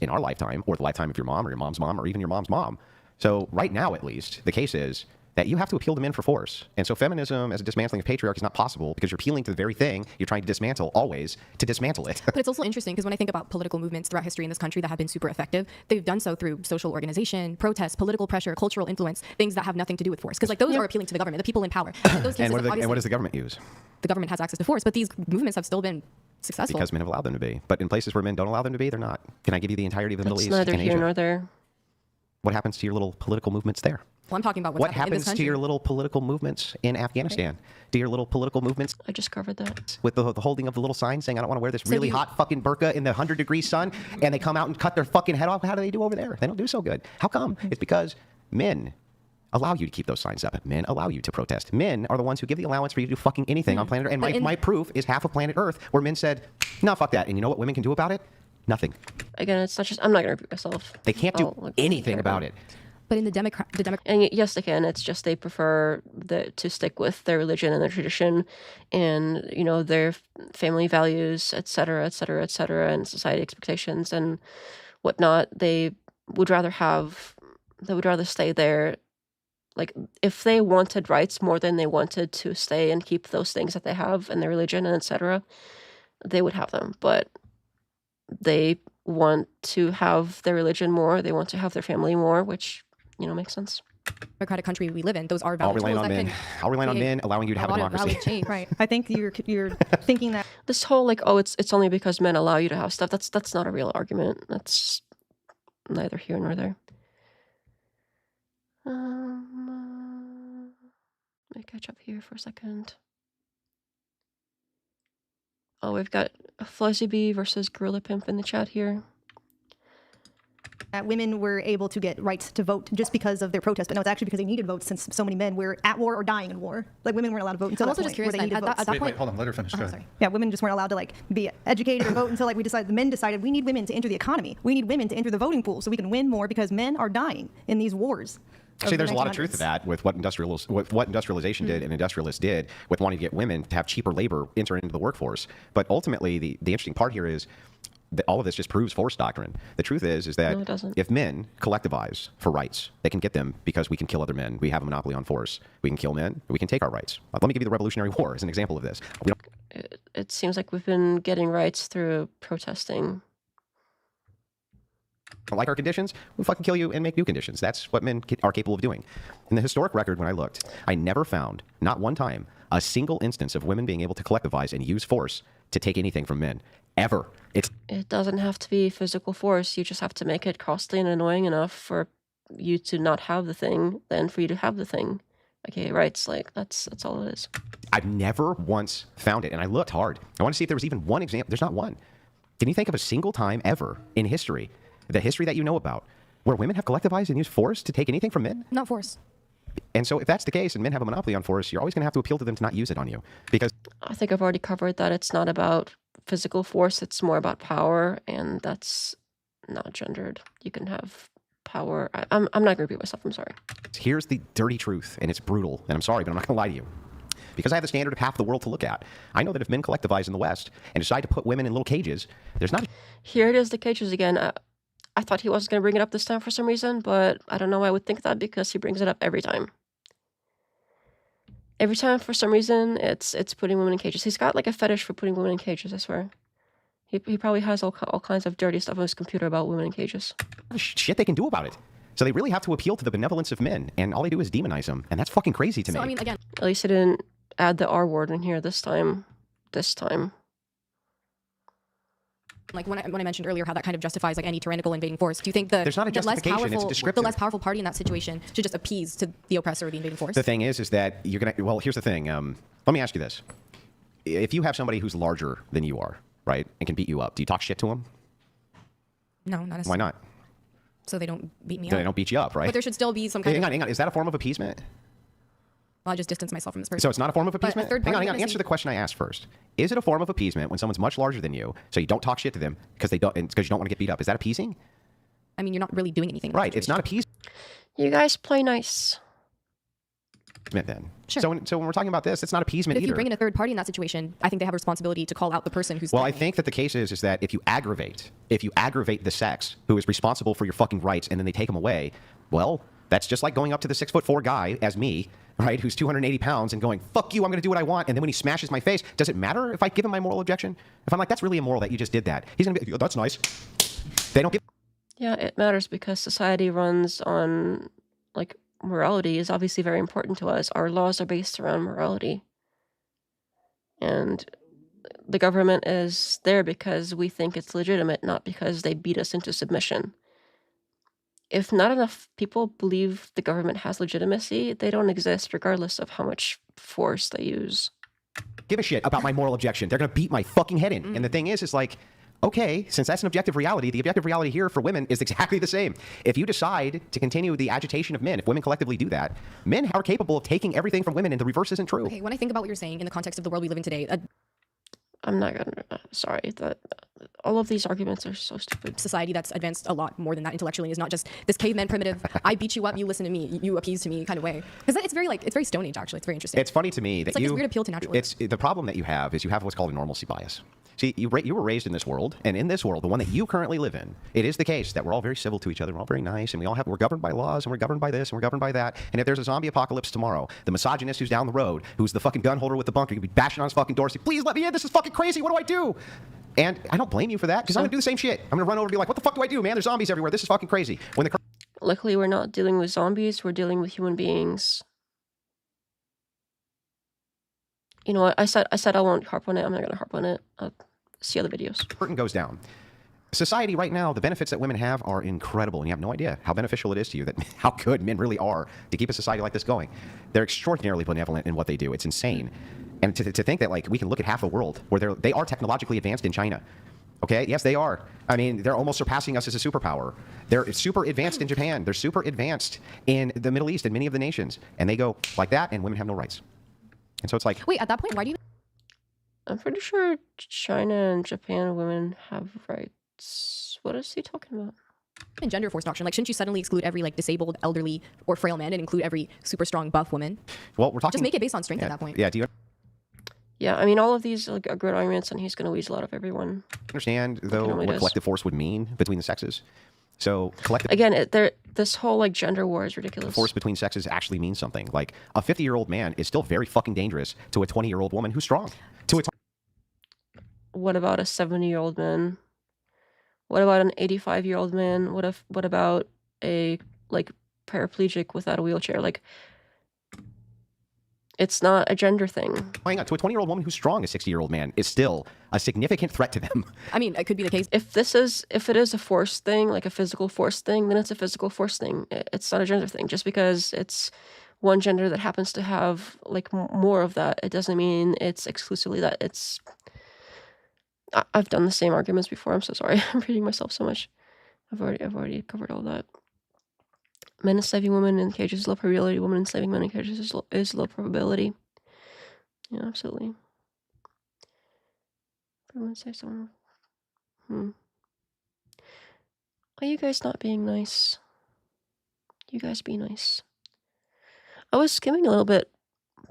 In our lifetime, or the lifetime of your mom or your mom's mom or even your mom's mom. So right now, at least, the case is that you have to appeal to men for force. And so feminism as a dismantling of patriarchy is not possible because you're appealing to the very thing you're trying to dismantle always to dismantle it. But it's also interesting because when I think about political movements throughout history in this country that have been super effective, they've done so through social organization, protest, political pressure, cultural influence, things that have nothing to do with force. Because like those are appealing to the government, the people in power. And, those And cases, what does the government use? the government has access to force, but these movements have still been successful. Because men have allowed them to be. But in places where men don't allow them to be, they're not. Can I give you the entirety of the Middle That's East neither and here Asia? nor there. What happens to your little political movements there? Well, I'm talking about What happening in this happens to country. your little political movements in Afghanistan? To your little political movements I just covered that. with the holding of the little sign saying, I don't want to wear this So really do you- hot fucking burqa in the 100-degree sun, and they come out and cut their fucking head off? How do they do over there? They don't do so good. How come? It's because men allow you to keep those signs up. Men allow you to protest. Men are the ones who give the allowance for you to do fucking anything on planet Earth. And my proof is half of planet Earth where men said, no, fuck that. And you know what women can do about it? Nothing. Again, it's not just, I'm not going to repeat myself. They can't do I'll, like, anything care about it. But in the Democrat, And yes, they can. It's just they prefer to stick with their religion and their tradition, and you know their family values, etc., etc., etc., and society expectations and whatnot. They would rather stay there. Like if they wanted rights more than they wanted to stay and keep those things that they have in their religion and etc., they would have them. But they want to have their religion more. They want to have their family more, which makes sense. democratic country we live in, those are I'll valid rely tools on that men. can I'll rely on create men allowing you to have a lot of democracy. valid change. Right. I think you're thinking that This whole like, oh, it's only because men allow you to have stuff. That's not a real argument. That's neither here nor there. Let me catch up here for a second. Oh, we've got Fuzzy Bee versus Gorilla Pimp in the chat here. women were able to get rights to vote just because of their protest, but no, it's actually because they needed votes since so many men were at war or dying in war. Like women weren't allowed to vote until I'm that also point just curious where they then, needed at votes. that Wait, point, hold on, let her finish. Go ahead. sorry. Yeah, women just weren't allowed to like be educated or vote until like the men decided we need women to enter the economy. We need women to enter the voting pool so we can win more because men are dying in these wars. Actually, the there's a lot of truth to 1900s. that with what industrialization did and industrialists did with wanting to get women to have cheaper labor enter into the workforce. But ultimately, the interesting part here is that all of this just proves force doctrine. The truth is that No, it doesn't. if men collectivize for rights, they can get them because we can kill other men. We have a monopoly on force. We can kill men. We can take our rights. Let me give you the Revolutionary War as an example of this. We don't It seems like we've been getting rights through protesting. like our conditions, we'll fucking kill you and make new conditions. That's what men are capable of doing. In the historic record, when I looked, I never found, not one time, a single instance of women being able to collectivize and use force to take anything from men. Ever. It doesn't have to be physical force. You just have to make it costly and annoying enough for you to not have the thing, than for you to have the thing. Okay, rights, like that's all it is. I've never once found it, and I looked hard. I want to see if there was even one example. There's not one. Can you think of a single time ever in history, the history that you know about, where women have collectivized and used force to take anything from men? Not force. And so if that's the case and men have a monopoly on force, you're always going to have to appeal to them to not use it on you. Because I think I've already covered that it's not about physical force, it's more about power, and that's not gendered. You can have power. I'm not going to repeat myself, I'm sorry. here's the dirty truth, and it's brutal, and I'm sorry, but I'm not going to lie to you. Because I have the standard of half the world to look at. I know that if men collectivize in the West and decide to put women in little cages, there's not... Here it is, the cages again. I thought he wasn't going to bring it up this time for some reason, but I don't know why I would think that because he brings it up every time. Every time, for some reason, it's putting women in cages. He's got like a fetish for putting women in cages, I swear. He probably has all kinds of dirty stuff on his computer about women in cages. shit they can do about it. So they really have to appeal to the benevolence of men, and all they do is demonize them, and that's fucking crazy to me. So, I mean, again, At least he didn't add the R word in here this time. like when I mentioned earlier how that kind of justifies like any tyrannical invading force, do you think There's not a the less justification, it's powerful, descriptive. the less powerful party in that situation should just appease to the oppressor or the invading force? The thing is that you're going to... Well, here's the thing. Let me ask you this. If you have somebody who's larger than you are, right, and can beat you up, do you talk shit to them? No, not necessarily. Why not? So they don't beat me They up. don't beat you up, right? But there should still be some kind Hang on. Is that a form of appeasement? I'll just distance myself from this person. So it's not a form of But a appeasement? third Hang party on. Answer witnessing- the question I asked first. Is it a form of appeasement when someone's much larger than you, so you don't talk shit to them because you don't want to get beat up? Is that appeasing? I mean, you're not really doing anything. in that Right. It's not situation. appeasement You guys play nice. then. Sure. So when we're talking about this, it's not appeasement But if either. you bring in a third party in that situation, I think they have a responsibility to call out the person who's. Well, I threatening. think that the case is that if you aggravate the sex who is responsible for your fucking rights and then they take them away, well, that's just like going up to the 6'4" guy as me, right, who's 280 pounds and going, fuck you, I'm going to do what I want. And then when he smashes my face, does it matter if I give him my moral objection? If I'm like, that's really immoral that you just did that, he's going to be, oh, that's nice. They don't give. Yeah, it matters because society runs on, like, morality is obviously very important to us. Our laws are based around morality. And the government is there because we think it's legitimate, not because they beat us into submission. If not enough people believe the government has legitimacy, they don't exist regardless of how much force they use. Give a shit about my moral objection. They're going to beat my fucking head in. And the thing is like, okay, since that's an objective reality, the objective reality here for women is exactly the same. If you decide to continue the agitation of men, if women collectively do that, men are capable of taking everything from women, and the reverse isn't true. Okay, when I think about what you're saying in the context of the world we live in today, I'm not gonna. Sorry, that all of these arguments are so stupid. society that's advanced a lot more than that intellectually is not just this caveman primitive. I beat you up, you listen to me, you appease to me kind of way. Because it's very it's very Stone Age actually. It's very interesting. It's funny to me that It's like this weird appeal to naturalism. It's the problem that you have is you have what's called a normalcy bias. See, you were raised in this world, and in this world, the one that you currently live in, it is the case that we're all very civil to each other, we're all very nice, and we're governed by laws, and we're governed by this, and we're governed by that. And if there's a zombie apocalypse tomorrow, the misogynist who's down the road, who's the fucking gun holder with the bunker, could be bashing on his fucking door, saying, please let me in, this is fucking crazy, what do I do? And I don't blame you for that, because I'm gonna do the same shit. I'm gonna run over and be like, what the fuck do I do, man? There's zombies everywhere, this is fucking crazy. When the Luckily, we're not dealing with zombies, we're dealing with human beings. You know what? I said I won't harp on it. I'm not gonna harp on it. I'll see other videos. curtain goes down. Society right now, the benefits that women have are incredible, and you have no idea how beneficial it is to you, that how good men really are to keep a society like this going. They're extraordinarily benevolent in what they do. It's insane. And to think that like we can look at half the world where they are technologically advanced in China. Okay, yes, they are. I mean, they're almost surpassing us as a superpower. They're super advanced in Japan. They're super advanced in the Middle East and many of the nations. And they go like that, and women have no rights. And so it's like, Wait, at that point, why do you? I'm pretty sure China and Japan women have rights. What is he talking about? In gender force doctrine, like shouldn't you suddenly exclude every like disabled, elderly, or frail man and include every super strong buff woman? well, we're talking. Just make it based on strength yeah, at that point. Yeah. Do you Yeah, I mean, all of these are good arguments, and he's gonna weasel out of everyone. understand though normally what does. collective force would mean between the sexes? So collective Again, this whole like gender war is ridiculous. force between sexes actually means something. Like a 50-year-old man is still very fucking dangerous to a 20-year-old woman who's strong. To a What about a 70-year-old man? What about an 85-year-old man? What about a like paraplegic without a wheelchair? Like, it's not a gender thing. hang on, to a 20-year-old woman who's strong, a 60-year-old man is still a significant threat to them. I mean, it could be the case. If it is a force thing, like a physical force thing, then it's a physical force thing. It's not a gender thing. Just because it's one gender that happens to have like more of that, it doesn't mean it's exclusively that. I've done the same arguments before. I'm so sorry. I'm repeating myself so much. I've already covered all that. Men enslaving women in cages is low probability. Women enslaving men in cages is low probability. Yeah, absolutely. Everyone say someone. Are you guys not being nice? You guys be nice. I was skimming a little bit,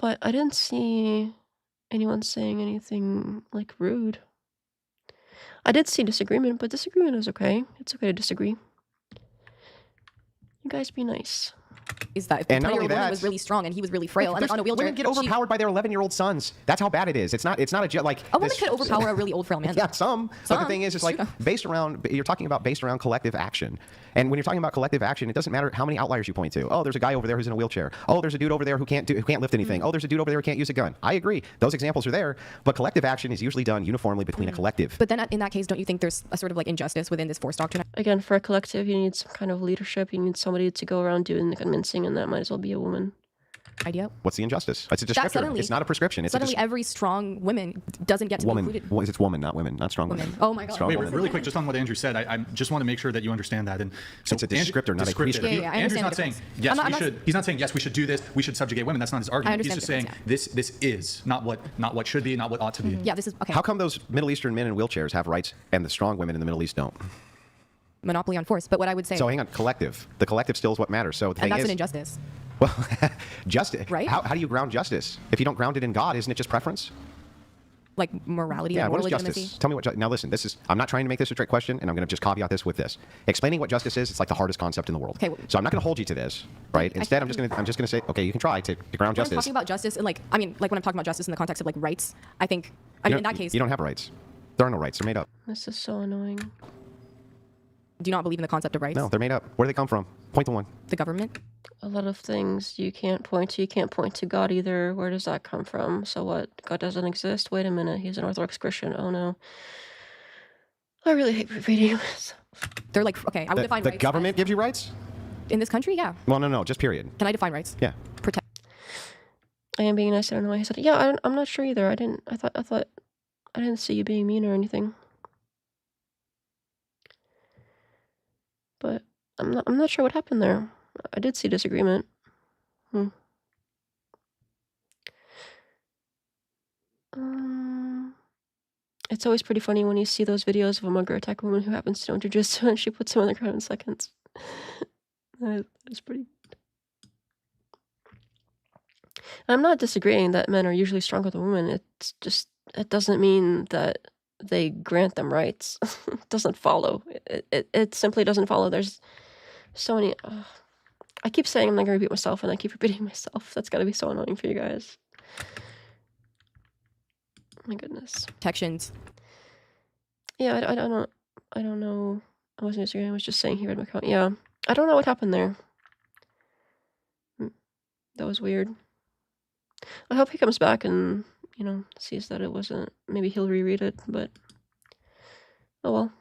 but I didn't see anyone saying anything like rude. I did see disagreement, but disagreement is okay. It's okay to disagree. You guys be nice. Is that if the And not only 20-year-old woman that- was really strong and he was really frail and on a wheelchair? Women get overpowered by their 11-year-old sons. That's how bad it is. It's not like A woman this- could overpower a really old frail man. Yeah, some. But the Some. thing is, it's like you're talking about based around collective action. And when you're talking about collective action, it doesn't matter how many outliers you point to. Oh, there's a guy over there who's in a wheelchair. Oh, there's a dude over there who can't lift anything. Oh, there's a dude over there who can't use a gun. I agree. Those examples are there. But collective action is usually done uniformly between a collective. But then in that case, don't you think there's a sort of like injustice within this force doctrine? Again, for a collective, you need some kind of leadership. You need somebody to go around doing the convincing, and that might as well be a woman. idea. What's the injustice? It's a descriptor. suddenly- It's not a prescription. It's Suddenly, a every strong woman doesn't get to woman. be included. Well, it's woman, not women, not strong women. Oh my God. Strong Wait, woman. really quick, just on what Andrew said, I just want to make sure that you understand that. And so It's a descriptor, not a descriptive. prescriptor. Yeah, I Andrew's understand not the saying difference. yes, I'm we not- should. He's not saying yes, we should do this. We should subjugate women. That's not his argument. He's understand just the saying difference, this is not what should be, not what ought to be. Yeah, this is okay. How come those Middle Eastern men in wheelchairs have rights and the strong women in the Middle East don't? Monopoly on force. But what I would say, So hang on, collective. The collective still is what matters. So the and thing that's is, an injustice. well, justice. Right? How do you ground justice? If you don't ground it in God, isn't it just preference? Like morality Yeah. and What moral is justice? legitimacy. Tell me what. Now listen. This is. I'm not trying to make this a trick question, and I'm going to just caveat this with this. Explaining what justice is, it's like the hardest concept in the world. Okay, well- So I'm not going to hold you to this, right? Instead, I'm just going to say, okay, you can try to ground When I'm justice. talking about justice, and like when I'm talking about justice in the context of like rights, I think, I mean, in that case, you don't have rights. There are no rights. They're made up. This is so annoying. do you not believe in the concept of rights? No, they're made up. Where do they come from? Point to one. The government? A lot of things you can't point to. You can't point to God either. Where does that come from? So what? God doesn't exist? Wait a minute. He's an Orthodox Christian. Oh no. I really hate repeating this. They're like, okay, I would define The rights government gives you rights? as- in this country, yeah. Well, no, just period. Can I define rights? Yeah. Protect. I am being nice. I don't know why he said it. Yeah, I'm not sure either. I thought I didn't see you being mean or anything. But I'm not sure what happened there. I did see disagreement. It's always pretty funny when you see those videos of a mugger attack a woman who happens to know jujitsu and she puts him on the ground in seconds. It's pretty. I'm not disagreeing that men are usually stronger than women. It's just, it doesn't mean that they grant them rights. It doesn't follow. It simply doesn't follow. There's so many. I keep saying I'm not going to repeat myself, and I keep repeating myself. That's got to be so annoying for you guys. My goodness. Protections. Yeah, I don't know. I don't know. I wasn't disagreeing. I was just saying he read my comment. Yeah. I don't know what happened there. That was weird. I hope he comes back and, sees that it wasn't. Maybe he'll reread it, but. Oh well.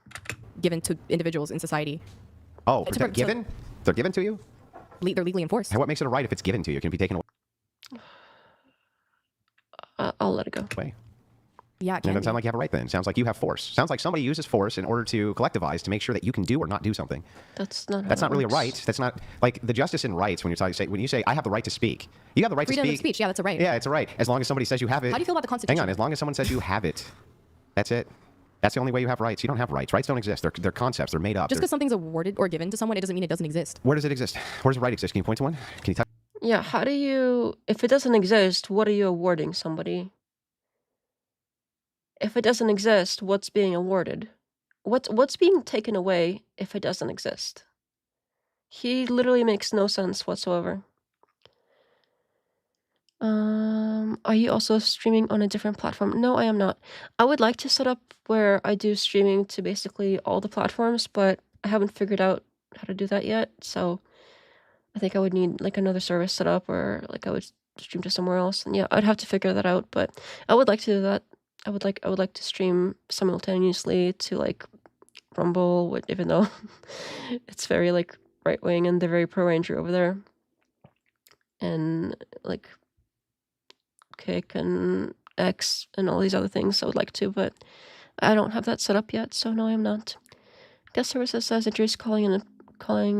Given to individuals in society. Oh, It's a- given? They're given to you? They're legally enforced. And what makes it a right if it's given to you? It can be taken I'll let it go. away. Yeah, it It can doesn't be. sound like you have a right then. It sounds like you have force. Sounds like somebody uses force in order to collectivize to make sure that you can do or not do something. That's not. That's how not it really a works. right. That's not like the justice in rights when you say I have the right to speak. You have the right Freedom to of speak. speech. Yeah, that's a right. Yeah, it's a right. As long as somebody says you have it. How do you feel about the Constitution? Hang on. As long as someone says you have it, that's it. That's the only way you have rights. You don't have rights. Rights don't exist. They're concepts. They're made up. Just because something's awarded or given to someone, it doesn't mean it doesn't exist. Where does it exist? Where does a right exist? Can you point to one? Can you tell? Yeah, how do you, if it doesn't exist, what are you awarding somebody? If it doesn't exist, what's being awarded? What's being taken away if it doesn't exist? He literally makes no sense whatsoever. Are you also streaming on a different platform? No, I am not. I would like to set up where I do streaming to basically all the platforms, but I haven't figured out how to do that yet, so I think I would need like another service set up, or like I would stream to somewhere else. And yeah, I'd have to figure that out, but I would like to do that. I would like to stream simultaneously to like Rumble, even though it's very like right wing and they're very pro Ranger over there, and like Kick and X and all these other things. I would like to, but I don't have that set up yet, so no, I am not. Guest services says Idris calling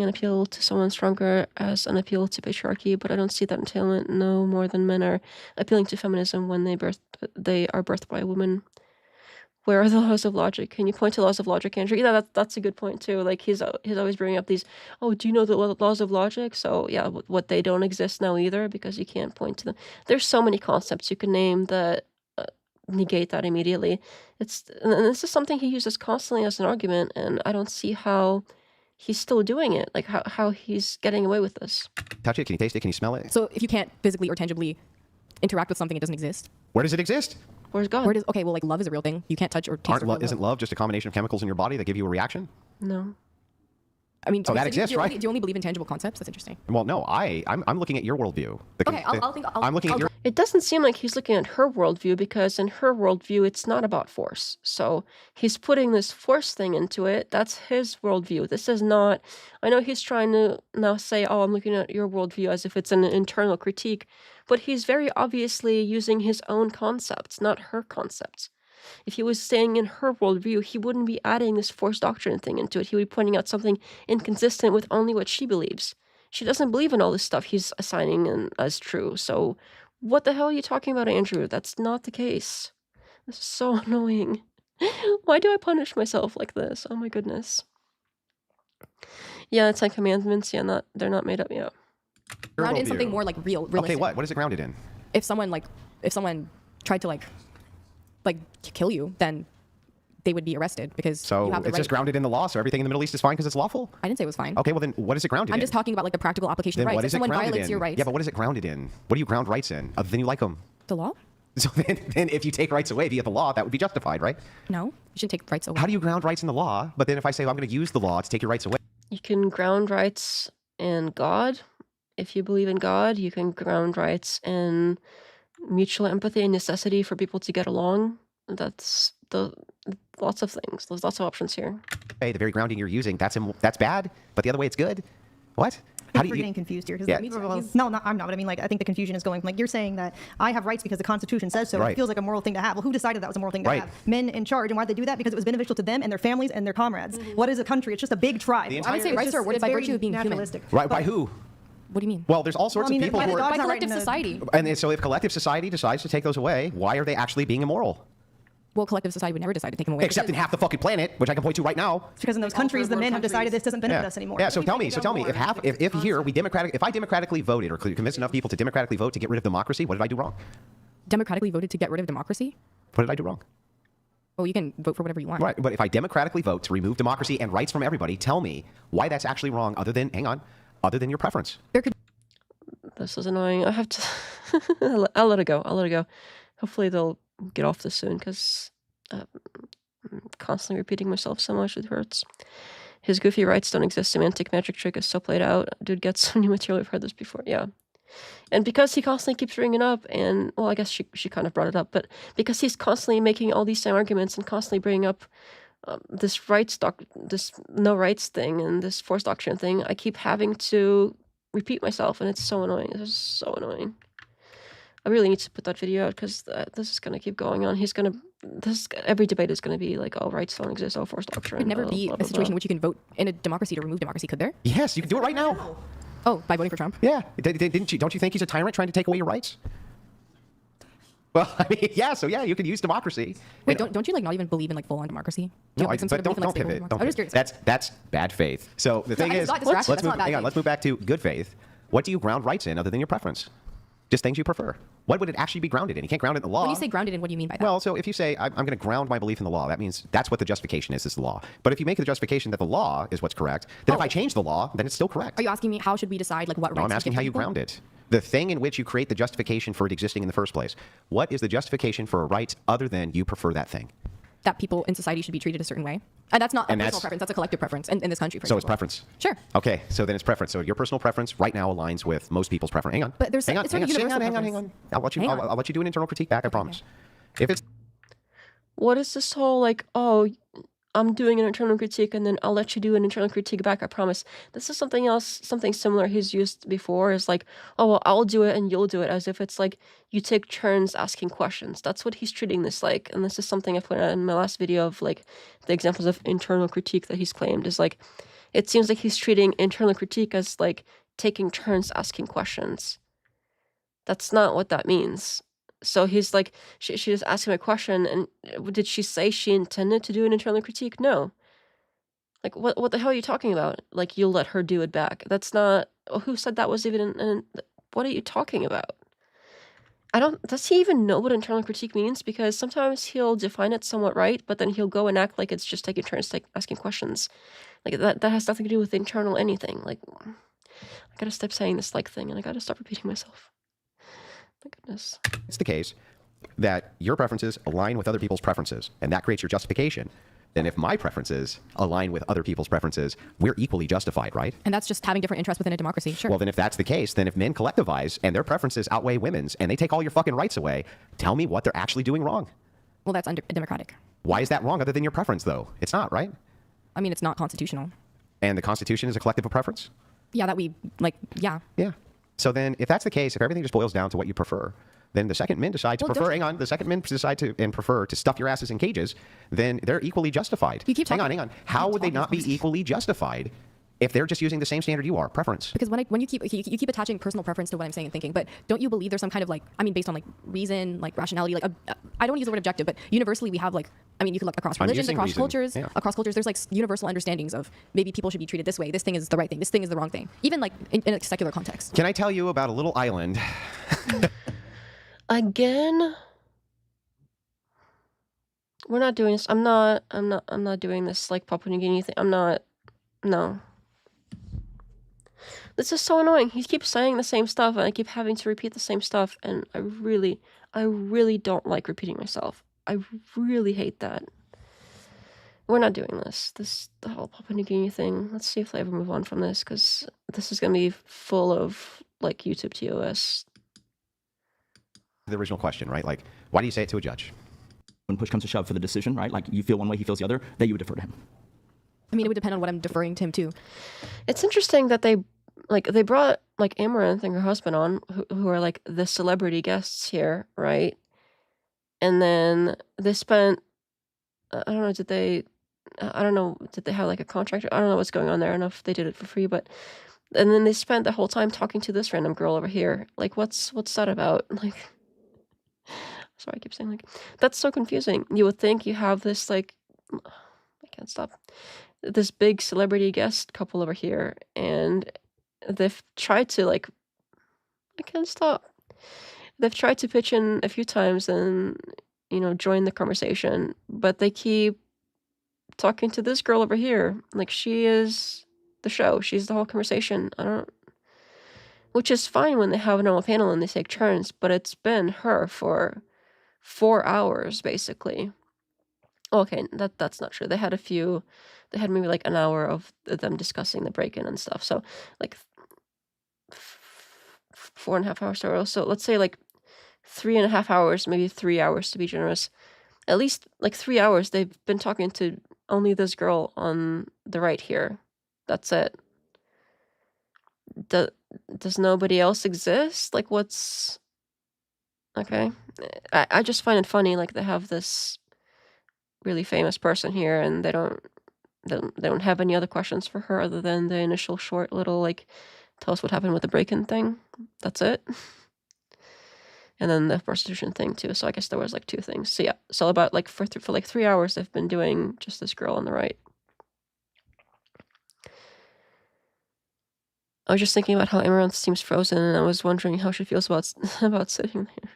an appeal to someone stronger as an appeal to patriarchy, but I don't see that entailment no more than men are appealing to feminism when they are birthed by a woman. Where are the laws of logic? Can you point to laws of logic, Andrew? Yeah, that's a good point too. Like he's always bringing up these. Oh, do you know the laws of logic? So yeah, what they don't exist now either because you can't point to them. There's so many concepts you can name that negate that immediately. And this is something he uses constantly as an argument, and I don't see how he's still doing it. Like how he's getting away with this. Touch it? Can you taste it? Can you smell it? So if you can't physically or tangibly interact with something, it doesn't exist. Where does it exist? Where's God? Okay, well, like love is a real thing. You can't touch or taste. Isn't love just a combination of chemicals in your body that give you a reaction? No. I mean, So that do you- exists, do you, right? only, do you only believe in tangible concepts? That's interesting. Well, no, I'm looking at your worldview. Okay, I'm looking at your. It doesn't seem like he's looking at her worldview, because in her worldview, it's not about force. So he's putting this force thing into it. That's his worldview. This is not. I know he's trying to now say, oh, I'm looking at your worldview as if it's an internal critique, but he's very obviously using his own concepts, not her concepts. If he was staying in her worldview, he wouldn't be adding this force doctrine thing into it. He would be pointing out something inconsistent with only what she believes. She doesn't believe in all this stuff he's assigning in as true. So what the hell are you talking about, Andrew? That's not the case. This is so annoying. Why do I punish myself like this? Oh my goodness. Yeah, the Ten Commandments, yeah, they're not made up yet. Your Ground in worldview. something more like realistic. Okay, what? What is it grounded in? If someone tried to kill you, then they would be arrested because So you have the it's right. just grounded in the law, so everything in the Middle East is fine because it's lawful? I didn't say it was fine. Okay, well then what is it grounded in? I'm just talking about like the practical application Then of rights. what If is it someone grounded violates in? your rights, Yeah, but what is it grounded in? What do you ground rights in, other than you like them? the law? So then if you take rights away via the law, that would be justified, right? No, you shouldn't take rights away. How do you ground rights in the law? But then if I say, well, I'm going to use the law to take your rights away. You can ground rights in God. If you believe in God, you can ground rights in mutual empathy and necessity for people to get along. That's lots of things. There's lots of options here. Hey, the very grounding you're using, that's bad, but the other way it's good? What? I think we're getting confused here. 'Cause Yeah. No, I'm not. But I mean, like, I think the confusion is going from, like, you're saying that I have rights because the Constitution says so. Right. It feels like a moral thing to have. Well, who decided that was a moral thing to Right. have? Men in charge. And why did they do that? Because it was beneficial to them and their families and their comrades. What is a country? It's just a big tribe. The I would say entire- rights are awarded by very virtue of being human. naturalistic. Right, by who? What do you mean? Well, there's all sorts Well, I mean, of people by who the are... dogs By not collective writing the- society. And so if collective society decides to take those away, why are they actually being immoral? Well, collective society would never decide to take them away. Except in half the fucking planet, which I can point to right now. It's because in those countries, the men have decided this doesn't benefit us anymore. Yeah, so tell me, if here if I democratically voted or convinced enough people to democratically vote to get rid of democracy, what did I do wrong? democratically voted to get rid of democracy. What did I do wrong? Well, you can vote for whatever you want. Right, but if I democratically vote to remove democracy and rights from everybody, tell me why that's actually wrong other than, other than your preference. There could This is annoying. I have to... I'll let it go. Hopefully they'll get off this soon, because I'm constantly repeating myself so much it hurts. His goofy rights don't exist. Semantic magic trick is so played out. Dude gets some new material. I've heard this before. Yeah. And because he constantly keeps bringing it up, and, well, I guess she kind of brought it up, but because he's constantly making all these same arguments and constantly bringing up this no rights thing and this force doctrine thing, I keep having to repeat myself, and it's so annoying. This is so annoying. I really need to put that video out, because this is going to keep going on. Every debate is going to be like, oh, rights don't exist, oh, force doctrine. could never blah, be blah, a blah, situation in blah. which you can vote in a democracy to remove democracy, could there? Yes, you can do it right now. Oh, by voting for Trump? Yeah, didn't you? Don't you think he's a tyrant trying to take away your rights? Well, I mean, yeah. So yeah, you can use democracy. Wait, don't you like not even believe in like full on democracy? Do you No, have, like, some sort but of belief in, don't like, stable pivot. democracy? Don't I'm just pivot. curious. That's bad faith. So the thing I just is, got distracted. let's That's not move. bad Hang on, faith. let's move back to good faith. What do you ground rights in other than your preference? Just things you prefer. What would it actually be grounded in? You can't ground it in the law. When you say grounded in, what do you mean by that? Well, so if you say, I'm going to ground my belief in the law, that means that's what the justification is the law. But if you make the justification that the law is what's correct, then if I change the law, then it's still correct. Are you asking me how should we decide like what rights? No, I'm to asking give how to you people? ground it. The thing in which you create the justification for it existing in the first place. What is the justification for a right other than you prefer that thing? That people in society should be treated a certain way. And that's not a And personal that's- preference, that's a collective preference in this country. For So it's example. preference. Sure. Okay, so then it's preference. So your personal preference right now aligns with most people's preference. Hang on. But there's- hang on, it's hang not on, a hang on, universal hang on. preference. I'll let you do an internal critique back, I promise. If it's What is this whole, like, oh, I'm doing an internal critique and then I'll let you do an internal critique back, I promise. This is something else, something similar he's used before, is like, oh, well, I'll do it and you'll do it, as if it's like you take turns asking questions. That's what he's treating this like. And this is something I put out in my last video of like the examples of internal critique that he's claimed, is like, it seems like he's treating internal critique as like taking turns asking questions. That's not what that means. So he's like, she just asked him a question, and did she say she intended to do an internal critique? No. Like, what the hell are you talking about? Like, you'll let her do it back. That's not, who said that was even what are you talking about? Does he even know what internal critique means? Because sometimes he'll define it somewhat right, but then he'll go and act like it's just taking turns asking questions. Like, that has nothing to do with internal anything. Like, I gotta stop saying this like thing, and I gotta stop repeating myself. My goodness. the case that your preferences align with other people's preferences, and that creates your justification then if my preferences align with other people's preferences, we're equally justified, right? And that's just having different interests within a democracy. Sure. Well, then if that's the case, then if men collectivize and their preferences outweigh women's and they take all your fucking rights away, tell me what they're actually doing wrong. Well, that's undemocratic. Why is that wrong other than your preference, though? It's not, right? I mean, it's not constitutional. And the Constitution is a collective of preference? Yeah, that we, like, yeah. Yeah. So then if that's the case, if everything just boils down to what you prefer, then the second men decide to prefer, the second men decide to and prefer to stuff your asses in cages, then they're equally justified. You keep hang on. How would they not be equally justified if they're just using the same standard you are, preference? Because when you keep attaching personal preference to what I'm saying and thinking, but don't you believe there's some kind of, like, I mean, based on, like, reason, like rationality, like, I don't want to use the word objective, but universally we have, like, I mean, you can look across religions, across cultures, there's, like, universal understandings of maybe people should be treated this way, this thing is the right thing, this thing is the wrong thing, even, like, in a secular context. Can I tell you about a little island? Again, we're not doing this. I'm not doing this like Papua New Guinea thing. No. This is so annoying. He keeps saying the same stuff and I keep having to repeat the same stuff, and I really don't like repeating myself. I really hate that. We're not doing this. The whole Papua New Guinea thing. Let's see if they ever move on from this, because this is gonna be full of like YouTube TOS. The original question, right? Like, why do you say it to a judge? When push comes to shove for the decision, right? Like, you feel one way, he feels the other, that you would defer to him. I mean, it would depend on what I'm deferring to him to. It's interesting that they brought like Amaranth and her husband on, who are like the celebrity guests here, right? And then they spent, I don't know, did they have like a contract? I don't know what's going on there. I don't know if they did it for free, but and then they spent the whole time talking to this random girl over here. Like, what's that about? Like, sorry, I keep saying like, that's so confusing. You would think you have this like, I can't stop, this big celebrity guest couple over here, and they've tried to like, I can't stop. They've tried to pitch in a few times and, you know, join the conversation, but they keep talking to this girl over here. Like, she is the show. She's the whole conversation. Which is fine when they have a normal panel and they take turns, but it's been her for 4 hours, basically. Okay, that's not true. They had maybe like an hour of them discussing the break-in and stuff. So, like, 4.5 hours total. So let's say like 3.5 hours, maybe 3 hours to be generous. At least like 3 hours they've been talking to only this girl on the right here. That's it. Does nobody else exist? Like, what's... Okay. I just find it funny, like, they have this really famous person here and they don't have any other questions for her other than the initial short little, like, tell us what happened with the break-in thing. That's it. And then the prostitution thing too. So I guess there was like 2 things. So yeah, so about like for like 3 hours they've been doing just this girl on the right. I was just thinking about how Amaranth seems frozen, and I was wondering how she feels about sitting there.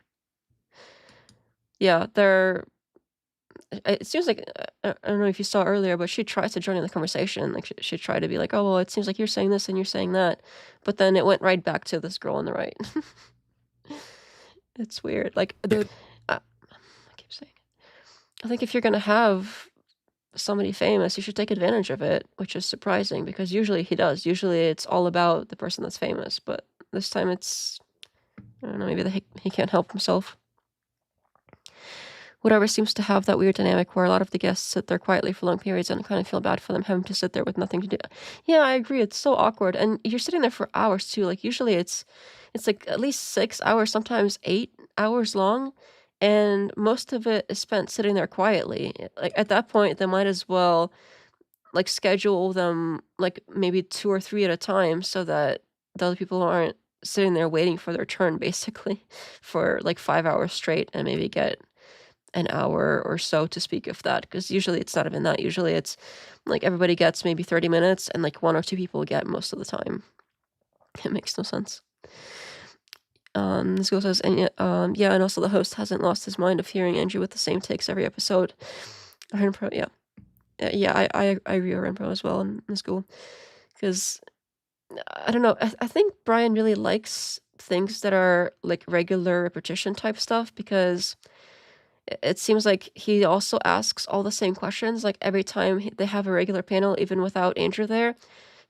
Yeah, it seems like, I don't know if you saw earlier, but she tried to join in the conversation. Like, she tried to be like, oh, well, it seems like you're saying this and you're saying that. But then it went right back to this girl on the right. It's weird. Like, I keep saying it. I think if you're going to have somebody famous, you should take advantage of it, which is surprising because usually he does. Usually it's all about the person that's famous. But this time it's, I don't know, maybe he can't help himself. Whatever seems to have that weird dynamic where a lot of the guests sit there quietly for long periods, and I kind of feel bad for them having to sit there with nothing to do. Yeah, I agree. It's so awkward. And you're sitting there for hours too. Like, usually it's like at least 6 hours, sometimes 8 hours long. And most of it is spent sitting there quietly. Like, at that point, they might as well like schedule them like maybe 2 or 3 at a time so that the other people aren't sitting there waiting for their turn basically for like 5 hours straight and maybe get an hour or so to speak, if that, because usually it's not even that. Usually it's like everybody gets maybe 30 minutes and like 1 or 2 people get most of the time. It makes no sense. This girl says, and yeah, and also the host hasn't lost his mind of hearing Andrew with the same takes every episode. Renpro, yeah, I agree with Renpro as well in school, because I don't know, I think Brian really likes things that are like regular repetition type stuff, because it seems like he also asks all the same questions. Like every time they have a regular panel, even without Andrew there,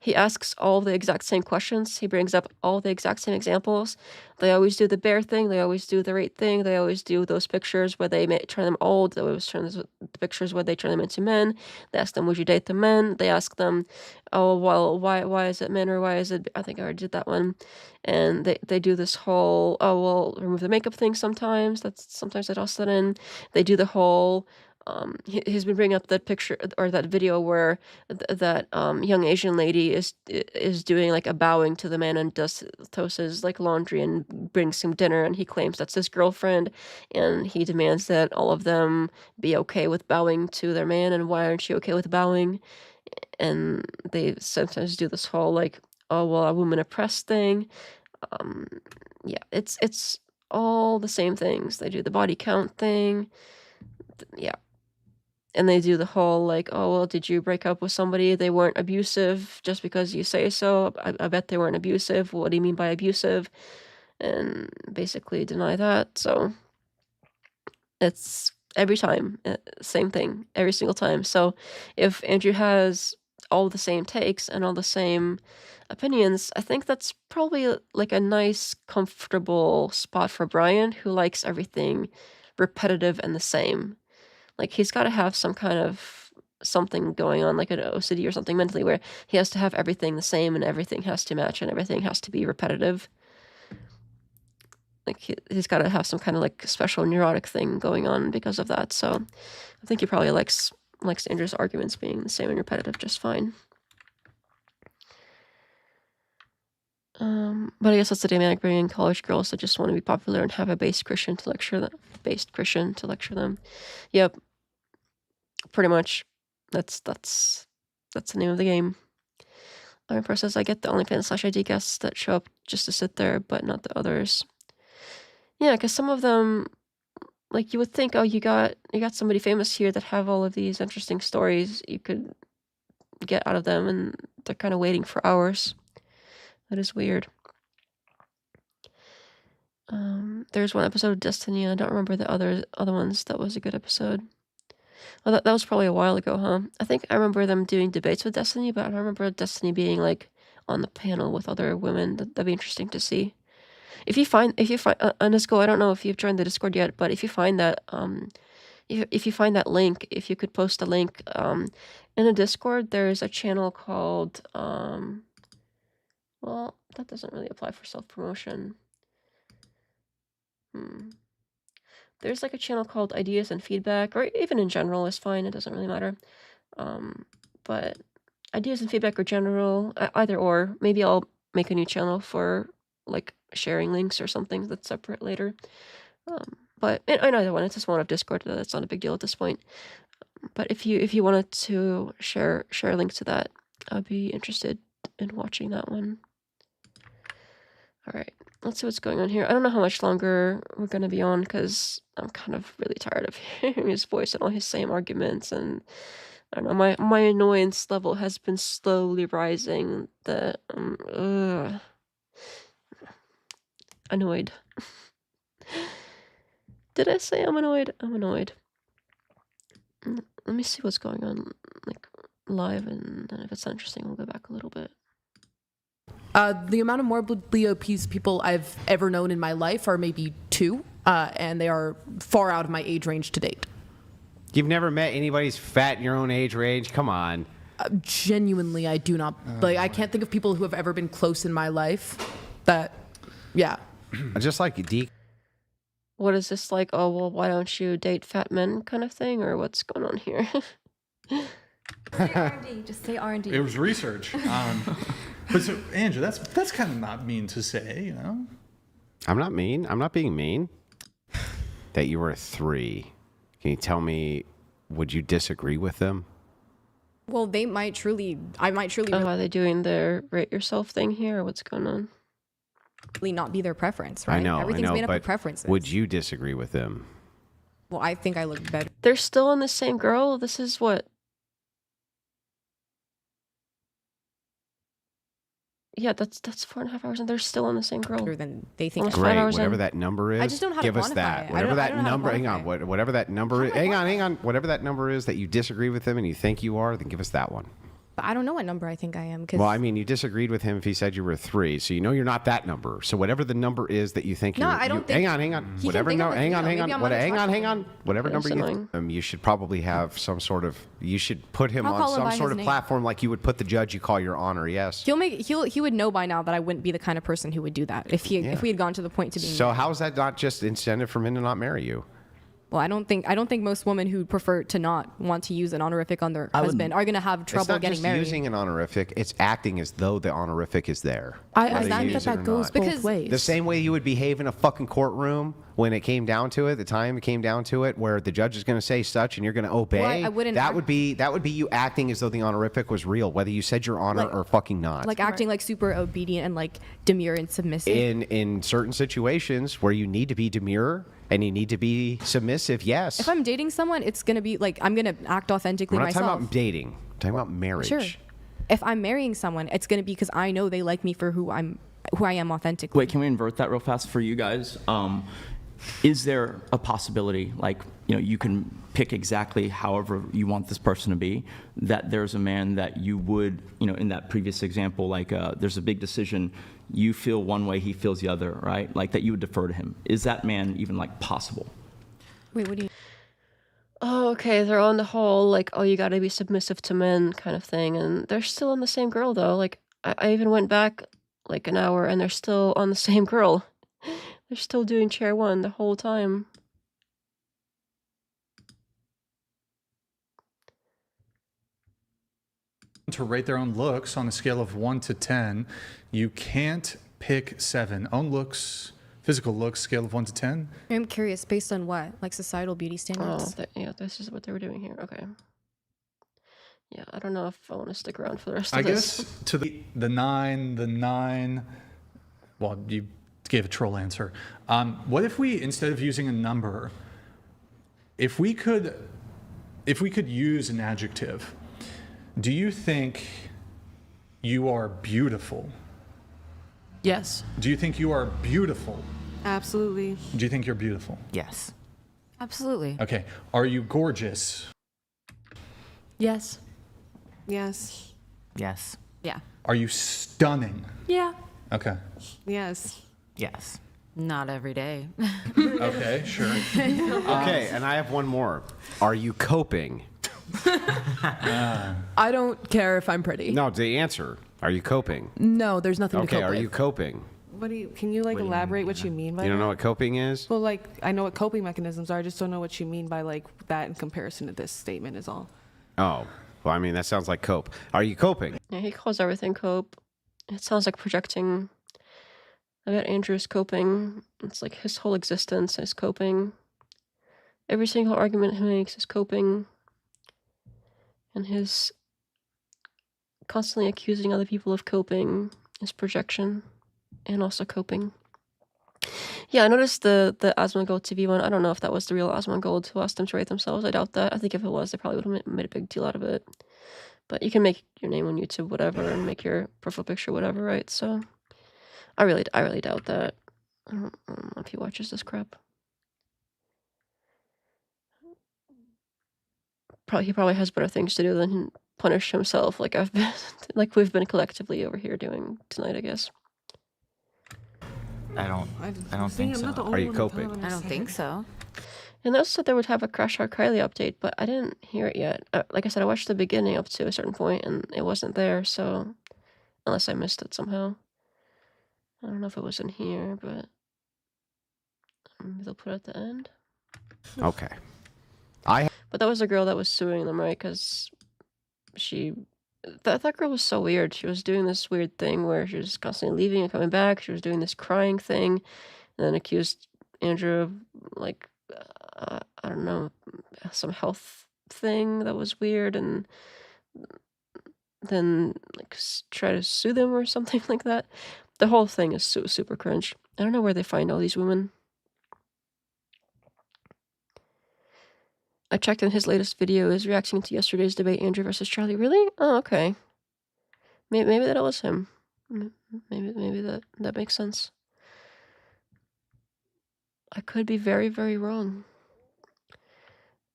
he asks all the exact same questions. He brings up all the exact same examples. They always do the bear thing. They always do the rate thing. They always do those pictures where they turn them old. They always turn the pictures where they turn them into men. They ask them, would you date the men? They ask them, oh, well, why is it men or why is it, I think I already did that one. And they do this whole, oh, well, remove the makeup thing sometimes. Sometimes they toss that in. They do the whole, he's been bringing up that picture or that video where that young Asian lady is doing like a bowing to the man and toasts his like laundry and brings him dinner, and he claims that's his girlfriend, and he demands that all of them be okay with bowing to their man, and why aren't you okay with bowing? And they sometimes do this whole like, oh well, a woman oppressed thing. Yeah, it's all the same things. They do the body count thing. Yeah. And they do the whole like, oh, well, did you break up with somebody? They weren't abusive just because you say so. I bet they weren't abusive. What do you mean by abusive? And basically deny that. So it's every time, same thing, every single time. So if Andrew has all the same takes and all the same opinions, I think that's probably like a nice, comfortable spot for Brian, who likes everything repetitive and the same. Like, he's got to have some kind of something going on, like an OCD or something mentally, where he has to have everything the same and everything has to match and everything has to be repetitive. Like, he's got to have some kind of, like, special neurotic thing going on because of that. So I think he probably likes Andrew's arguments being the same and repetitive just fine. But I guess that's the dynamic bringing college girls that just want to be popular and have a based Christian to lecture them. Yep. Pretty much. That's the name of the game. Emperor says, I get the OnlyFans/ID guests that show up just to sit there, but not the others. Yeah, because some of them, like, you would think, oh, you got somebody famous here that have all of these interesting stories you could get out of them, and they're kind of waiting for hours. That is weird. There's one episode of Destiny, and I don't remember the other ones. That was a good episode. Well, that was probably a while ago, huh? I think I remember them doing debates with Destiny, but I don't remember Destiny being, like, on the panel with other women. That'd be interesting to see. If you find, Anisko, I don't know if you've joined the Discord yet, but if you find that, if you find that link, if you could post a link, in the Discord, there's a channel called, well, that doesn't really apply for self-promotion. There's like a channel called Ideas and Feedback, or even in general is fine. It doesn't really matter. But Ideas and Feedback or general, either or. Maybe I'll make a new channel for like sharing links or something that's separate later. But in either one, it's just one of Discord. That's not a big deal at this point. But if you wanted to share a link to that, I'd be interested in watching that one. All right, let's see what's going on here. I don't know how much longer we're going to be on because I'm kind of really tired of hearing his voice and all his same arguments. And I don't know, my annoyance level has been slowly rising. Annoyed. Did I say I'm annoyed? I'm annoyed. Let me see what's going on like live, and then if it's interesting, we'll go back a little bit. The amount of morbidly obese people I've ever known in my life are maybe 2, and they are far out of my age range to date. You've never met anybody who's fat in your own age range? Come on. Genuinely, I do not. I can't think of people who have ever been close in my life that, yeah. Just like What is this like, oh, well, why don't you date fat men kind of thing, or what's going on here? Say R&D. Just say R&D. It was research. But so, Andrew, that's kind of not mean to say, you know? I'm not mean. I'm not being mean. That you were a 3. Can you tell me, would you disagree with them? Well, I might truly Are they doing their rate yourself thing here, or what's going on? really not be their preference, right? I know, Everything's made up but of preferences. would you disagree with them? Well, I think I look better. They're still on the same girl? This is what? Yeah, that's 4.5 hours, and they're still on the same girl. Than they think. Almost I am. 5 Great. hours Whatever in. that number is, I just don't know how to give us quantify that. it. Whatever I that don't know how to number. Hang on. quantify it. Whatever that number is. Hang on. Whatever that number is that you disagree with him and you think you are, then give us that one. But I don't know what number I think I am. Cause Well, I mean, you disagreed with him if he said you were 3, so you know you're not that number. So whatever the number is that you think No, you're, I don't you, think- hang on. He can Whatever think no, I'm a hang on, 3, hang though. on. Maybe I'm What, hang on, unattractive. hang on. Whatever That's number annoying. you should probably have some sort of. You should put him I'll on call him some by sort his of name. platform like you would put the judge you call your honor. Yes. he would know by now that I wouldn't be the kind of person who would do that if we had gone to the point to being. So how is that not just incentive for men to not marry you? Well, I don't think most women who prefer to not want to use an honorific on their husband are going to have It's trouble not getting just married. using an honorific; it's acting as though the honorific is there. I whether think you use it or that goes not. both Because ways. The same way you would behave in a fucking courtroom when it came down to it, the time it came down to it, where the judge is going to say such and you're going to obey. Well, I wouldn't that act- would be you acting as though the honorific was real, whether you said your honor Like- or fucking not. like acting like super obedient and like demure and submissive. in certain situations where you need to be demure and you need to be submissive, yes. If I'm dating someone, it's going to be like I'm going to act authentically I'm not myself. talking about dating. I'm talking about marriage. Sure. If I'm marrying someone, it's going to be because I know they like me for who I am authentically. Wait, can we invert that real fast for you guys? Is there a possibility, like, you can pick exactly however you want this person to be, that there's a man that you would, in that previous example, like there's a big decision, you feel one way, he feels the other, right? Like that you would defer to him. Is that man even like possible? Wait, what do you? Oh, okay. They're on the whole like, oh, you got to be submissive to men kind of thing, and they're still on the same girl though. Like I even went back like an hour, and they're still on the same girl. They're still doing chair 1 the whole time. To rate their own looks on a scale of 1 to 10, you can't pick 7. Own looks, physical looks, scale of 1 to 10. I'm curious, based on what? Like societal beauty Oh, standards? yeah. This is what they were doing here. Okay. Yeah, I don't know if I want to stick around for the rest I of this. guess to the 9. Well, you gave a troll answer. What if we, instead of using a number, if we could use an adjective, do you think you are beautiful? Yes. Do you think you are beautiful? Absolutely. Do you think you're beautiful? Yes. Absolutely. Okay. Are you gorgeous? Yes. Yes. Yes. Yeah. Are you stunning? Yeah. Okay. Yes. Yes. Not every day. Okay, sure. Okay, and I have one more. Are you coping? I don't care if I'm pretty. No, the answer. Are you coping? No, there's nothing to Okay, cope are with. you coping? Can you like elaborate what you mean by You don't that? know what coping is? Well, like I know what coping mechanisms are. I just don't know what you mean by like that in comparison to this statement is all. Oh, well, I mean, that sounds like cope. Are you coping? Yeah, he calls everything cope. It sounds like projecting. I bet Andrew's coping. It's like his whole existence is coping. Every single argument he makes is coping. And his constantly accusing other people of coping is projection and also coping. Yeah, I noticed the Asmongold TV one. I don't know if that was the real Asmongold who asked them to rate themselves. I doubt that. I think if it was, they probably would have made a big deal out of it. But you can make your name on YouTube, whatever, and make your profile picture, whatever, right? So I really doubt that. I don't know if he watches this crap. He probably has better things to do than punish himself, like we've been collectively over here doing tonight, I guess. I don't think so. Are you coping? I don't think so. And they also said they would have a Crash Hard Kylie update, but I didn't hear it yet. Like I said, I watched the beginning up to a certain point, and it wasn't there, so unless I missed it somehow. I don't know if it was in here, but maybe they'll put it at the end. Okay. But that was a girl that was suing them, right? Because that girl was so weird. She was doing this weird thing where she was constantly leaving and coming back. She was doing this crying thing, and then accused Andrew of, like, I don't know, some health thing that was weird, and then like try to sue them or something like that. The whole thing is super cringe. I don't know where they find all these women. I checked in his latest video is reacting to yesterday's debate, Andrew versus Charlie. Really? Oh, okay. Maybe that was him. Maybe that makes sense. I could be very, very wrong.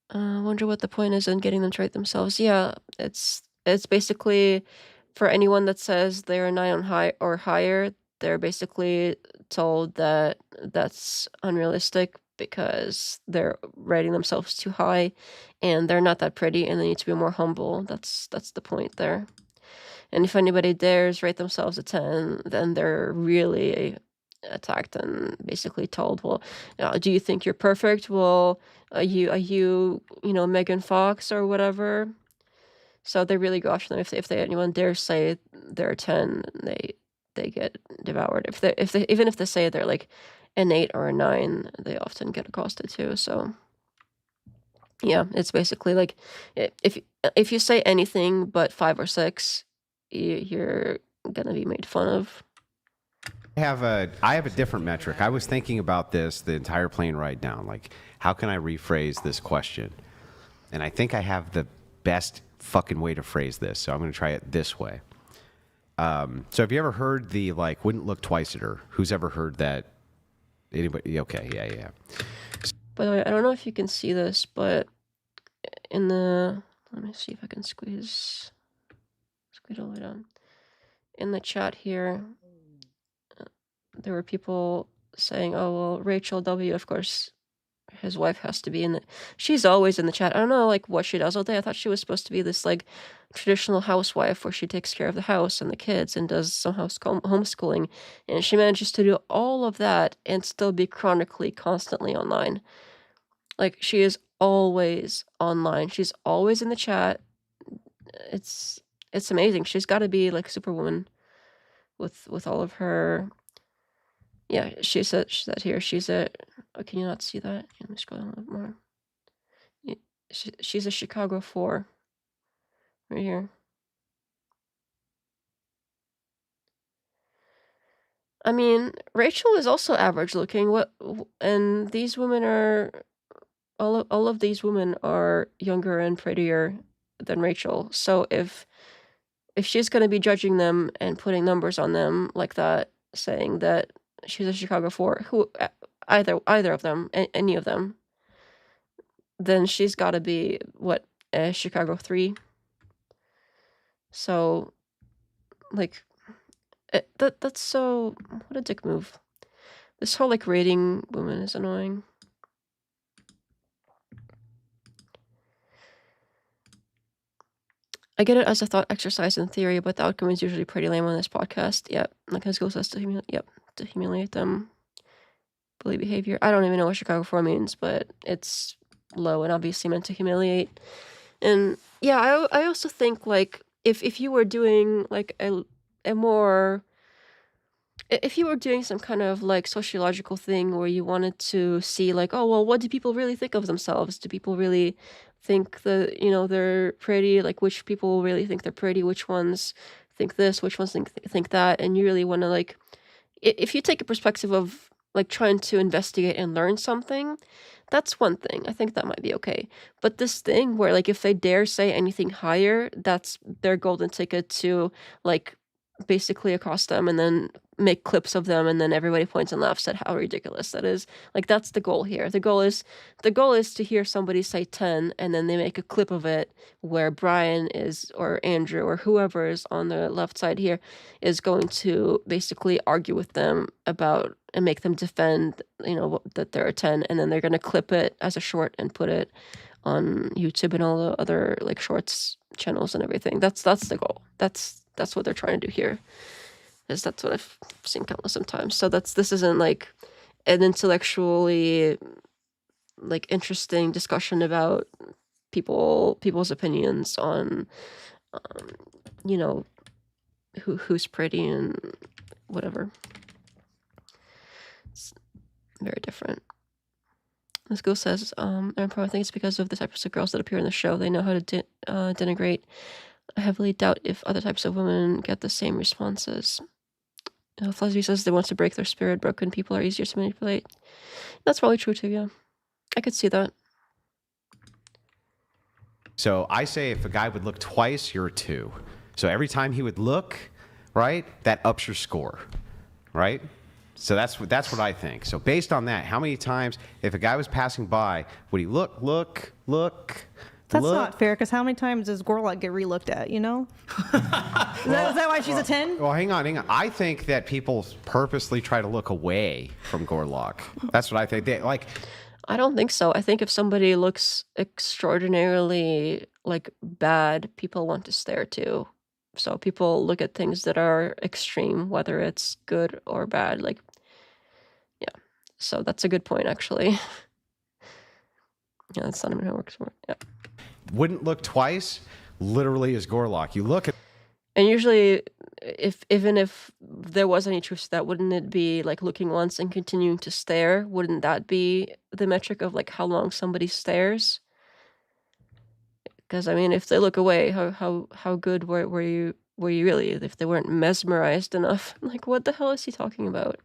I wonder what the point is in getting them to rate themselves. Yeah, it's basically for anyone that says they're a 9 on high or higher, they're basically told that that's unrealistic because they're rating themselves too high and they're not that pretty and they need to be more humble. That's the point there. And if anybody dares rate themselves a 10, then they're really attacked and basically told, well, do you think you're perfect? Well, are you Megan Fox or whatever? So they really go after them. If anyone dares say they're a 10, they get devoured. If they even if they say they're like an 8 or a 9, they often get accosted too. So yeah, it's basically like if you say anything but 5 or 6, you're gonna be made fun of. I have a different metric. I was thinking about this the entire plane ride down. Like, how can I rephrase this question? And I think I have the best fucking way to phrase this. So I'm going to try it this way. So have you ever heard the like wouldn't look twice at her? Who's ever heard that? Anybody? Okay, yeah. By the way, I don't know if you can see this, but in the let me see if I can squeeze all the way down. In the chat here, there were people saying, "Oh well, Rachel W. Of course, his wife has to be in the." She's always in the chat. I don't know like what she does all day. I thought she was supposed to be this like traditional housewife where she takes care of the house and the kids and does some homeschooling, and she manages to do all of that and still be chronically constantly online. Like she is always online. She's always in the chat. It's amazing. She's got to be like Superwoman with all of her. Yeah, she said here she's a. Oh, can you not see that? Let me scroll down a little more. She's a Chicago 4 right here. I mean, Rachel is also average looking. And these women are all of these women are younger and prettier than Rachel. So if she's going to be judging them and putting numbers on them like that, saying that she's a Chicago 4, who either of them, any of them, then she's got to be what, a Chicago 3. So like that's so what a dick move. This whole like rating women is annoying. I get it as a thought exercise in theory, but the outcome is usually pretty lame on this podcast. Yep. Like his goal says to humiliate them. Bully behavior. I don't even know what Chicago 4 means, but it's low and obviously meant to humiliate. And yeah, I also think like if you were doing like a more if you were doing some kind of like sociological thing where you wanted to see like, oh well, what do people really think of themselves? Do people really think that they're pretty? Like which people really think they're pretty? Which ones think this? Which ones think that? And you really want to like, if you take a perspective of like trying to investigate and learn something, that's one thing. I think that might be okay. But this thing where like if they dare say anything higher, that's their golden ticket to like basically accost them and then make clips of them and then everybody points and laughs at how ridiculous that is. Like that's the goal here. The goal is to hear somebody say 10 and then they make a clip of it where Brian is or Andrew or whoever is on the left side here is going to basically argue with them about and make them defend that they're a 10, and then they're going to clip it as a short and put it on YouTube and all the other like shorts channels and everything. That's the goal. That's what they're trying to do here. That's what I've seen countless of times. So this isn't like an intellectually like interesting discussion about people's opinions on who's pretty and whatever. It's very different. This girl says, Aaron Pro, I think it's because of the types of girls that appear in the show. They know how to denigrate. I heavily doubt if other types of women get the same responses. Flusby says they want to break their spirit. Broken people are easier to manipulate. That's probably true too, yeah. I could see that. So I say if a guy would look twice, you're a 2. So every time he would look, right? That ups your score, right? So that's what I think. So based on that, how many times, if a guy was passing by, would he look? That's not fair, because how many times does Gorlock get re-looked at, you know? Is that why she's a 10? Well, hang on. I think that people purposely try to look away from Gorlock. That's what I think. I don't think so. I think if somebody looks extraordinarily like bad, people want to stare too. So people look at things that are extreme, whether it's good or bad. Like, yeah. So that's a good point, actually. Yeah, that's not even how it works. Yeah. Wouldn't look twice, literally is Gorlock. You look at. And usually, even if there was any truth to that, wouldn't it be like looking once and continuing to stare? Wouldn't that be the metric of like how long somebody stares? Because I mean, if they look away, how good were you really? If they weren't mesmerized enough, like what the hell is he talking about?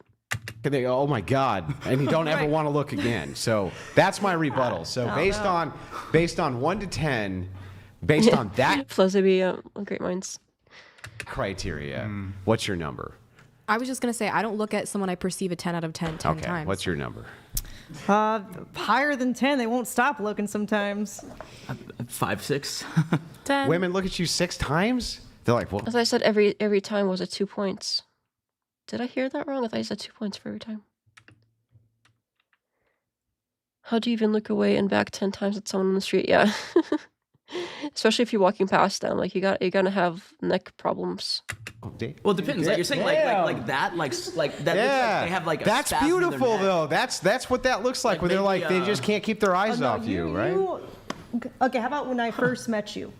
They go, oh my God, and you don't ever want to look again. So that's my rebuttal. So based on 1 to 10, based on that Fuzzy, great minds. criteria, what's your number? I was just gonna say I don't look at someone I perceive a 10 out of 10 Okay, times. what's your number? Higher than 10, they won't stop looking sometimes. 5, 6. 10. Women look at you 6 times? They're like, well, As I said, every time was at 2 points. Did I hear that wrong? I thought you said 2 points for every time. How do you even look away and back 10 times at someone on the street? Yeah. Especially if you're walking past them, like you're gonna have neck problems. Well, it depends. Like you're saying, like that, like that. yeah, Looks like they have like. A that's spasm in their beautiful neck. though. That's what that looks like, Like when they're maybe, like they just can't keep their eyes off you, right? Okay, how about when I first met you?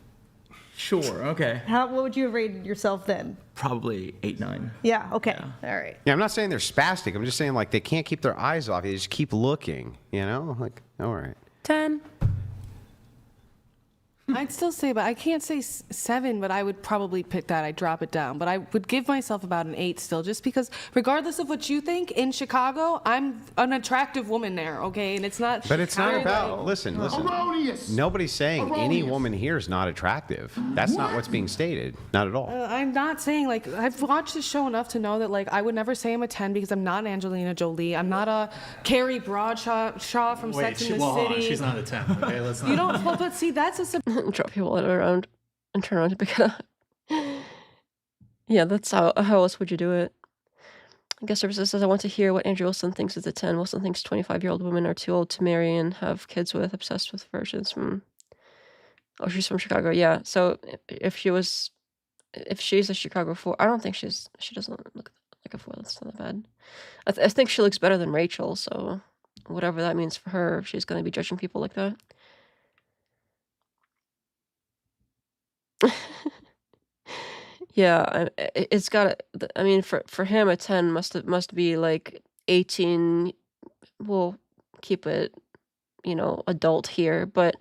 Sure. Okay. What would you have rated yourself then? Probably 8, 9. Yeah, okay. All right. Yeah, I'm not saying they're spastic. I'm just saying like they can't keep their eyes off you. They just keep looking, you know? Like, all right. 10. I'd still say, but I can't say 7, but I would probably pick that. I'd drop it down. But I would give myself about an 8 still, just because regardless of what you think, in Chicago, I'm an attractive woman there, okay? And it's not. But it's not about, listen. Nobody's saying any woman here is not attractive. That's not what's being stated. Not at all. I'm not saying, like, I've watched the show enough to know that, like, I would never say I'm a 10 because I'm not Angelina Jolie. I'm not a Carrie Bradshaw from Sex and the City. She's not a 10. Okay, let's not. You don't, well, but see, that's a Drop your wallet around and turn around to pick it up. Yeah, that's how else would you do it? Guest services says, I want to hear what Andrew Wilson thinks is a 10. Wilson thinks 25-year-old women are too old to marry and have kids with, obsessed with versions from... Oh, she's from Chicago. Yeah, so if she's a Chicago 4, I don't think she doesn't look like a 4. That's not bad. I think she looks better than Rachel, so whatever that means for her, if she's going to be judging people like that. Yeah, it's got. I mean, for him, a 10 must be like 18. We'll keep it, adult here, but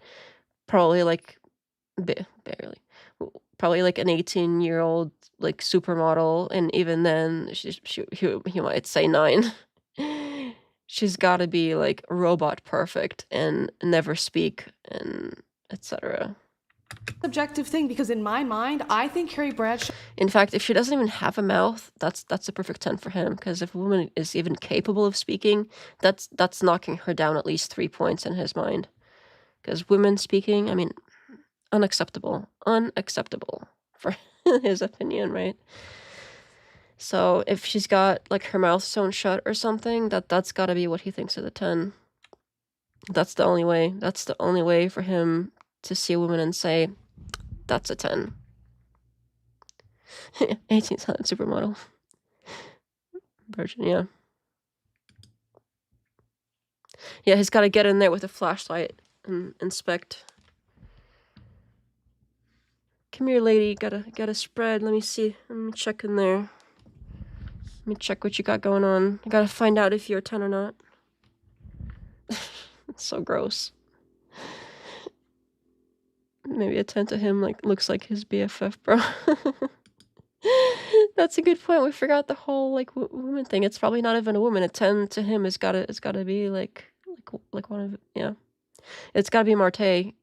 probably like barely, probably like an 18-year-old like supermodel, and even then, he might say 9. She's got to be like robot perfect and never speak and etc. subjective thing, because in my mind, I think Carrie Bradshaw. In fact, if she doesn't even have a mouth, that's a perfect 10 for him. Because if a woman is even capable of speaking, that's knocking her down at least 3 points in his mind. Because women speaking, I mean, unacceptable for his opinion, right? So if she's got like her mouth sewn shut or something, that's got to be what he thinks is a 10. That's the only way. That's the only way for him to see a woman and say, that's a 10. 18 silent supermodel. Virgin, yeah. Yeah, he's got to get in there with a flashlight and inspect. Come here, lady. Gotta spread. Let me see. Let me check in there. Let me check what you got going on. I gotta find out if you're a 10 or not. It's so gross. Maybe a 10 to him looks like his BFF, bro. That's a good point. We forgot the whole woman thing. It's probably not even a woman. A 10 to him it's gotta be like one of, yeah. It's gotta be Marte.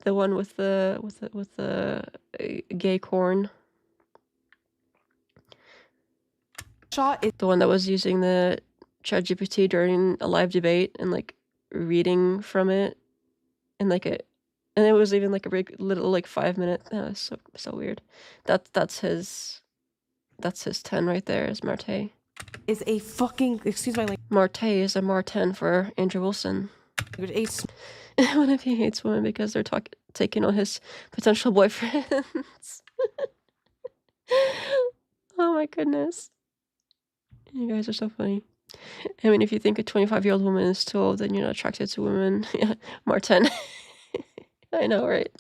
The one with the gay corn. Shot is The one that was using the ChatGPT during a live debate and like reading from it, and like and it was even like a big little like 5 minute. That was so weird. That's his 10 right there. Is Marte. is a fucking, excuse my language, Marte is a Martin for Andrew Wilson. a What if he hates women because they're taking on his potential boyfriends? Oh my goodness. You guys are so funny. I mean, if you think a 25-year-old woman is too old, then you're not attracted to women. Yeah, Martin. I know, right?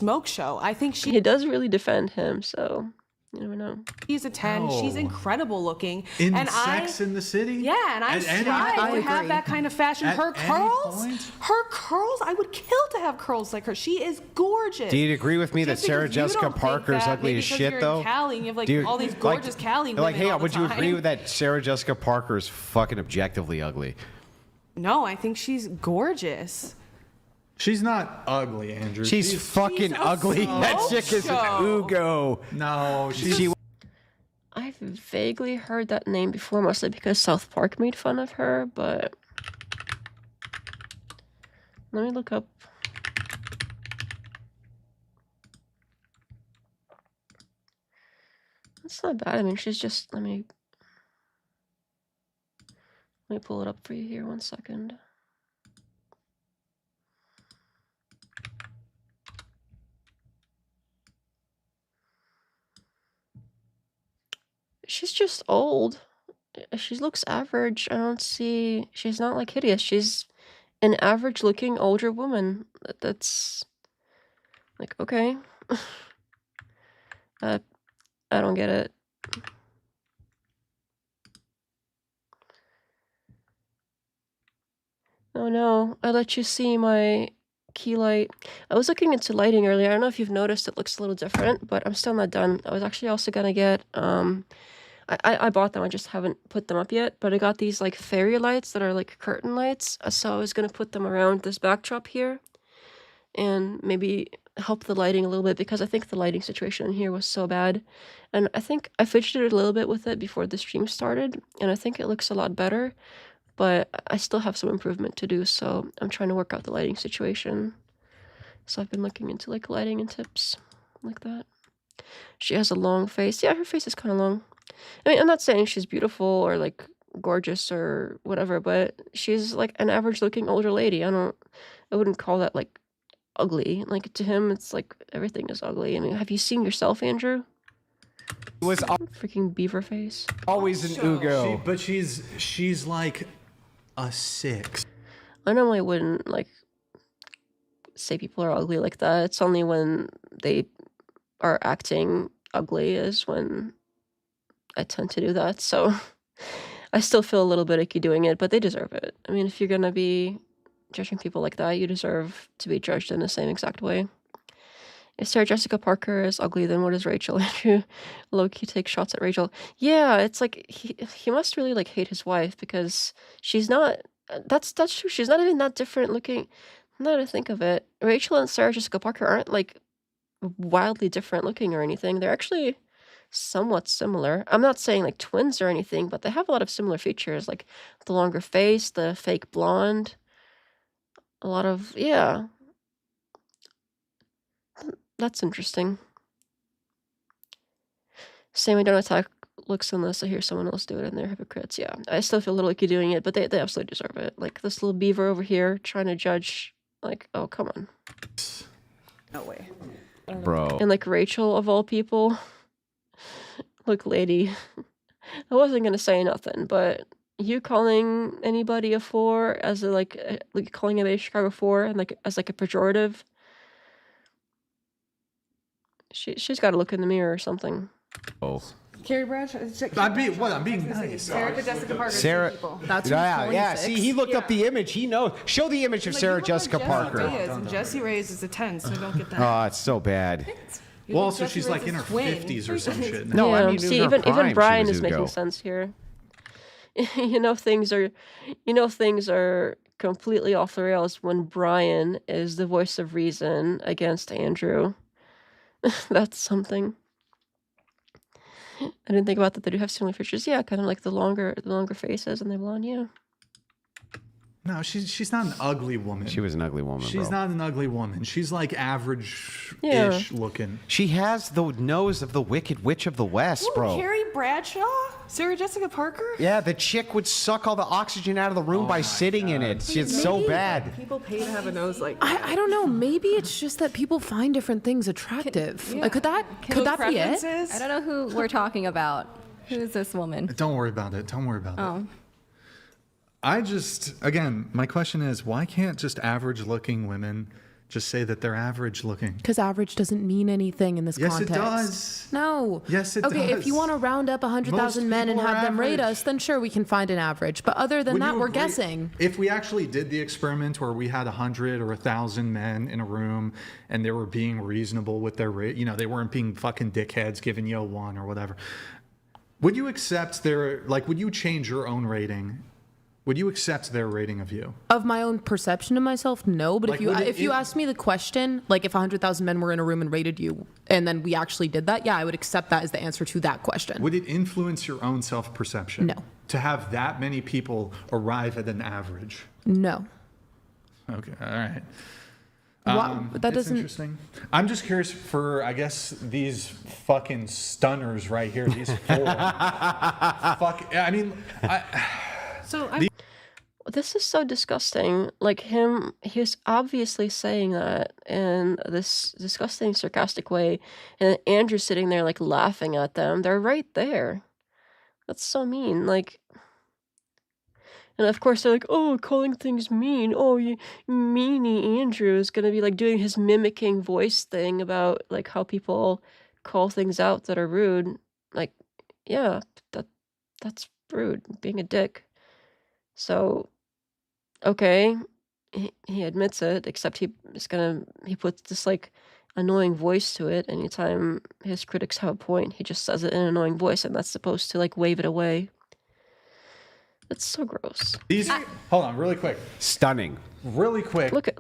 smoke show. I think He does really defend him, so you never know. she's a 10. She's No. incredible looking. In and Sex in the City? Yeah, and I At any strive point? to have that kind of fashion. At Her any curls, point? I would kill to have curls like her. She is gorgeous. Do you agree with me that Just Sarah because you Jessica don't think Parker is that, ugly maybe as because shit, you're though? in Cali and you have like Do you- all these gorgeous Cali women Like, hey, all the would you time. agree with that Sarah Jessica Parker is fucking objectively ugly? No, I think she's gorgeous. She's not ugly, Andrew. She's fucking a ugly. That smoke chick is an show. Ugo. No, She I've vaguely heard that name before, mostly because South Park made fun of her, but let me look up. That's not bad. I mean, she's just, let me pull it up for you here 1 second. She's just old. She looks average. I don't see, she's not like hideous. She's an average looking older woman. That's like, okay. I don't get it. Oh no, I let you see my key light. I was looking into lighting earlier. I don't know if you've noticed it looks a little different, but I'm still not done. I was actually also gonna get, I bought them, I just haven't put them up yet, but I got these like fairy lights that are like curtain lights. So I was gonna put them around this backdrop here and maybe help the lighting a little bit because I think the lighting situation in here was so bad. And I think I fidgeted a little bit with it before the stream started, and I think it looks a lot better. But I still have some improvement to do, so I'm trying to work out the lighting situation. So I've been looking into like lighting and tips like that. She has a long face. Yeah, her face is kind of long. I mean, I'm not saying she's beautiful or like gorgeous or whatever, but she's like an average looking older lady. I wouldn't call that like ugly. Like to him, it's like everything is ugly. I mean, have you seen yourself, Andrew? was Freaking beaver face. always an Ugo. But she's like a 6. I normally wouldn't like say people are ugly like that. It's only when they are acting ugly is when I tend to do that. So I still feel a little bit icky doing it, but they deserve it. I mean, if you're gonna be judging people like that, you deserve to be judged in the same exact way. If Sarah Jessica Parker is ugly, then what is Rachel? Andrew low-key takes shots at Rachel. Yeah, it's like he must really like hate his wife because she's not. That's true. She's not even that different looking. Now that I think of it, Rachel and Sarah Jessica Parker aren't like wildly different looking or anything. They're actually somewhat similar. I'm not saying like twins or anything, but they have a lot of similar features, like the longer face, the fake blonde. A lot of, yeah. That's interesting. Same, I don't attack looks unless I hear someone else do it and they're hypocrites. Yeah, I still feel a little icky doing it, but they absolutely deserve it. Like this little beaver over here trying to judge, like, oh, come on. No way. Bro. And like Rachel, of all people. Look, lady, I wasn't gonna say nothing, but you calling anybody a 4 as a, like calling anybody Chicago 4 and like as like a pejorative, she's got to look in the mirror or something. Oh. Carrie Bradshaw. I'm being nice. Sarah Jessica Parker. Sarah. People. That's Yeah. See, he looked up the image. He knows. Show the image of Sarah Jessica Parker. And Jesse Reyes is a 10, so don't get that. Oh, it's so bad. Well, also she's like in her twin. 50s or some shit. No, yeah, I mean, see, in her even prime, she Brian was is making Ugo. sense here. things are completely off the rails when Brian is the voice of reason against Andrew. That's something. I didn't think about that. They do have similar features. Yeah, kind of like the longer faces and the blonde. Yeah. No, she's not an ugly woman. She was an ugly woman, She's bro. not an ugly woman. She's like average-ish Yeah. looking. She has the nose of the Wicked Witch of the West, Ooh, bro. Carrie Bradshaw? Sarah Jessica Parker? Yeah, the chick would suck all the oxygen out of the room by sitting in it. It's so bad. People pay to have a nose like I don't know. Maybe it's just that people find different things attractive. Could that be it? I don't know who we're talking about. Who is this woman? Don't worry about it. Don't worry about it. Oh. I just, again, my question is, why can't just average-looking women just say that they're average-looking? Because average doesn't mean anything in this Yes, context. it does. No. Yes, it okay, does. if you want to round up 100,000 Most men and people are have them rate average. us, then sure, we can find an average. But other than Would that, you we're agree- guessing. If we actually did the experiment where we had 100 or 1,000 men in a room and they were being reasonable with their rate, they weren't being fucking dickheads giving you a 1 or whatever, would you accept would you change your own rating? Would you accept their rating of you? Of my own perception of myself, no. But Like, if you asked me the question, like if 100,000 men were in a room and rated you, and then we actually did that, yeah, I would accept that as the answer to that question. Would it influence your own self-perception? No. To have that many people arrive at an average? No. Okay, all right. That It's doesn't. interesting. I'm just curious for, I guess, these fucking stunners right here, these 4. This is so disgusting. Like he's obviously saying that in this disgusting, sarcastic way, and Andrew's sitting there like laughing at them. They're right there. That's so mean. Like, and of course they're like, oh, calling things mean. Oh, you meanie Andrew is gonna be like doing his mimicking voice thing about like how people call things out that are rude. Like, yeah, that's rude, being a dick. So, okay, he admits it, except he puts this like annoying voice to it. Anytime his critics have a point, he just says it in an annoying voice, and that's supposed to like wave it away. That's so gross. Hold on, really quick. Stunning. Really quick. Look at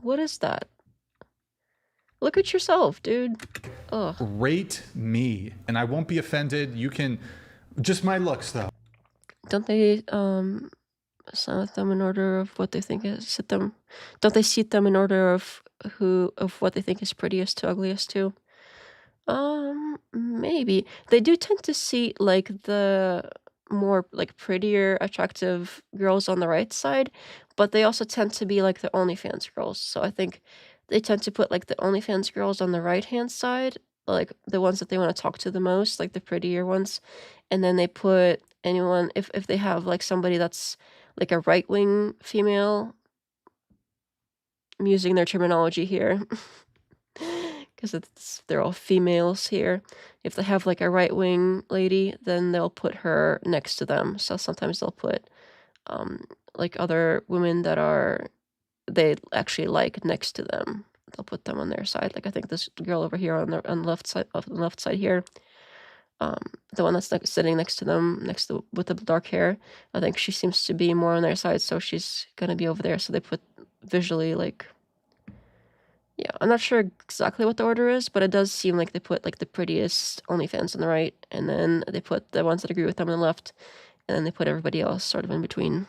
what is that? Look at yourself, dude. Ugh. Rate me, and I won't be offended. You can, just my looks though. Don't they seat them in order of what they think is Don't they seat them in order of what they think is prettiest to ugliest to? Maybe they do tend to seat like the more like prettier, attractive girls on the right side, but they also tend to be like the OnlyFans girls. So I think they tend to put like the OnlyFans girls on the right hand side, like the ones that they want to talk to the most, like the prettier ones, and then they put anyone if they have like somebody that's like a right-wing female. I'm using their terminology here because they're all females here. If they have like a right-wing lady, then they'll put her next to them. So sometimes they'll put like other women that they actually like next to them. They'll put them on their side. Like I think this girl over here on the left side here, the one that's sitting next to them, with the dark hair, I think she seems to be more on their side, so she's gonna be over there. So they put visually like, yeah, I'm not sure exactly what the order is, but it does seem like they put like the prettiest OnlyFans on the right, and then they put the ones that agree with them on the left, and then they put everybody else sort of in between.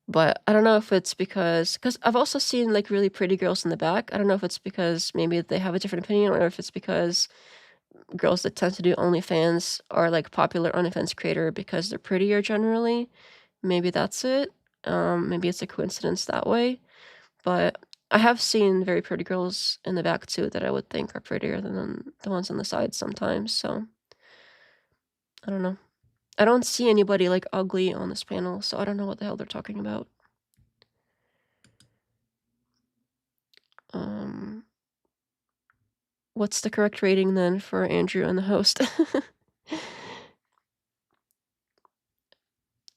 But I don't know if it's because I've also seen like really pretty girls in the back. I don't know if it's because maybe they have a different opinion, or if it's because girls that tend to do OnlyFans are like popular OnlyFans creator because they're prettier generally. Maybe that's it. Maybe it's a coincidence that way. But I have seen very pretty girls in the back too that I would think are prettier than the ones on the side sometimes. So I don't know. I don't see anybody like ugly on this panel, so I don't know what the hell they're talking about. What's the correct rating then for Andrew and the host?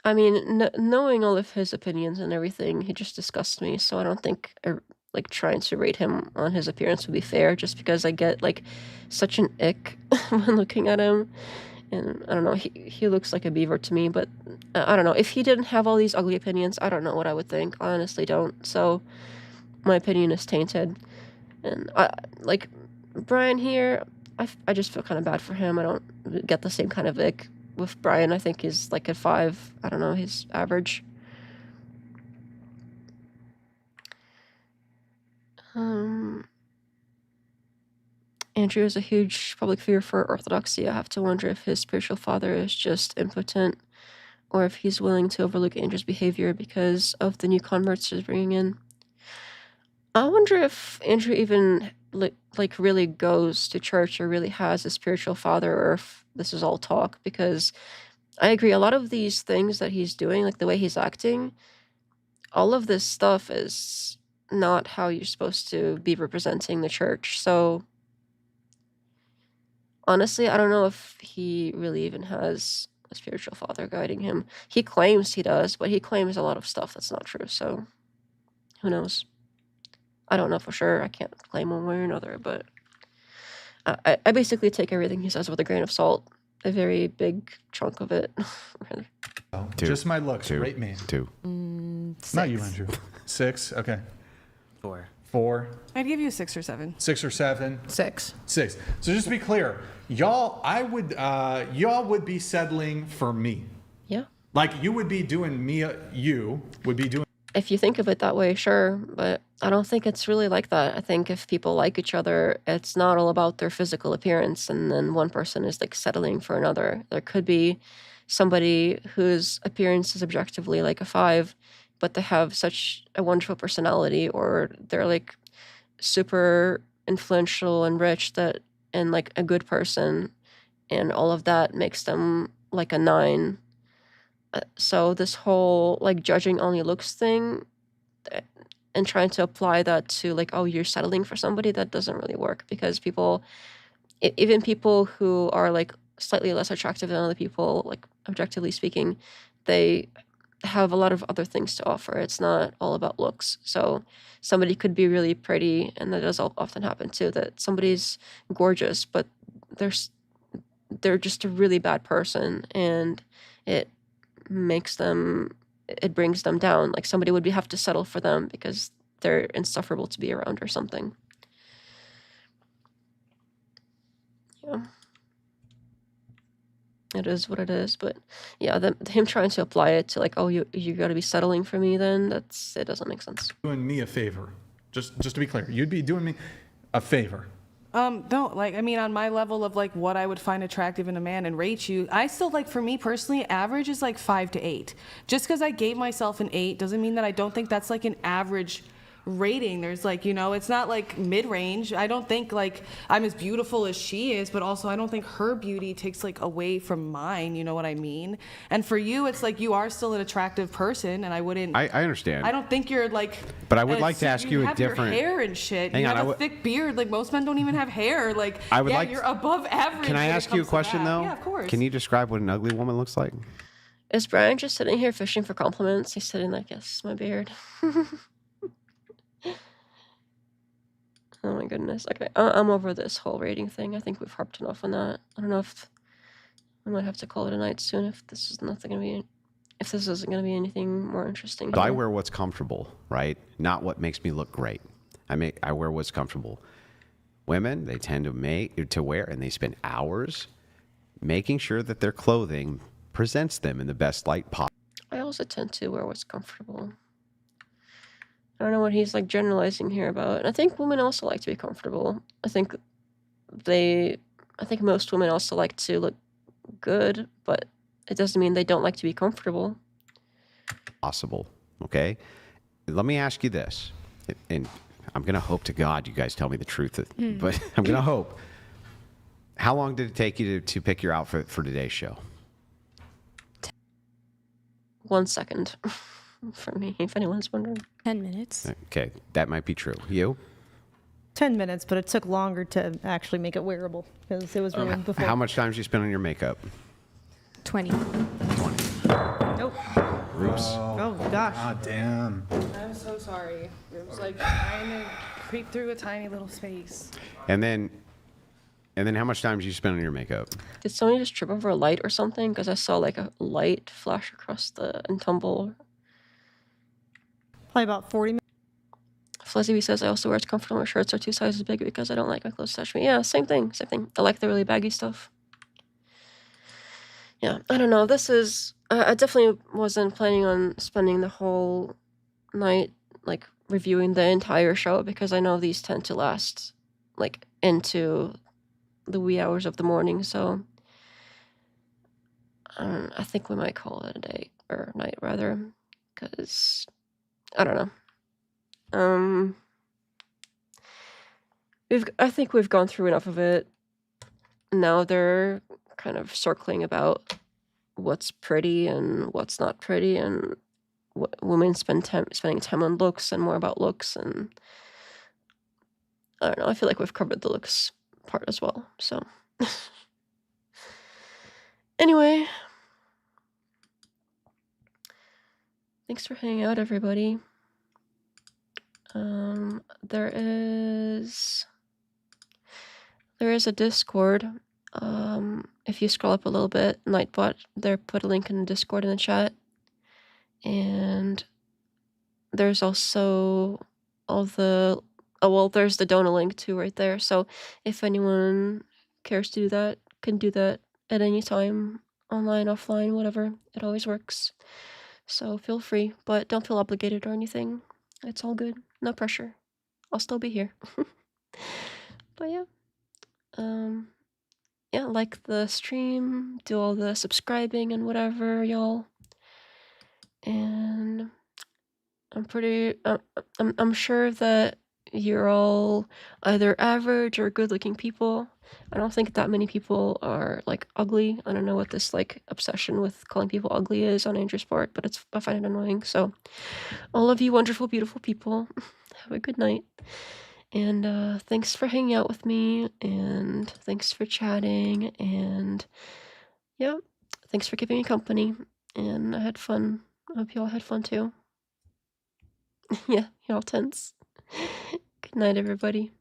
I mean, knowing all of his opinions and everything, he just disgusts me, so I don't think like trying to rate him on his appearance would be fair, just because I get like such an ick when looking at him. And I don't know, he looks like a beaver to me, but I don't know. If he didn't have all these ugly opinions, I don't know what I would think. I honestly don't. So my opinion is tainted. And like Brian here, I just feel kind of bad for him. I don't get the same kind of ick with Brian. I think he's like at 5. I don't know, he's average. Andrew has a huge public fear for orthodoxy. I have to wonder if his spiritual father is just impotent, or if he's willing to overlook Andrew's behavior because of the new converts he's bringing in. I wonder if Andrew even like really goes to church or really has a spiritual father, or if this is all talk, because I agree, a lot of these things that he's doing, like the way he's acting, all of this stuff is not how you're supposed to be representing the church. So honestly, I don't know if he really even has a spiritual father guiding him. He claims he does, but he claims a lot of stuff that's not true, so who knows? I don't know for sure. I can't claim one way or another, but I basically take everything he says with a grain of salt. A very big chunk of it. Just my looks. 2. Rate me. 2. Not you, Andrew. 6. Okay. 4. 4. I'd give you a 6 or 7. 6 or 7. 6. 6. So just to be clear, y'all would be settling for me. Yeah. Like you would be doing me. You would be doing. If you think of it that way, sure, but I don't think it's really like that. I think if people like each other, it's not all about their physical appearance, and then one person is like settling for another. There could be somebody whose appearance is objectively like a 5, but they have such a wonderful personality, or they're like super influential and rich and like a good person, and all of that makes them like a 9. So this whole like judging only looks thing and trying to apply that to like, oh, you're settling for somebody, that doesn't really work, because people, even people who are like slightly less attractive than other people, like objectively speaking, they have a lot of other things to offer. It's not all about looks. So somebody could be really pretty, and that does often happen too, that somebody's gorgeous, but they're just a really bad person, and it brings them down. Like somebody would have to settle for them because they're insufferable to be around or something. Yeah. It is what it is, but yeah, him trying to apply it to like, oh, you got to be settling for me, then it doesn't make sense. Doing me a favor. Just to be clear, you'd be doing me a favor. No, like, I mean, on my level of like what I would find attractive in a man and rate you, I still like, for me personally, average is like 5 to 8. Just because I gave myself an 8 doesn't mean that I don't think that's like an average rating. There's like, it's not like mid-range. I don't think like I'm as beautiful as she is, but also I don't think her beauty takes like away from mine, you know what I mean? And for you, it's like you are still an attractive person, and I wouldn't. I understand. I don't think you're like. But I would like to ask you a have different. Your hair and shit. Hang you on, have a thick beard. Like most men don't even have hair. Like I would like. You're above average. Can I ask you a question though? Yeah, of course. Can you describe what an ugly woman looks like? Is Brian just sitting here fishing for compliments? He's sitting like, yes, my beard. Oh my goodness. Okay, I'm over this whole rating thing. I think we've harped enough on that. I don't know if I might have to call it a night soon if this isn't gonna be anything more interesting. I wear what's comfortable, right? Not what makes me look great. I wear what's comfortable. Women, they tend to wear, and they spend hours making sure that their clothing presents them in the best light possible. I also tend to wear what's comfortable. I don't know what he's like generalizing here about. I think women also like to be comfortable. I think most women also like to look good, but it doesn't mean they don't like to be comfortable. Possible, okay? Let me ask you this, and I'm going to hope to God you guys tell me the truth, but I'm going to hope. How long did it take you to pick your outfit for today's show? 1 second. For me, if anyone's wondering. 10 minutes. Okay, that might be true. You? 10 minutes, but it took longer to actually make it wearable because it was ruined before. How much time did you spend on your makeup? 20. Nope. Oops. Oh, gosh. Ah, damn. I'm so sorry. It was like trying to creep through a tiny little space. And then how much time did you spend on your makeup? Did somebody just trip over a light or something? Because I saw like a light flash across and tumble. Probably about 40 minutes. Flezzy B says, I also wear it's comfortable. My shirts are 2 sizes big because I don't like my clothes to touch me. Yeah, same thing. I like the really baggy stuff. Yeah, I don't know. This is... I definitely wasn't planning on spending the whole night, like, reviewing the entire show, because I know these tend to last, like, into the wee hours of the morning, so... I think we might call it a day, or night, rather, because... I don't know. I think we've gone through enough of it. Now they're kind of circling about what's pretty and what's not pretty, and what women spending time on looks and more about looks, and I don't know, I feel like we've covered the looks part as well, so. Anyway. Thanks for hanging out, everybody. There is a Discord. If you scroll up a little bit, Nightbot there put a link in the Discord in the chat. And there's also there's the donor link too right there. So if anyone cares to do that, can do that at any time, online, offline, whatever. It always works. So feel free, but don't feel obligated or anything. It's all good. No pressure. I'll still be here. But yeah. Yeah, like the stream, do all the subscribing and whatever, y'all. And I'm sure that you're all either average or good-looking people. I don't think that many people are, like, ugly. I don't know what this, like, obsession with calling people ugly is on Andrew Sport, but I find it annoying. So, all of you wonderful, beautiful people, have a good night. And thanks for hanging out with me, and thanks for chatting, and yeah, thanks for keeping me company. And I had fun. I hope you all had fun too. Yeah, you're all tense. Good night, everybody.